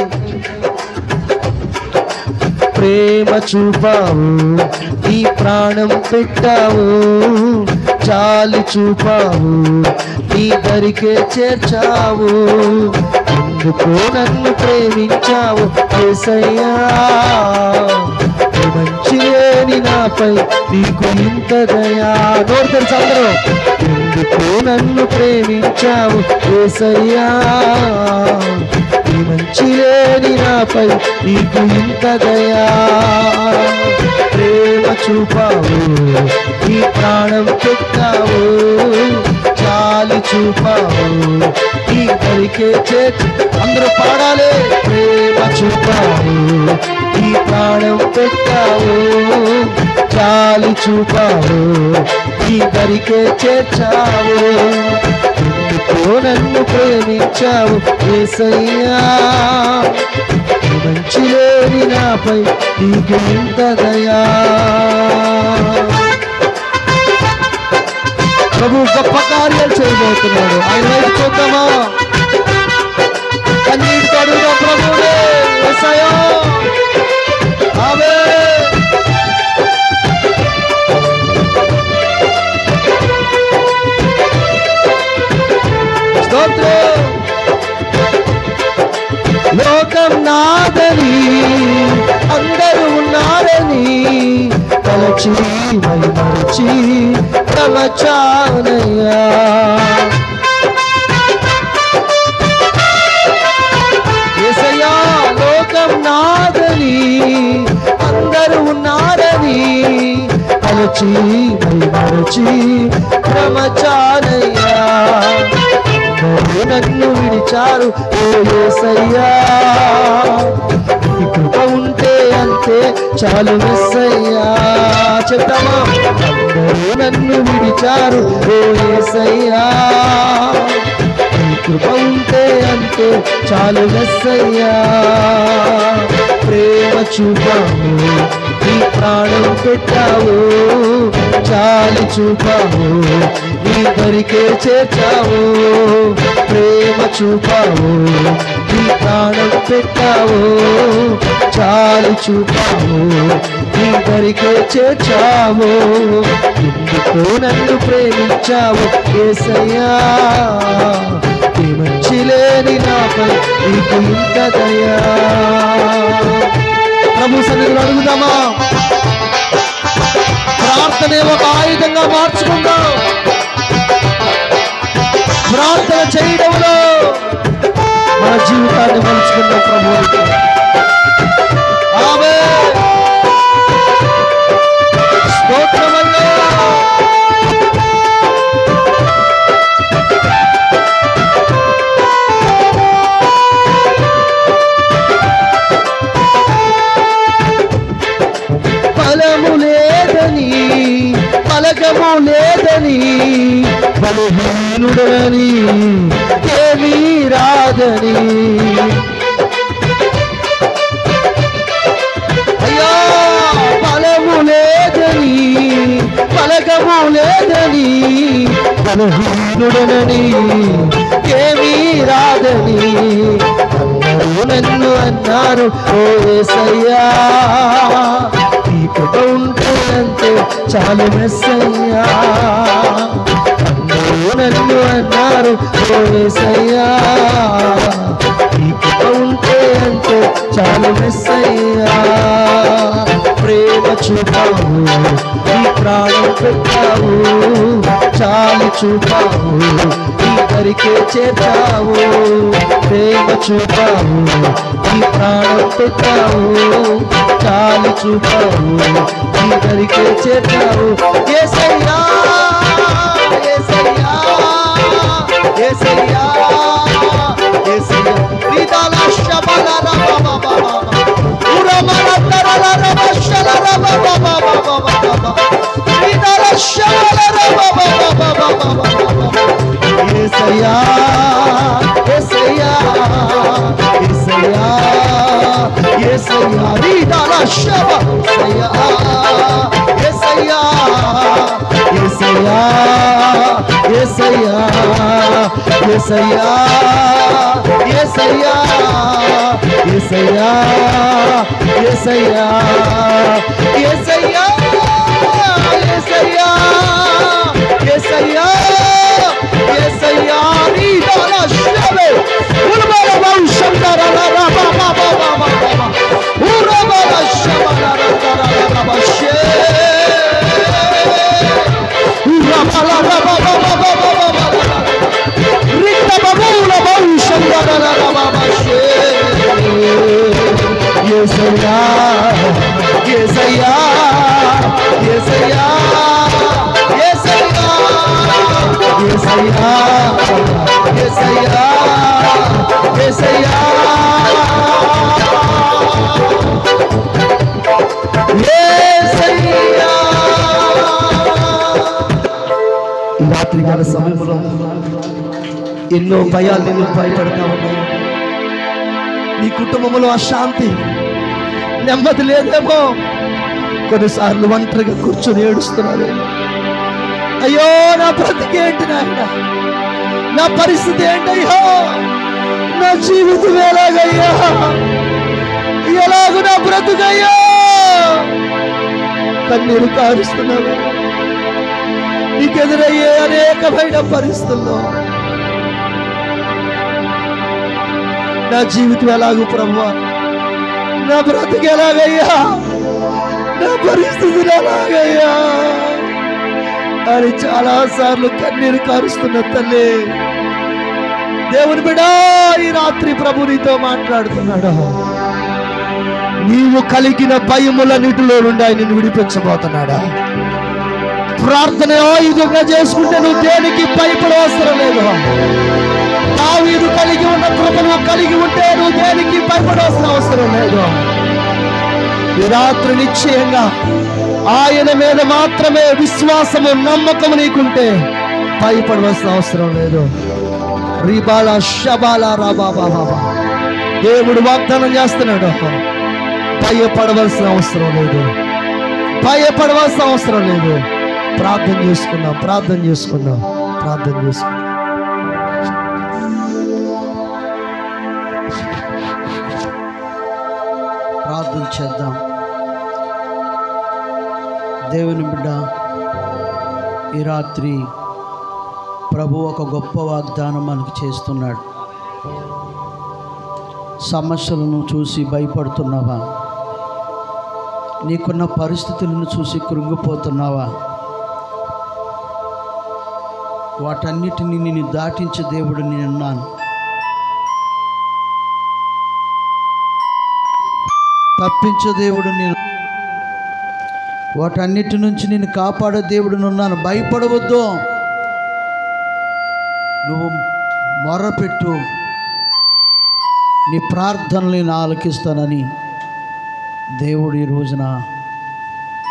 ప్రేమ చూపావు, నీ ప్రాణం పెట్టావు, జాలి చూపావు, నీ దరికే చేర్చావు. ఎందుకో నన్ను ప్రేమించావు యేసయ్యా, మంచి లేని నాపై నీకు ఇంత దయా. నోరు తెలుసు అందరూ. ఎందుకో నన్ను ప్రేమించావు యేసయ్యా, మంచి లేని నాపై నీకు ఇంత దయా. ప్రేమ చూపావు, నీ ప్రాణం పెట్టావు, జాలి చూపావు, నీ దరికే చేర్చు. అందరూ పాడాలి. ప్రేమ చూపావు, నీ ప్రాణం పెట్టావు, జాలి చూపావు, నీ దరికే చేర్చావు. ఎందుకో నన్ను ప్రేమించావు యేసయ్యా, మంచి లేని నాపై నీకు ఇంత దయా. ప్రభు గొప్ప కార్యాలు చేయబోతున్నాడు. ఆయన వైపు చూద్దామా? కన్నీటితో అడుగుదాం ప్రభువే. యేసయ్యా, ఆమేన్. స్తోత్రం. లోకం నాదని అందరూ ఉన్నారని తలచి మైమరచి తలచానయ్యా. యేసయ్యా, లోకం నాదని అందరూ ఉన్నారని తలచి మైమరచి తలచానయ్యా. నన్ను విడిచారు ఓ యేసయ్యా, నీ కృప ఉంటే అంతే చాలు యేసయ్యా. చెప్తామా? అందరూ నన్ను విడిచారు ఓ యేసయ్యా, నీ కృప ఉంటే అంతే చాలు యేసయ్యా. ప్రేమ చూపావు, నీ ప్రాణం పెట్టావు, జాలి చూపావు, నీ దరికే చేర్చావు. ప్రేమ చూపావు, నీ ప్రాణం పెట్టావు, జాలి చూపావు, నీ దరికే చేర్చావు. ఎందుకో నన్ను ప్రేమించావు యేసయ్యా, ఈ మంచి లేని నాపై నీకు ఇంత దయా. ప్రభు సన్నిధిలో అడుగుదామా? ప్రార్థనే ఒక ఆయుధంగా మార్చుకుందాం. ప్రార్థన చేయడంలో మన జీవితాన్ని మలుచుకుందాం ప్రభువుకి. ఆమేన్. స్తోత్రమయ్యా. బలము లేదని, బలగము లేదని, బలహీనుడని, ఏమీ రాదని, అయ్యా బలము లేదని, బలగము లేదని, బలహీనుడనని, ఏమీ రాదని అందరూ నన్ను అన్నారు ఓ యేసయ్యా. నీ కృప ఉంటే అంతే చాలు మెస్సయ్యా. నన్ను అన్నారు ఓ యేసయ్యా, ఈ కృప ఉంటే అంతే చాలు మెస్సయ్యా. ప్రేమ చూపావు, ఈ ప్రాణం పెట్టావు, చాలు చూపావు, ఈ దరికే చేర్చావు. ప్రేమ చూపావు, ఈ ప్రాణం పెట్టావు, చాలు చూపావు, ఈ దరికే చేర్చావు. యేసయ్యా యేసయ్యా యేసయ్యా యేసయ్యా. రిదాల శబల రబ బాబా ఉరమల తరల రబ శల రబ బాబా బాబా రిదాల శబల రబ బాబా బాబా. యేసయ్యా యేసయ్యా యేసయ్యా యేసయ్యా. రిదాల శబ యేసయ్యా యేసయ్యా యేసయ్యా యేసయ్యా యేసయ్యా యేసయ్యా యేసయ్యా యేసయ్యా యేసయ్యా యేసయ్యా యేసయ్యా. రీదాల శబే ఉల్బల బౌషందర రబ బాబా బాబా ఉరబల శబల రబ శే ఉరబల రబ బాబా బాబా రిత బబుల బౌషందర రబ శే. యేసయ్యా యేసయ్యా యేసయ్యా యేసయ్యా యేసయ్యా యేసయ్యా యేసయ్యా యేసయ్యా. ఈ రాత్రికాల సమయంలో ఎన్నో భయాలు నిన్ను భయపడతా ఉన్నాయి. నీ కుటుంబంలో అశాంతి, నెమ్మది లేదేమో. కొన్నిసార్లు ఒంటరిగా కూర్చొని ఏడుస్తున్నారు. అయ్యో నా బ్రతికేంటి నాయన, నా పరిస్థితి ఏంటయ్యో, నా జీవితం ఎలాగయ్యా, ఎలాగూ నా బ్రతుకయ్యా. కన్నీరు కారుస్తున్నాను. నీకెదురయ్యే అనేకమైన పరిస్థితుల్లో నా జీవితం ఎలాగూ ప్రభువా, నా బ్రతుకు ఎలాగయ్యా, నా పరిస్థితులు ఎలాగయ్యా అని చాలా సార్లు కన్నీరు కారుస్తున్న తల్లి, దేవుని బిడ్డా ఈ రాత్రి ప్రభు నీతో మాట్లాడుతున్నాడు. నీవు కలిగిన భయములన్నిటిలో నుండి ఆయన నిన్ను విడిపించబోతున్నాడా. ప్రార్థన ఆయుధంగా చేసుకుంటే నువ్వు దేనికి భయపడవసరం లేదు. దావీదు కలిగి ఉన్న కృపను కలిగి ఉంటే నువ్వు దేనికి భయపడవలసిన అవసరం లేదు. ఈ రాత్రి నిశ్చయంగా ఆయన మీద మాత్రమే విశ్వాసము నమ్మకము నీకుంటే భయపడవలసిన అవసరం లేదు. రిబాల శబాల రాబాబా దేవుడు వాగ్దానం చేస్తున్నాడు. భయపడవలసిన అవసరం లేదు, భయపడవలసిన అవసరం లేదు. ప్రార్థన చేసుకుందాం, ప్రార్థన చేసుకుందాం, ప్రార్థన చేసుకుందాం. ప్రార్థన చేద్దాం. దేవుని బిడ్డ, ఈ రాత్రి ప్రభు ఒక గొప్ప వాగ్దానం మనకు చేస్తున్నాడు. సమస్యలను చూసి భయపడుతున్నావా? నీకున్న పరిస్థితులను చూసి కృంగిపోతున్నావా? వాటన్నిటిని నేను దాటించే దేవుడు నేనున్నాను. తప్పించే దేవుడు నేను, వాటన్నిటి నుంచి నేను కాపాడే దేవుడునున్నాను. భయపడవద్దు, నువ్వు మొర్రపెట్టు, నీ ప్రార్థనలు నేను ఆలకిస్తానని దేవుడు ఈ రోజున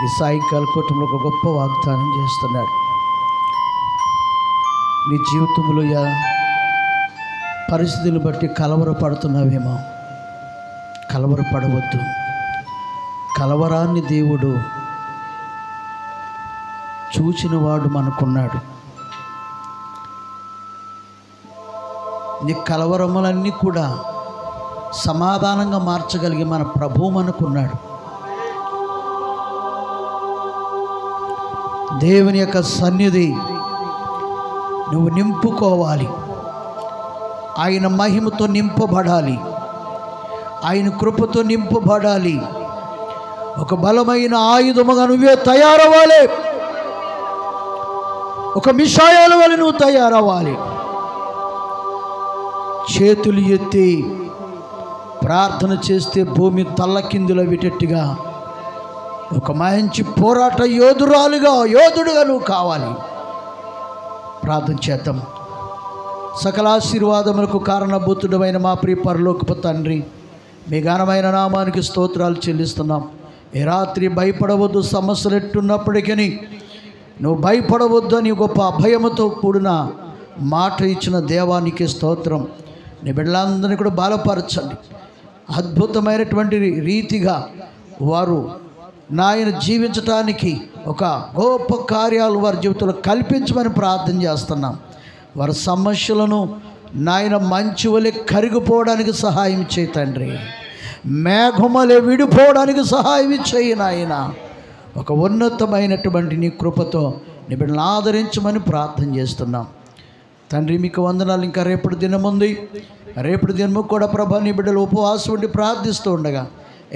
ఈ సాయంకాల కుటుంబంలో ఒక గొప్ప వాగ్దానం చేస్తున్నాడు. నీ జీవితంలో పరిస్థితులు బట్టి కలవరపడుతున్నావేమో, కలవరపడవద్దు. కలవరాన్ని దేవుడు చూచినవాడు మనకున్నాడు. నీ కలవరములన్నీ కూడా సమాధానంగా మార్చగలిగి మన ప్రభువు మనకున్నాడు. దేవుని యొక్క సన్నిధి నువ్వు నింపుకోవాలి. ఆయన మహిమతో నింపబడాలి, ఆయన కృపతో నింపబడాలి. ఒక బలమైన ఆయుధముగా నువ్వే తయారవ్వాలి. ఒక మిషాయాల వల్ల నువ్వు తయారవ్వాలి. చేతులు ఎత్తి ప్రార్థన చేస్తే భూమి తల్లకిందులయ్యేటట్టుగా ఒక మంచి పోరాట యోధుడుగా నువ్వు కావాలి. ప్రార్థన చేద్దాం. సకల ఆశీర్వాదములకు కారణభూతుడమైన మా ప్రియ పరలోకపు తండ్రి, మీ ఘనమైన నామానికి స్తోత్రాలు చెల్లిస్తున్నాం. ఈ రాత్రి భయపడవద్దు, సమస్యలు ఎట్టున్నప్పటికీ నువ్వు భయపడవద్దు అని గొప్ప అభయముతో కూడిన మాట ఇచ్చిన దేవానికి స్తోత్రం. నీ బిడ్డలందరినీ కూడా బలపరచండి. అద్భుతమైనటువంటి రీతిగా వారు నాయన జీవించటానికి ఒక గొప్ప కార్యాలు వారి జీవితంలో కల్పించమని ప్రార్థన చేస్తున్నాం. వారి సమస్యలను నాయన మంచు వలె కరిగిపోవడానికి సహాయం చేయి తండ్రి. మేఘమలే విడిపోవడానికి సహాయం చేయి నాయన. ఒక ఉన్నతమైనటువంటి నీ కృపతో నీ బిడ్డలను ఆదరించమని ప్రార్థన చేస్తున్నాం తండ్రి. మీకు వందనాలు. ఇంకా రేపటి దినముంది. రేపటి దినము కూడా ప్రభా నీ బిడ్డలు ఉపవాసం ఉండి ప్రార్థిస్తూ ఉండగా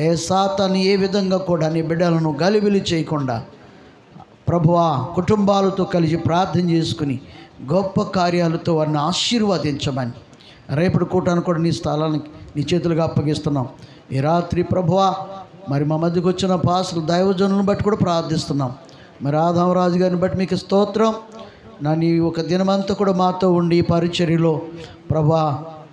ఏ సాతాను ఏ విధంగా కూడా నీ బిడ్డలను గలిబిలి చేయకుండా ప్రభువా కుటుంబాలతో కలిసి ప్రార్థన చేసుకుని గొప్ప కార్యాలతో వారిని ఆశీర్వదించమని రేపటి కూటాన్ని కూడా నీ స్థలానికి నీ చేతులుగా అప్పగిస్తున్నాం. ఈ రాత్రి ప్రభువా మరి మా మధ్యకు వచ్చిన పాసులు దైవజనులను బట్టి కూడా ప్రార్థిస్తున్నాం. మరి ఆదామరాజు గారిని బట్టి మీకు స్తోత్రం. నీ ఒక దినమంతా కూడా మాతో ఉండి ఈ పరిచర్యలో ప్రభా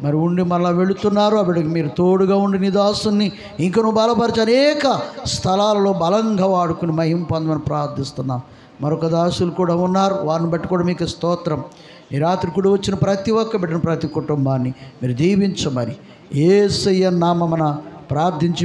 మరి ఉండి మళ్ళీ వెళుతున్నారు. అప్పటికి మీరు తోడుగా ఉండి నీ దాసుని ఇంకను బలపరిచి అనేక స్థలాలలో బలంగా వాడుకుని మహిమ పొందమని ప్రార్థిస్తున్నాం. మరొక దాసులు కూడా ఉన్నారు, వారిని బట్టి కూడా మీకు స్తోత్రం. ఈ రాత్రి కూడా వచ్చిన ప్రతి ఒక్క బిడ్డను ప్రతి కుటుంబాన్ని మీరు దీవించమని యేసయ్య నామమున ప్రార్థించి